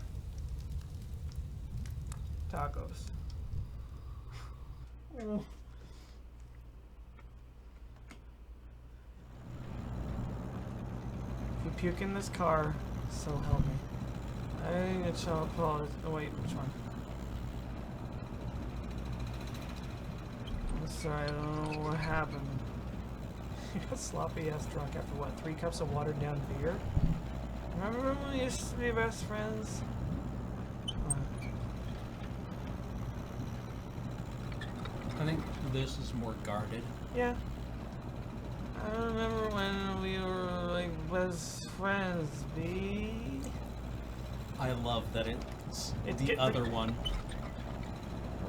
Tacos. Oh. If you puke in this car, so help me. I need to show apologize. Oh wait, which one? I'm sorry, I don't know what happened. You got sloppy ass drunk after what? 3 cups of watered down beer? Remember when we used to be best friends? I think this is more guarded. Yeah. I remember when we were like best friends, B. I love that it's It's the getting- other one.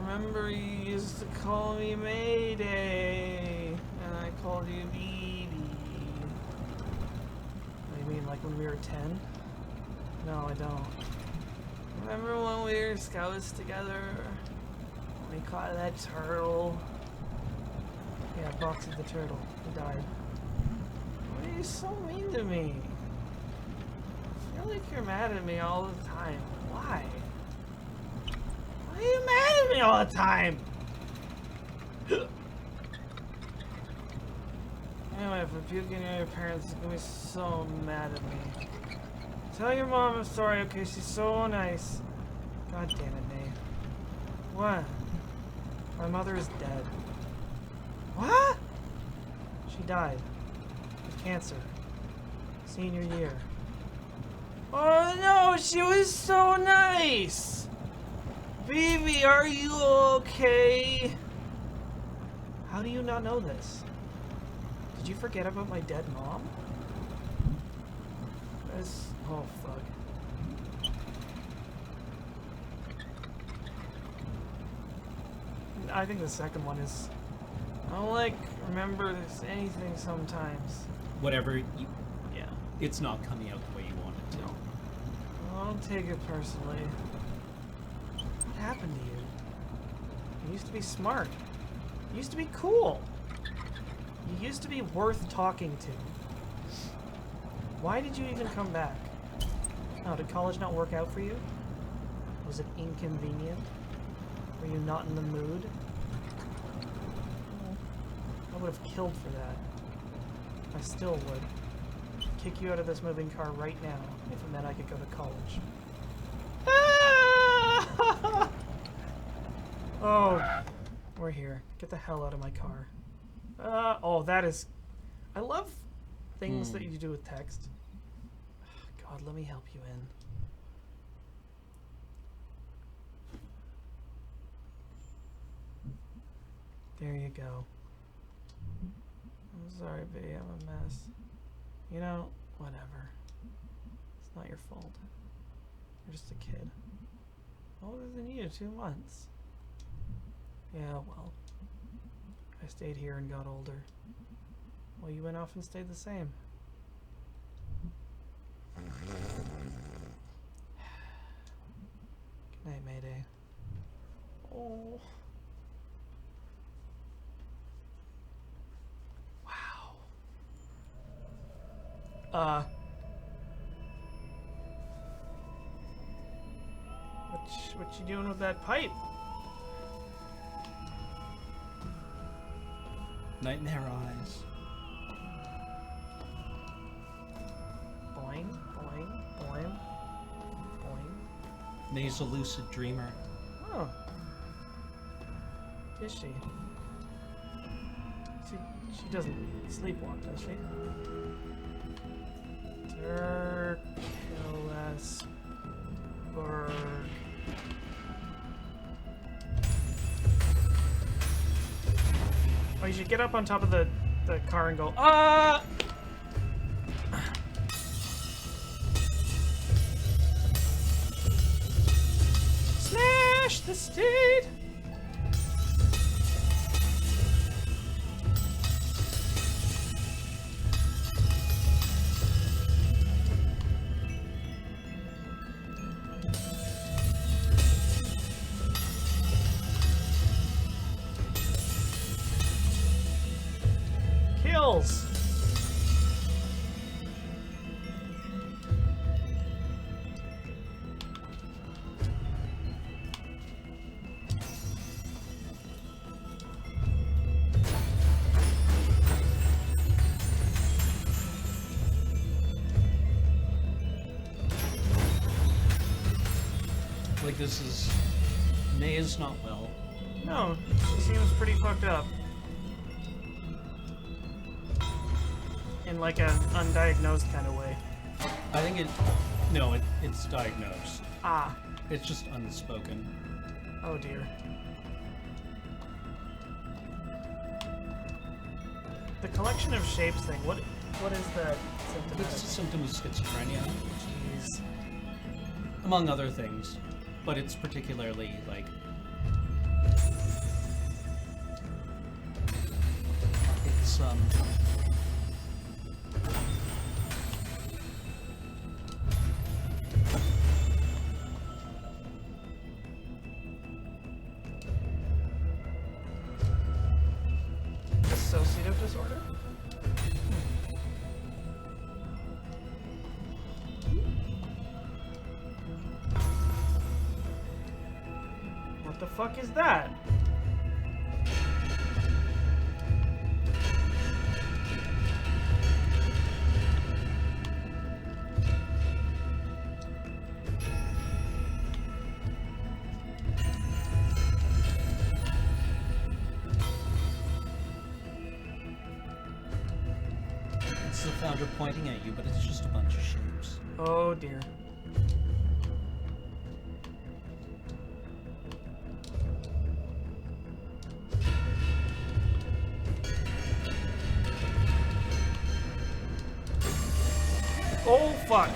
Remember you used to call me Mayday, and I called you BB. What do you mean, like when we were 10? No, I don't. Remember when we were scouts together? When we caught that turtle? Yeah, Boxy the turtle. He died. Why are you so mean to me? I feel like you're mad at me all the time. Why? Why are you mad at me all the time? Anyway, if I puke in your parents are gonna be so mad at me. Tell your mom I'm sorry, okay? She's so nice. God damn it, Nate. What? My mother is dead. What? She died. Cancer. Senior year. Oh no, she was so nice! Baby, are you okay? How do you not know this? Did you forget about my dead mom? That's... oh fuck. I think the second one is... I don't like remember this anything sometimes. Whatever. Yeah. It's not coming out the way you want it to. No. I don't take it personally. What happened to you? You used to be smart. You used to be cool. You used to be worth talking to. Why did you even come back? Oh, did college not work out for you? Was it inconvenient? Were you not in the mood? I would have killed for that. I still would. Kick you out of this moving car right now if it meant I could go to college. Ah! Oh, we're here. Get the hell out of my car. Oh, that is... I love things that you do with text. God, let me help you in. There you go. I'm sorry, baby, I'm a mess. You know, whatever. It's not your fault. You're just a kid. Older than you, 2 months. Yeah, well. I stayed here and got older. Well, you went off and stayed the same. Good night, Mayday. Oh. Wow. What you doing with that pipe? Nightmare eyes. Boing, boing, boing, boing. May's a lucid dreamer. Oh. Is she? She doesn't sleepwalk, does she? Dirk-Elesberg. Oh, you should get up on top of the car and go, ah! Smash the state! Kills! Like this is... May is not well. No, she seems pretty fucked up. In like an undiagnosed kind of way. I think it... No, it's diagnosed. Ah. It's just unspoken. Oh dear. The collection of shapes thing, what is that symptomatic? It's a symptom of schizophrenia, Jeez. among other things. But it's particularly, like... It's, Dissociative disorder? What the fuck is that? the founder pointing at you, but it's just a bunch of shapes. Oh dear. Oh fuck.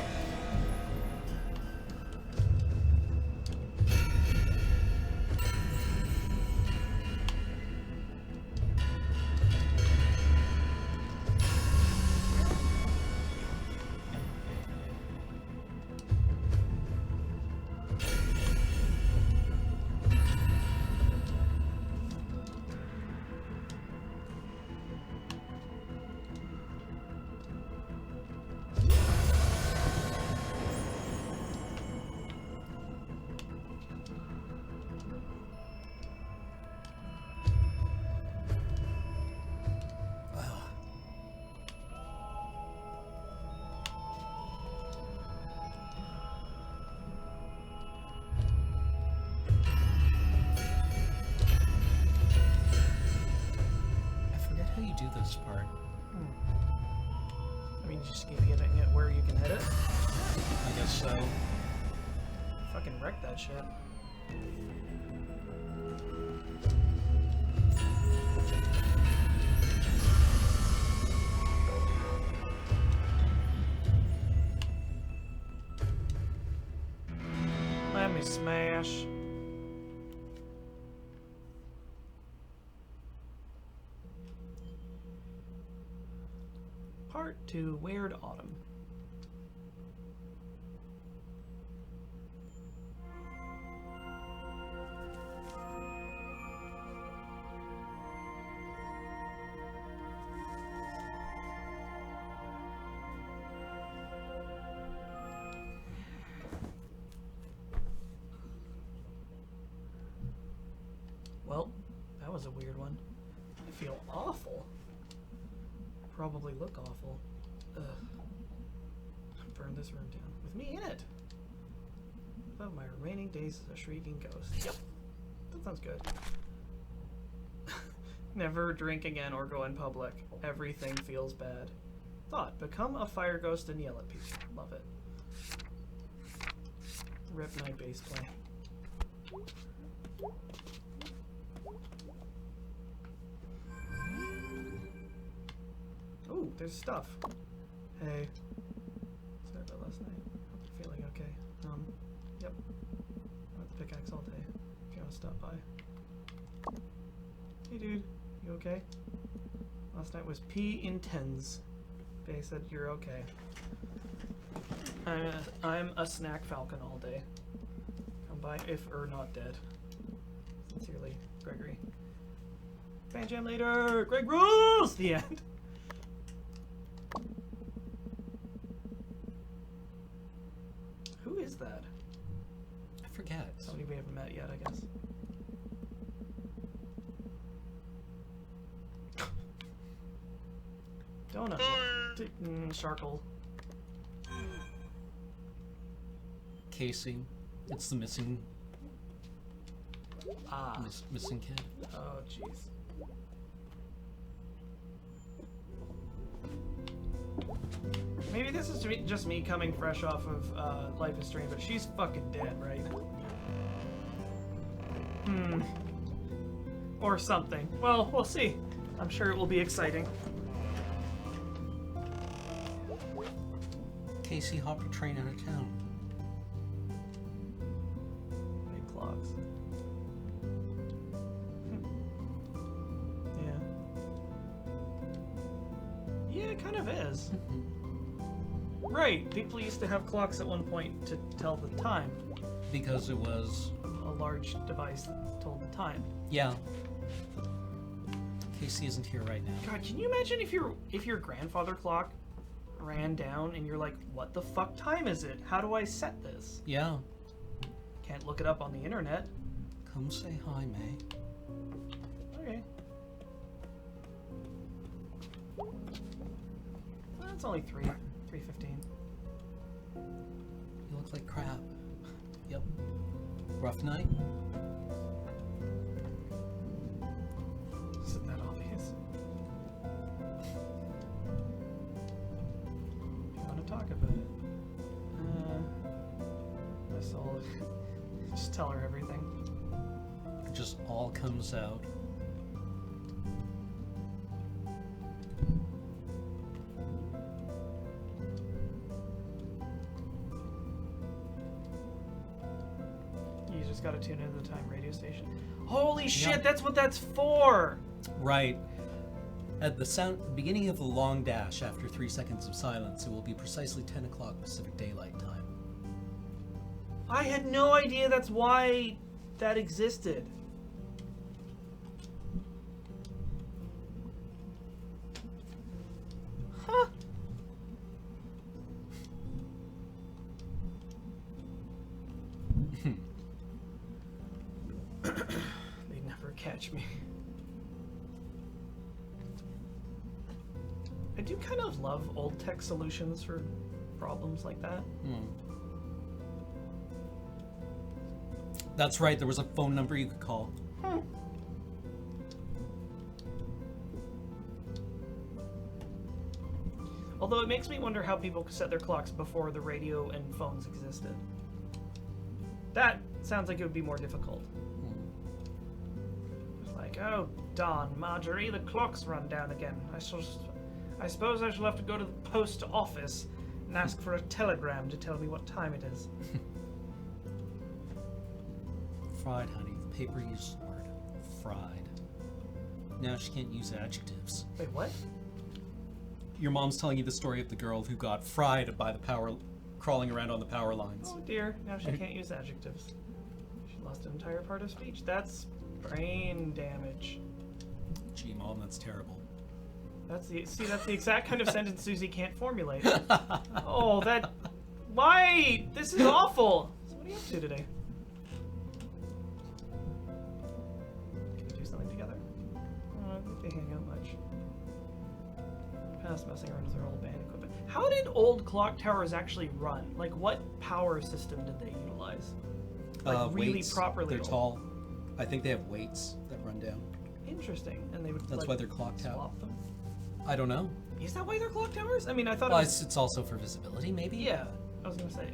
Do this part. I mean, you just keep hitting it where you can hit it. I guess so. Fucking wreck that shit. Let me smash. Part 2, Weird Autumn. Well, that was a weird one. I feel awful. Probably look awful. Ugh. Burn this room down with me in it. Of my remaining days as a shrieking ghost. Yep. That sounds good. Never drink again or go in public. Everything feels bad. Thought. Become a fire ghost and yell at people. Love it. Rip my bass play. Ooh, there's stuff. Hey. Sorry about last night. Hope you're feeling okay. Yep. I'm at the pickaxe all day. If you want to stop by. Hey dude, you okay? Last night was P intense. Faye said you're okay. I'm a snack falcon all day. Come by if not dead. Sincerely, Gregory. Fan jam later! Greg rules! The end. Who is that? I forget. Somebody we haven't met yet, I guess. Donut. Sharkle. Casey. It's the missing Ah. missing kid. Oh, jeez. Maybe this is just me coming fresh off of Life is Strange, but she's fucking dead, right? Or something. Well, we'll see. I'm sure it will be exciting. Casey hopped a train out of town. Big clogs. Yeah. Yeah, it kind of is. Right, people used to have clocks at one point to tell the time. Because it was... A large device that told the time. Yeah. Casey isn't here right now. God, can you imagine if your grandfather clock ran down and you're like, what the fuck time is it? How do I set this? Yeah. Can't look it up on the internet. Come say hi, May. Okay. Well, it's only 3:15. You look like crap. Yep. Rough night? Isn't that obvious? talk about it. Guess I'll just tell her everything. It just all comes out. You just gotta tune into the time radio station. Holy shit, Yep. that's what that's for! Right. At the beginning of the long dash, after 3 seconds of silence, it will be precisely 10 o'clock Pacific Daylight Time. I had no idea that's why that existed. Huh. They'd never catch me. I do kind of love old tech solutions for problems like that. That's right, there was a phone number you could call. Although it makes me wonder how people could set their clocks before the radio and phones existed. That sounds like it would be more difficult. It's like, oh, Don, Marjorie, the clock's run down again. I suppose I shall have to go to the post office and ask for a telegram to tell me what time it is. Fried, honey. The paper uses the word fried. Now she can't use adjectives. Wait, what? Your mom's telling you the story of the girl who got fried by the power, crawling around on the power lines. Oh dear, now she can't use adjectives. She lost an entire part of speech. That's brain damage. Gee, Mom, that's terrible. That's the exact kind of sentence Susie can't formulate. Oh, that... Why? This is awful! So what are you up to today? Can we do something together? I don't think they hang out much. Past messing around with their old band equipment. How did old clock towers actually run? Like, what power system did they utilize? Like, really weights, properly they're old. tall. I think they have weights that run down. Interesting. And they would, That's like, why they're clock towers. swap them? I don't know. Is that why they're clock towers? I mean, I thought Well, it was... it's also for visibility, maybe? Yeah, I was gonna say.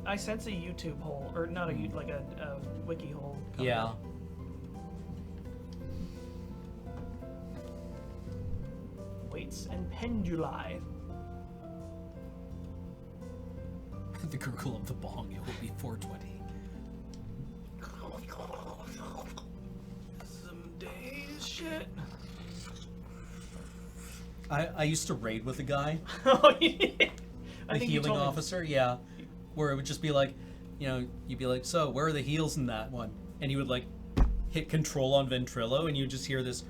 I sense a YouTube hole, or not a like a wiki hole. coming Yeah. up. Weights and penduli. The gurgle of the bong, it will be 420. Some days shit. I used to raid with a guy, Oh, yeah. the healing officer, yeah, where it would just be like, you know, you'd be like, so where are the heals in that one? And he would like hit control on Ventrilo, and you just hear this.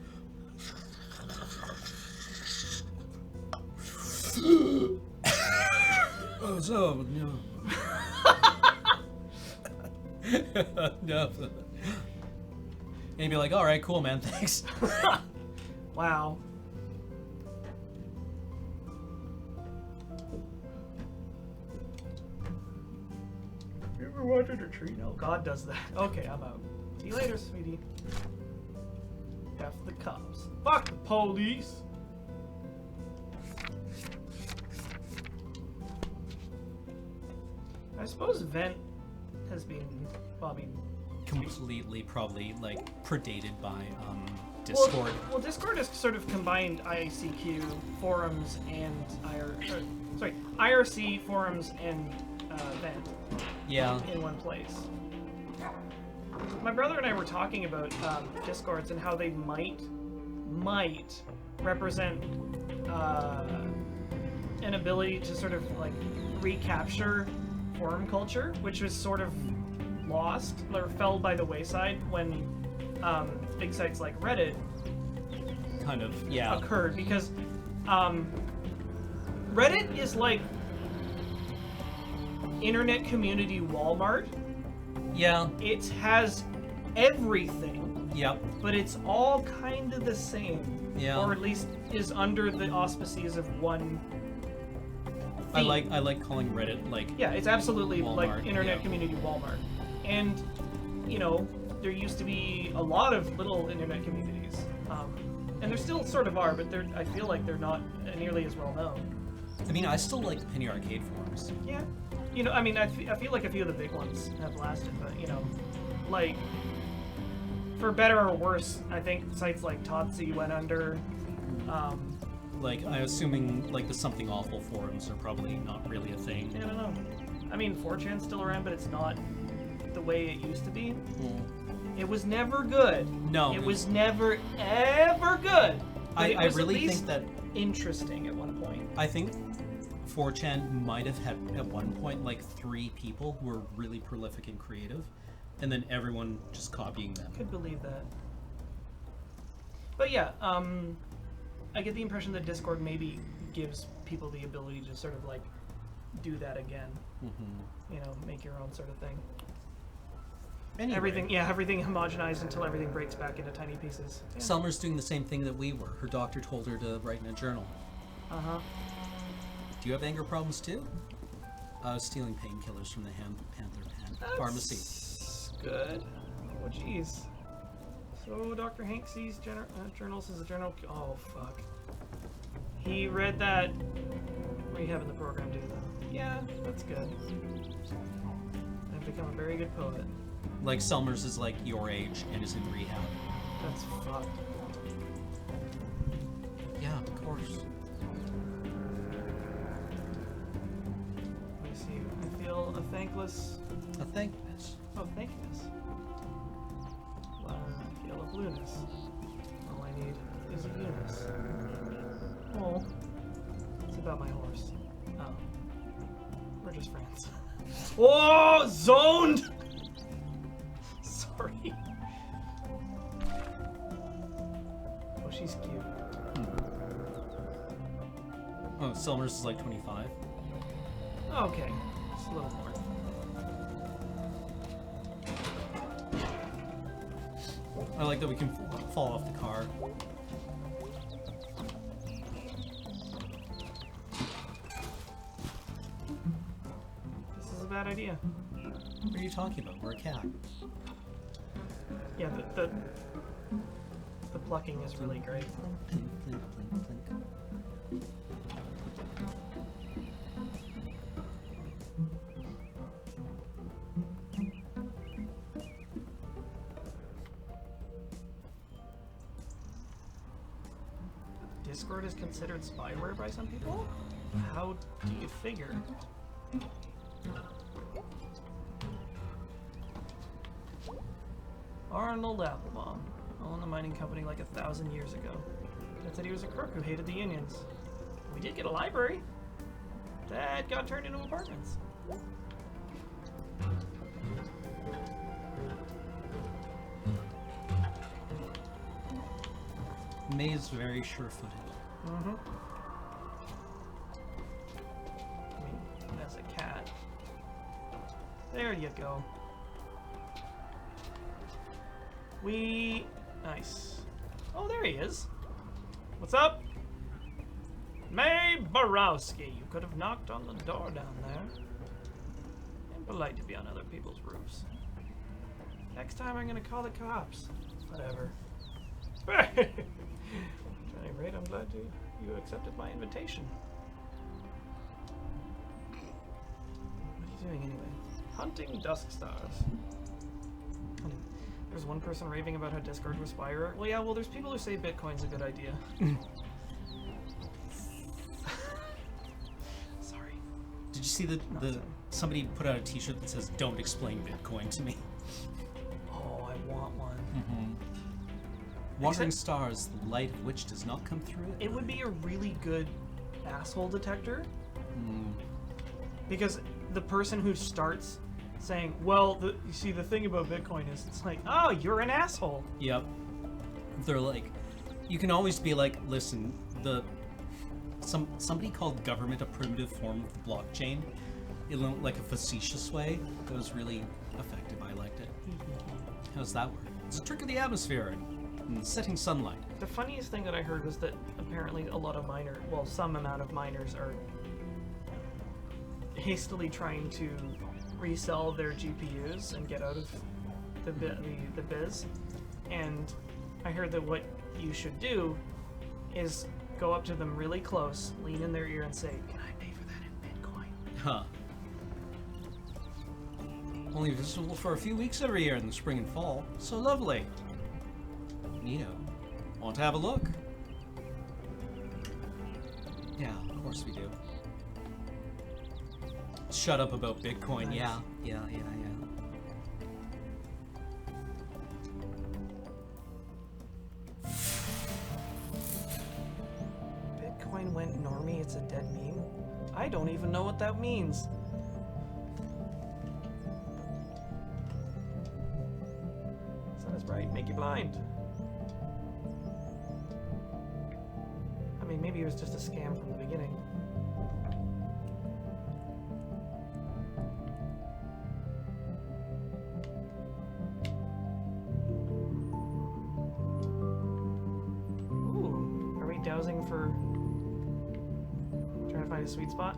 Oh, so no. No. And you'd be like, all right, cool, man, thanks. Wow. You ever wanted a tree? No, God does that. Okay, I'm out. See you later, sweetie. F the cops. Fuck the police. I suppose Vent has been, well, I mean, Completely, probably, like, predated by Discord. Well, Discord has sort of combined ICQ forums and IRC forums and Vent Yeah. in one place. My brother and I were talking about Discords and how they might represent an ability to sort of like recapture forum culture, which was sort of lost or fell by the wayside when big sites like Reddit Kind of, yeah. occurred, because Reddit is like internet community Walmart. Yeah. It has everything, Yep. but it's all kind of the same. Yeah. Or at least is under the auspices of one I theme. like calling Reddit like Yeah, it's absolutely like Walmart, internet yeah. community Walmart. And, you know, there used to be a lot of little internet communities. And there still sort of are, but I feel like they're not nearly as well known. I mean, I still like the Penny Arcade forums. Yeah. You know, I mean, I feel like a few of the big ones have lasted, but, you know, like, for better or worse, I think sites like Totsi went under. Like, I'm assuming, like, the Something Awful forums are probably not really a thing. I don't know. I mean, 4chan's still around, but it's not the way it used to be. It was never good. No. It was never, ever good. But it I was at really least think that... interesting at one point. I think 4chan might have had, at one point, like, 3 people who were really prolific and creative, and then everyone just copying them. Could believe that. But yeah, I get the impression that Discord maybe gives people the ability to sort of like do that again. Mm-hmm. You know, make your own sort of thing. Anyway, Everything homogenized until everything breaks back into tiny pieces. Yeah. Summer's doing the same thing that we were. Her doctor told her to write in a journal. Uh-huh. Do you have anger problems too? Stealing painkillers from the Panther Pharmacy. Good. Oh, jeez. So Dr. Hank sees journals as a journal. Oh, fuck. He read that rehab in the program, dude. Yeah, that's good. I've become a very good poet. Like, Summers is like your age and is in rehab. That's fucked. Yeah, of course. Let me see. I feel a thankless. A thankness. Oh, thankness. I feel a blueness. All I need is a blueness. Oh. It's about my horse. Oh. We're just friends. Whoa! Zoned! Sorry. Oh, she's cute. Oh, Summers is like 25. Okay. Just a little more. I like that we can fall off the car. This is a bad idea. What are you talking about? We're a cat. Yeah, the plucking is really great. Plink, plink, plink, plink. Discord is considered spyware by some people? How do you figure? Arnold Applebaum owned the mining company like 1,000 years ago. Dad said he was a crook who hated the unions. We did get a library. That got turned into apartments. May is very sure-footed. Mm-hmm. I mean, as a cat. There you go. Nice. Oh, there he is. What's up? May Borowski. You could have knocked on the door down there. Impolite to be on other people's roofs. Next time I'm gonna call the cops. Whatever. At any rate, I'm glad you accepted my invitation. What are you doing anyway? Hunting dusk stars. There's one person raving about how Discord was spyware. Well, yeah, well, there's people who say Bitcoin's a good idea. Sorry. Did you see the somebody put out a T-shirt that says "Don't explain Bitcoin to me"? Oh, I want one. Wandering stars, the light of which does not come through it. It would be a really good asshole detector. Because the person who starts saying, well, you see, the thing about Bitcoin is it's like, oh, you're an asshole. Yep. They're like, you can always be like, listen, somebody called government a primitive form of the blockchain in like a facetious way. That was really effective. I liked it. How's that work? It's a trick of the atmosphere and setting sunlight. The funniest thing that I heard was that apparently a lot of some amount of miners are hastily trying to resell their GPUs and get out of the biz. And I heard that what you should do is go up to them really close, lean in their ear, and say, "Can I pay for that in Bitcoin?" Huh. Only visible for a few weeks every year in the spring and fall. So lovely. Neato. Want to have a look? Yeah, of course we do. Shut up about Bitcoin. Nice. Yeah. Bitcoin went normie, it's a dead meme? I don't even know what that means. Sun is bright, make you blind. I mean, maybe it was just a scam from the beginning. Ooh, are we dowsing for trying to find a sweet spot?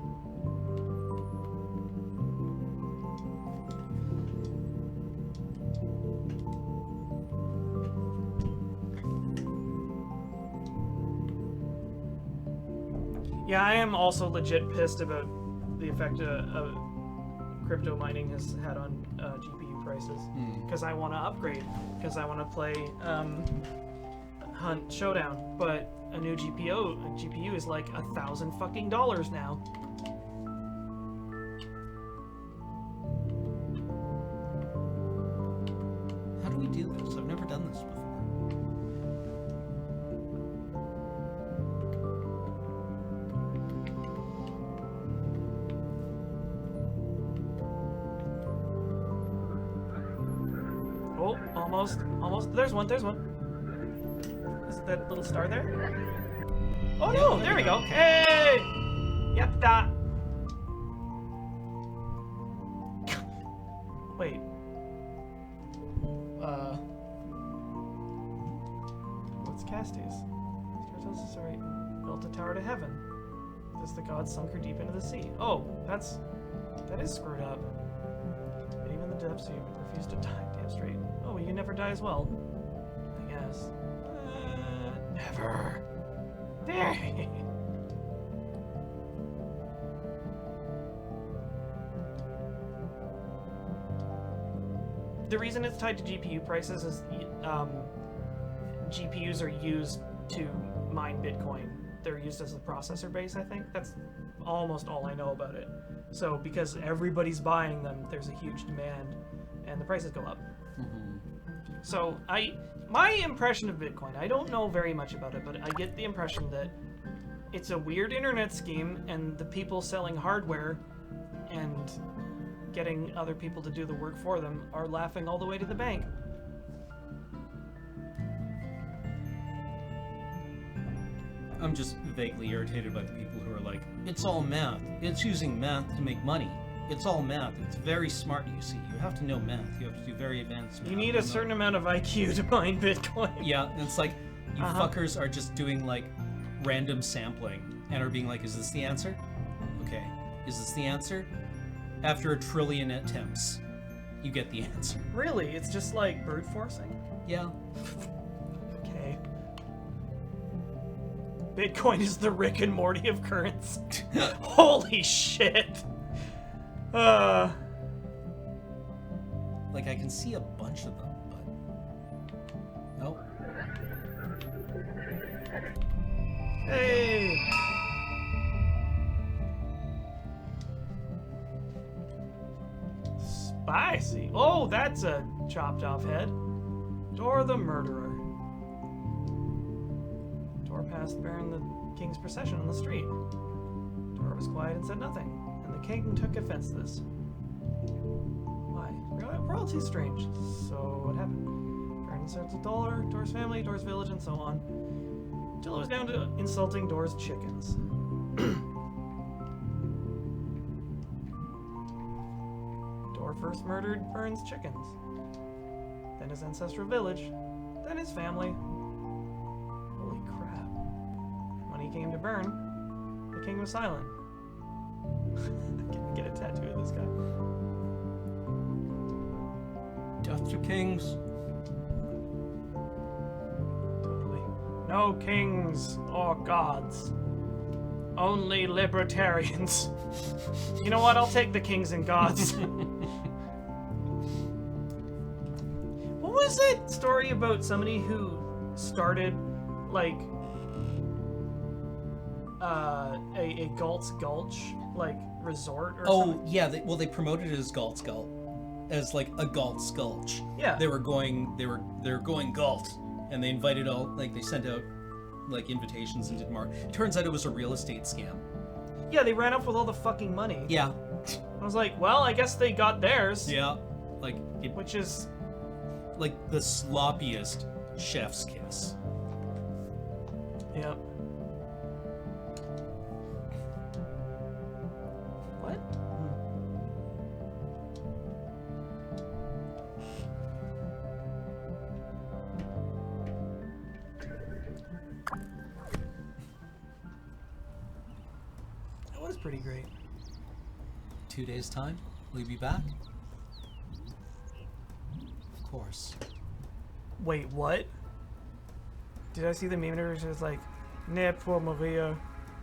Yeah, I am also legit pissed about the effect crypto mining has had on GPU prices. Because I want to upgrade. Because I want to play Hunt Showdown. But a new GPU is like $1,000 fucking now. How do we do this? I've never done this before. Oh, almost. There's one. Is it that little star there? Oh no, there we go. Hey! Yatta! Wait. What's Castes? Stratos is alright. Built a tower to heaven. This the gods sunk her deep into the sea. Oh, that is screwed up. And even the depths you refuse to die. Damn straight. Oh, you can never die as well. I guess. Never. There. The reason it's tied to GPU prices is GPUs are used to mine Bitcoin. They're used as a processor base, I think. That's almost all I know about it. So because everybody's buying them, there's a huge demand, and the prices go up. So my impression of Bitcoin, I don't know very much about it, but I get the impression that it's a weird internet scheme, and the people selling hardware and getting other people to do the work for them are laughing all the way to the bank. I'm just vaguely irritated by the people who are like, it's all math. It's using math to make money. It's all math. It's very smart, you see. You have to know math. You have to do very advanced math. You need a certain amount of IQ to mine Bitcoin. Yeah, and it's like, you fuckers are just doing, like, random sampling and are being like, is this the answer? Okay. Is this the answer? After 1 trillion attempts, you get the answer. Really? It's just like brute forcing? Yeah. Okay. Bitcoin is the Rick and Morty of currency. Holy shit. Like, I can see a bunch of them, but... Nope. Hey! Spicy. Oh, that's a chopped off head. Dor the murderer. Dor passed bearing the king's procession on the street. Dor was quiet and said nothing, and the king took offense to this. Why? Royalty's strange. So what happened? Baron insulted Dor's family, Dor's village, and so on. Until it was down to insulting Dor's chickens. Dor first murdered Bern's chickens, then his ancestral village, then his family. Holy crap. When he came to Bern, the king was silent. Get a tattoo of this guy. Death to kings. Totally. No kings or gods. Only libertarians. You know what? I'll take the kings and gods. What was that story about somebody who started, like, a Galt's Gulch, like, resort or something? Oh yeah, they promoted it as Galt's Gulch, as like a Galt's Gulch. Yeah. They were going Galt, and they invited all, like, they sent out like invitations and did more. Turns out it was a real estate scam. Yeah, they ran up with all the fucking money. Yeah. I was like, well, I guess they got theirs. Yeah. Like it, Which is, like the sloppiest chef's kiss. yeah. What? That was pretty great. 2 days time, will you be back? Of course. Wait, what? Did I see the meme where it was like, Ne pour mourir.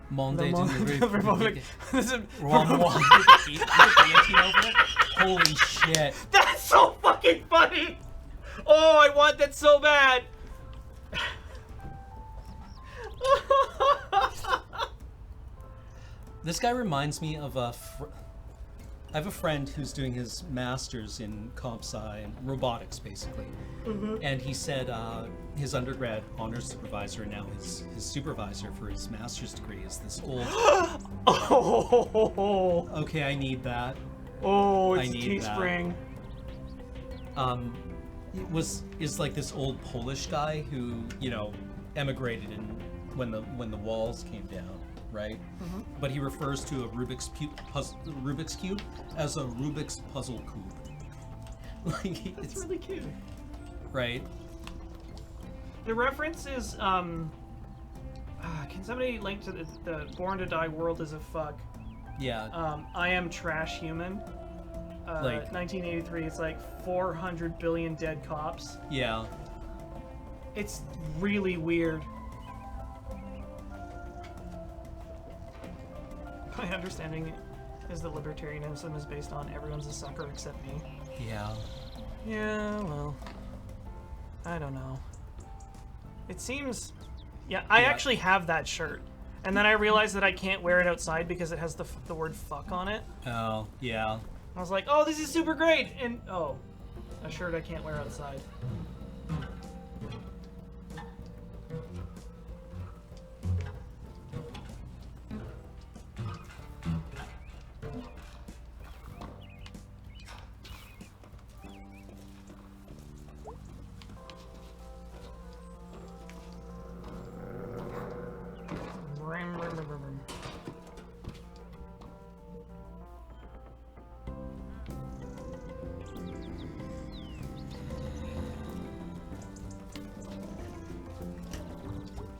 Monday Le to Republic. This is- Holy shit. That's so fucking funny! Oh, I want that so bad! This guy reminds me of I have a friend who's doing his master's in comp sci and robotics, basically. And he said his undergrad honors supervisor and now his supervisor for his master's degree is this old. Oh, Okay, I need that. oh, I it's need that. Teespring. Is like this old Polish guy who, you know, emigrated when the walls came down, right? But he refers to a Rubik's cube as a Rubik's puzzle cube. Like That's it's really cute. right. The reference is, can somebody link to the Born to Die World is a Fuck? Yeah. I Am Trash Human. Like- 1983, it's like 400 billion dead cops. Yeah. It's really weird. My understanding is that libertarianism is based on everyone's a sucker except me. Yeah. Yeah, well, I don't know. It seems... Yeah, I Yeah. actually have that shirt. And then I realized that I can't wear it outside because it has the word fuck on it. Oh, yeah. I was like, oh, this is super great! And, oh, a shirt I can't wear outside. Brum, brum, brum, brum, brum.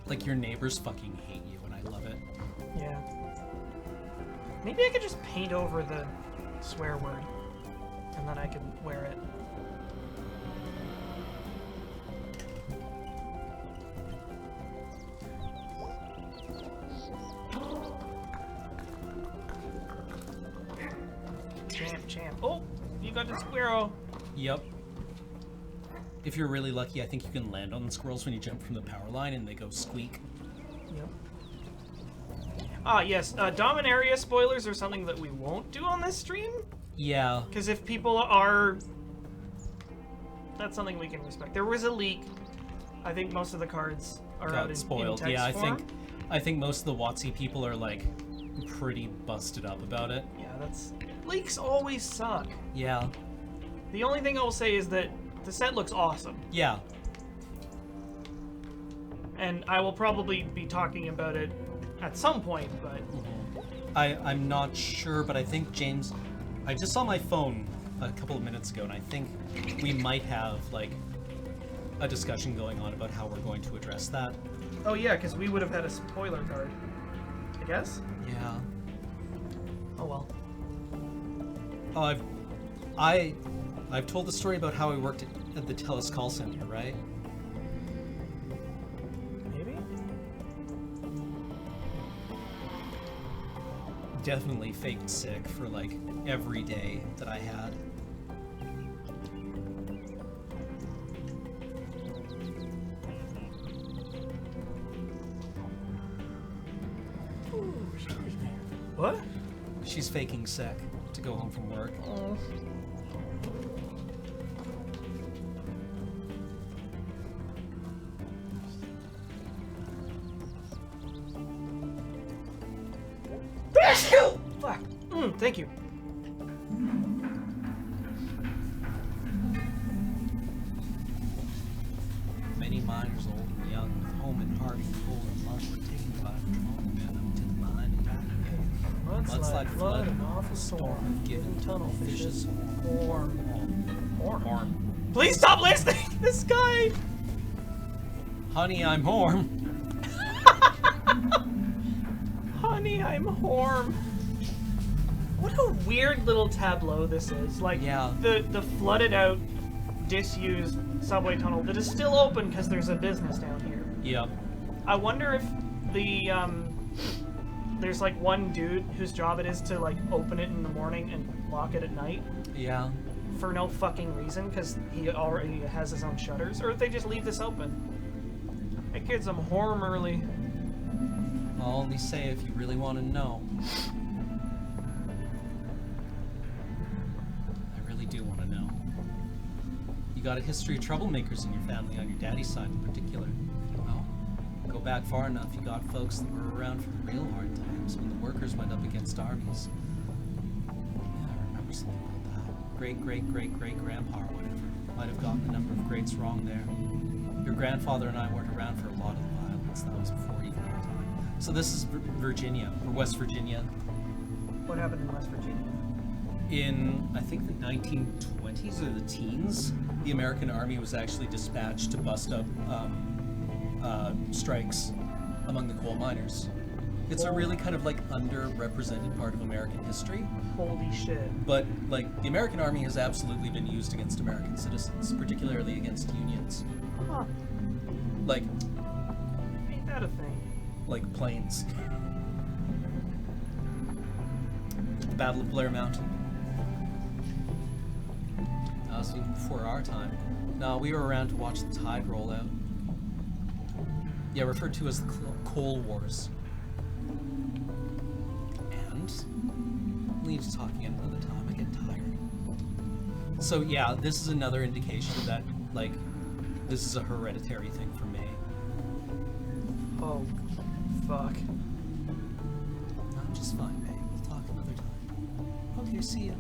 Like your neighbors fucking hate you, and I love it. Yeah. Maybe I could just paint over the swear word, and then I can wear it. Champ. Oh, you got the squirrel. Yep. If you're really lucky, I think you can land on the squirrels when you jump from the power line and they go squeak. Yep. Ah, yes. Dominaria spoilers are something that we won't do on this stream. Yeah. Because if people are... That's something we can respect. There was a leak. I think most of the cards are out Got in spoiled. text Yeah, form. I think most of the WotC people are like pretty busted up about it. Yeah, that's... Leaks always suck. Yeah. The only thing I will say is that the set looks awesome. Yeah. And I will probably be talking about it at some point, but... I'm not sure, but I think James... I just saw my phone a couple of minutes ago, and I think we might have, like, a discussion going on about how we're going to address that. Oh yeah, because we would have had a spoiler card. I guess? Yeah. Oh well. Oh, I've told the story about how I worked at the TELUS call center, right? Maybe? definitely faked sick for like every day that I had. What? She's faking sick to go home from work. Fuck. Thank you. Many miners, old and young, with home and heart and coal and love, were taken by patrolmen out to the mine and back again. Mudslide, flood, and awful storm have given tunnel fishes Horn. horn. Please stop listening! This guy! Honey, I'm Horm. Honey, I'm Horm. What a weird little tableau this is. Like, Yeah. the flooded out, disused subway tunnel that is still open because there's a business down here. Yep. I wonder if the, there's like one dude whose job it is to like open it in the morning and lock it at night Yeah. for no fucking reason because he already has his own shutters, or if they just leave this open. That kid's some Horm early. I'll only say if you really want to know. I really do want to know. You got a history of troublemakers in your family on your daddy's side in particular. Well, go back far enough, you got folks that were around for the real hard times when the workers went up against armies. Yeah, I remember something about that. Great-great-great-great-grandpa or whatever might have gotten the number of greats wrong there. Your grandfather and I weren't around for a lot of the violence. That was before even our time. So this is Virginia, or West Virginia. What happened in West Virginia? In, I think, the 1920s or the teens, the American Army was actually dispatched to bust up strikes among the coal miners. It's a really kind of like underrepresented part of American history, Holy shit. but like the American Army has absolutely been used against American citizens, particularly against unions. Huh. Like Ain't that a thing? planes. The Battle of Blair Mountain. That was even before our time. No, we were around to watch the tide roll out. Yeah, referred to as the Coal Wars. And we'll need to talk again another time. I get tired. So yeah, this is another indication that like this is a hereditary thing for me. Oh, fuck. No, I'm just fine, babe. We'll talk another time. Okay, see ya.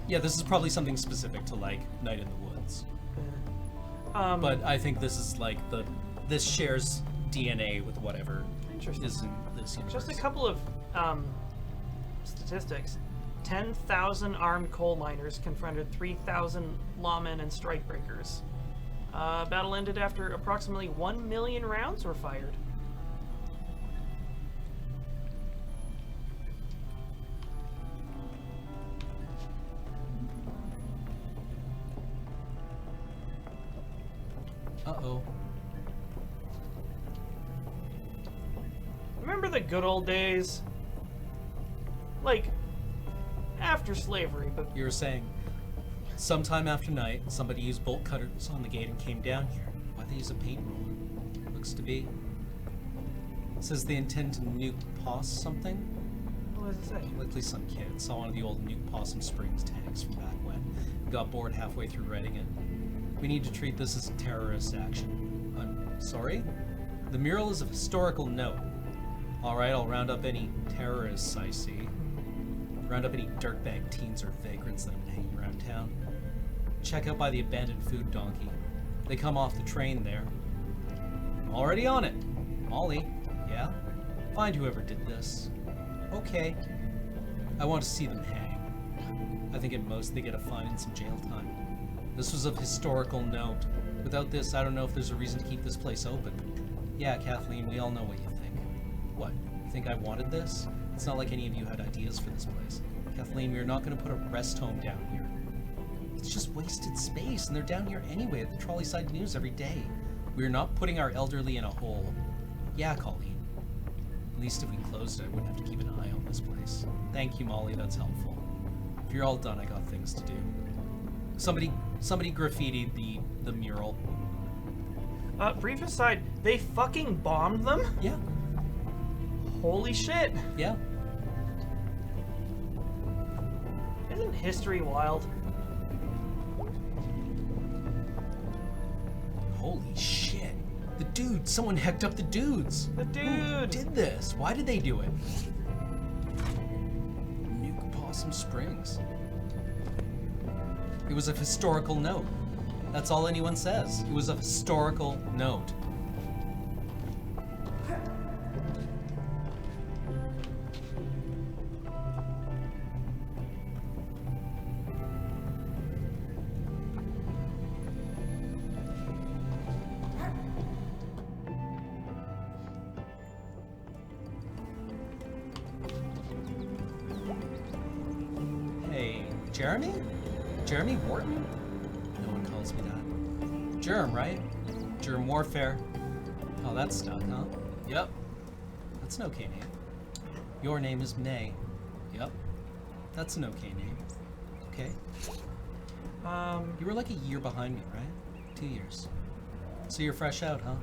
Yeah, this is probably something specific to like Night in the Woods. But I think this is like this shares DNA with whatever Interesting. is in this universe. Just a couple of statistics. 10,000 armed coal miners confronted 3,000 lawmen and strikebreakers. Battle ended after approximately 1 million rounds were fired. Uh-oh. Remember the good old days? Like, after slavery, but You were saying, sometime after night, somebody used bolt cutters on the gate and came down here. Why'd they use a paint roller? Looks to be. It says they intend to nuke something. what does it say? Likely some kid saw one of the old Nuke Possum Springs tanks from back when. Got bored halfway through writing it. We need to treat this as a terrorist action. I'm sorry? The mural is of historical note. Alright, I'll round up any terrorists I see. Round up any dirtbag teens or vagrants that have been hanging around town. Check out by the abandoned food donkey. They come off the train there. I'm already on it. Molly, yeah? Find whoever did this. Okay. I want to see them hang. I think at most they get a fine and some jail time. This was of historical note. Without this, I don't know if there's a reason to keep this place open. Yeah, Kathleen, we all know what you think. What? You think I wanted this? It's not like any of you had ideas for this place. Kathleen, we are not going to put a rest home down here. It's just wasted space, and they're down here anyway at the Trolley Side News every day. We're not putting our elderly in a hole. Yeah, Colleen. At least if we closed it, I wouldn't have to keep an eye on this place. Thank you, Molly. That's helpful. If you're all done, I got things to do. Somebody graffitied the mural. Brief aside, they fucking bombed them? Yeah. Holy shit. Yeah. Isn't history wild? Holy shit. The dude. Someone hecked up the dudes. The Who dude. did this? Why did they do it? Nuke Possum Springs. It was a historical note. That's all anyone says. It was a historical note. Hey, Jeremy? Jeremy Wharton? No one calls me that. Germ, right? Germ warfare. Oh, that's stuck, huh? Yep. That's an okay name. Your name is May. Yep. That's an okay name. Okay. You were like a year behind me, right? 2 years. So you're fresh out, huh?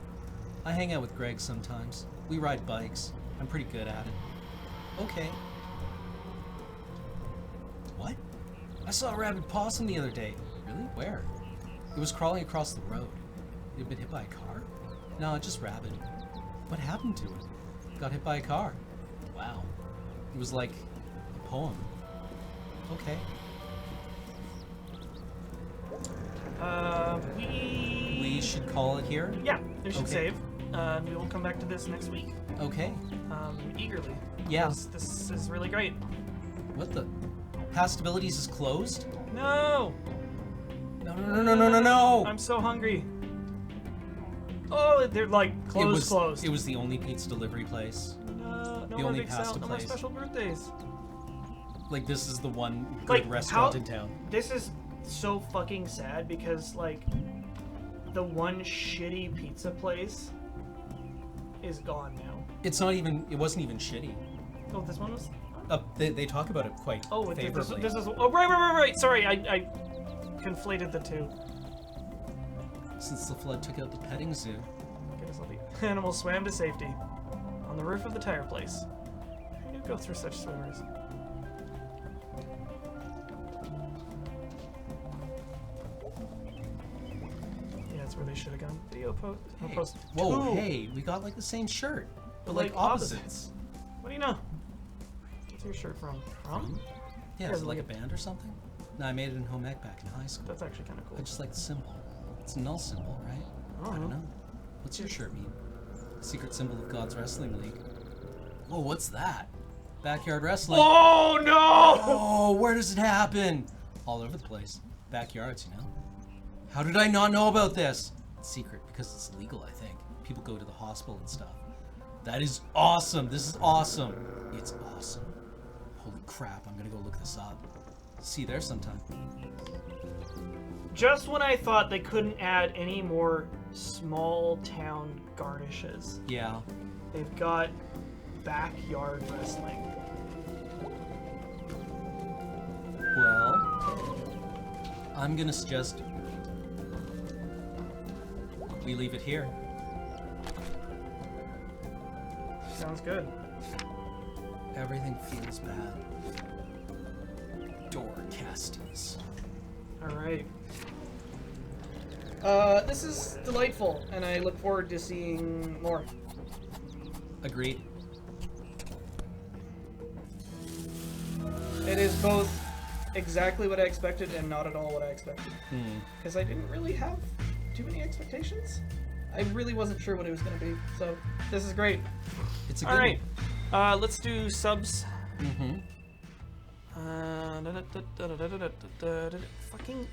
I hang out with Greg sometimes. We ride bikes. I'm pretty good at it. Okay. What? I saw a rabid possum the other day. Really? Where? It was crawling across the road. It had been hit by a car? No, just rabid. What happened to it? Got hit by a car. Wow. It was like a poem. Okay. We should call it here? Yeah, we should Okay. save. We will come back to this next week. Okay. Eagerly. Yeah. This is really great. What the? Past abilities is closed? No! No. I'm so hungry. Oh, they're like closed. It was the only pizza delivery place. No the more only big pasta sale, no more place. special birthdays. Like, this is the one good Like, restaurant how- in town. This is so fucking sad because like the one shitty pizza place is gone now. It's not even. It wasn't even shitty. Oh, this one was. They talk about it quite Oh, favorably. this is. Oh, right. Sorry, I conflated the two. Since the flood took out the petting zoo. Goodness, the animals swam to safety on the roof of the tire place. Who knew go through such swimmers? Yeah, that's where they should have gone. Video post. Hey, Post. whoa, two. hey, we got like the same shirt, but Like like opposites. What do you know? What's your shirt from? From? Yeah, Yeah, is it like a look band or something? No, I made it in home ec back in high school. That's actually kind of cool. I just like the symbol. It's a null symbol, right? I don't know. What's your shirt mean? Secret symbol of God's Wrestling League. Whoa, what's that? Backyard wrestling. Oh no! Oh, where does it happen? All over the place. Backyards, you know. How did I not know about this? It's secret because it's legal, I think. People go to the hospital and stuff. That is awesome. This is awesome. It's awesome. Holy crap, I'm gonna go look this up. See you there sometime. Just when I thought they couldn't add any more small town garnishes, Yeah. they've got backyard wrestling. Well, I'm gonna suggest we leave it here. Sounds good. Everything feels bad. Door castings. All right. This is delightful, and I look forward to seeing more. Agreed. It is both exactly what I expected and not at all what I expected. Because I didn't really have too many expectations. I really wasn't sure what it was going to be. So this is great. It's a good All right. Let's do subs. Mm-hmm. Fucking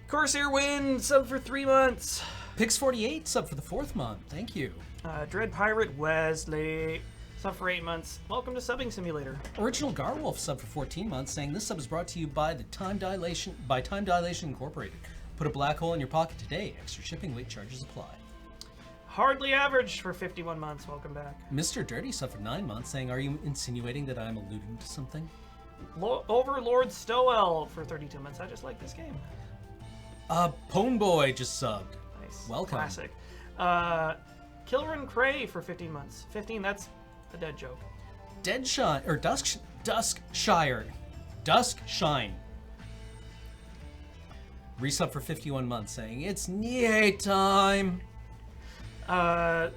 Corsair win sub for 3 months. Pix48 sub for the 4th month. Thank you. Dread Pirate Wesley. Sub for 8 months. Welcome to Subbing Simulator. Original Garwolf sub for 14 months, saying this sub is brought to you by Time Dilation Incorporated. Put a black hole in your pocket today. Extra shipping weight charges apply. Hardly Average for 51 months. Welcome back. Mr. Dirty sub for 9 months, saying, are you insinuating that I'm alluding to something? Overlord Stowell for 32 months. I just like this game. Pone Boy just subbed. Nice. Welcome. Classic. Kilrin Cray for 15 months. 15, that's a dead joke. Deadshine, or Duskshire. Resub for 51 months, saying, it's Nye time.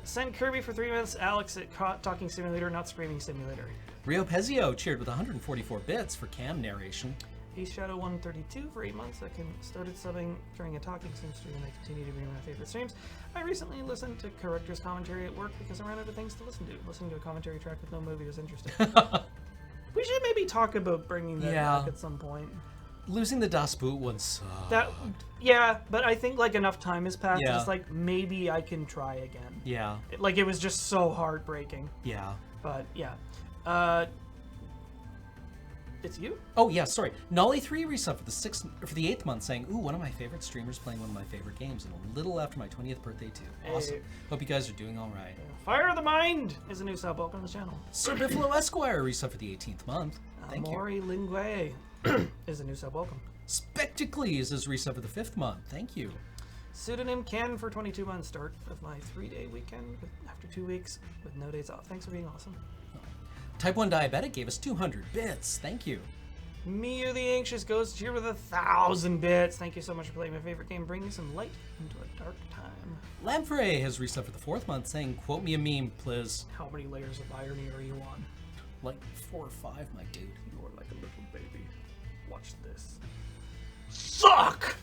Send Kirby for 3 months. Alex at Talking Simulator, not Screaming Simulator. Rio Pezio cheered with 144 bits for cam narration. Ace Shadow 132 for 8 months. I started subbing during a Talking Sim stream and they continue to be my favorite streams. I recently listened to Corrector's commentary at work because I ran out of things to listen to. Listening to a commentary track with no movie was interesting. We should maybe talk about bringing that back at some point. Losing the Das Boot one sucked. But I think like enough time has passed. Yeah. It's like maybe I can try again. Yeah. It was just so heartbreaking. Yeah. But yeah. It's you? Oh yeah, sorry. Nolly 3 resub for the 8th month, saying, ooh, one of my favorite streamers playing one of my favorite games, and a little after my 20th birthday too. Awesome. Hey. Hope you guys are doing all right. Fire of the Mind is a new sub. Welcome to the channel. Sir Biffalo Esquire resub for the 18th month. Thank you. Maury Lingue is a new sub. Welcome. Spectacles is resub for the 5th month. Thank you. Pseudonym Ken for 22 months. Start of my 3-day weekend after 2 weeks with no days off. Thanks for being awesome. Type 1 Diabetic gave us 200 bits. Thank you. Mia the Anxious Ghost here with 1,000 bits. Thank you so much for playing my favorite game, bringing some light into a dark time. Lamprey has resubbed for the 4th month, saying, quote me a meme, please. How many layers of irony are you on? Like 4 or 5, my dude. You're like a little baby. Watch this. Suck!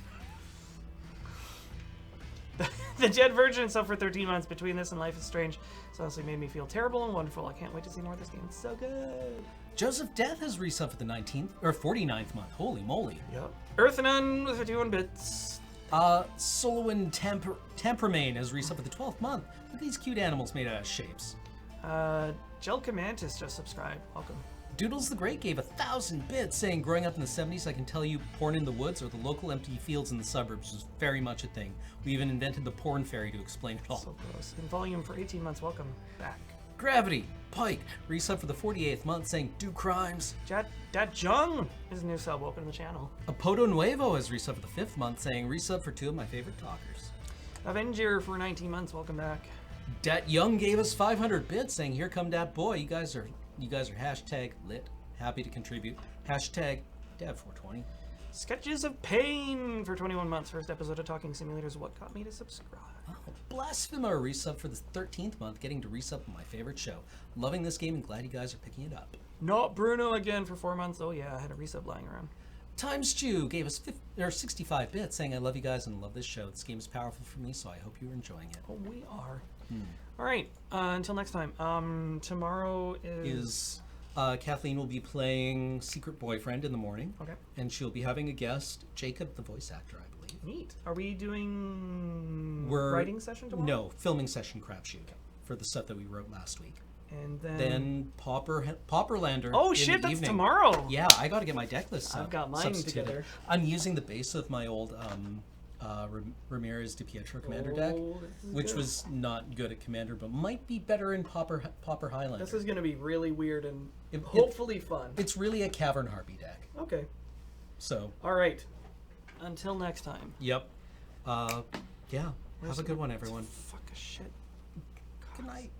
The Jet Virgin sub for 13 months. Between this and Life is Strange, it's honestly made me feel terrible and wonderful. I can't wait to see more of this game. It's so good. Joseph Death has resubbed for the 19th or 49th month. Holy moly. Yep. Earthanon with 51 bits. Solowin Tempermain has resubbed for the 12th month. Look at these cute animals made out of shapes. Jelcamantis just subscribed. Welcome. Doodles the Great gave 1,000 bits, saying, growing up in the 70s, I can tell you porn in the woods or the local empty fields in the suburbs was very much a thing. We even invented the porn fairy to explain it all. So gross. In volume for 18 months. Welcome back. Gravity Pike resub for the 48th month, saying, do crimes. Dat Jung is a new sub. Welcome to the channel. Apodo Nuevo has resub for the 5th month, saying, resub for 2 of my favorite talkers. Avenger for 19 months. Welcome back. Dat Young gave us 500 bits, saying, here come dat boy. You guys are hashtag lit. Happy to contribute. Hashtag Dev420. Sketches of Pain for 21 months. First episode of Talking Simulators. What got me to subscribe? Oh, Blasphemer resub for the 13th month, getting to resub my favorite show. Loving this game and glad you guys are picking it up. Not Bruno again for 4 months. Oh yeah, I had a resub lying around. Times Jew gave us 65 bits, saying, I love you guys and love this show. This game is powerful for me, so I hope you're enjoying it. Oh, we are. All right. Until next time. Tomorrow is Kathleen will be playing Secret Boyfriend in the morning. Okay. And she'll be having a guest, Jacob, the voice actor, I believe. Neat. Are we doing writing session tomorrow? No, filming session crapshoot for the stuff that we wrote last week. And then Popperlander. Oh in shit, the that's evening. tomorrow. Yeah, I got to get my deck list. I've got mine together. I'm using the base of my old Ramirez de Pietro Commander deck, which was not good at Commander, but might be better in Popper Highlander. This is going to be really weird and hopefully fun. It's really a Cavern Harpy deck. Okay. So. All right. Until next time. Yep. Yeah. Have a good one, everyone. Fuck a shit. Good night.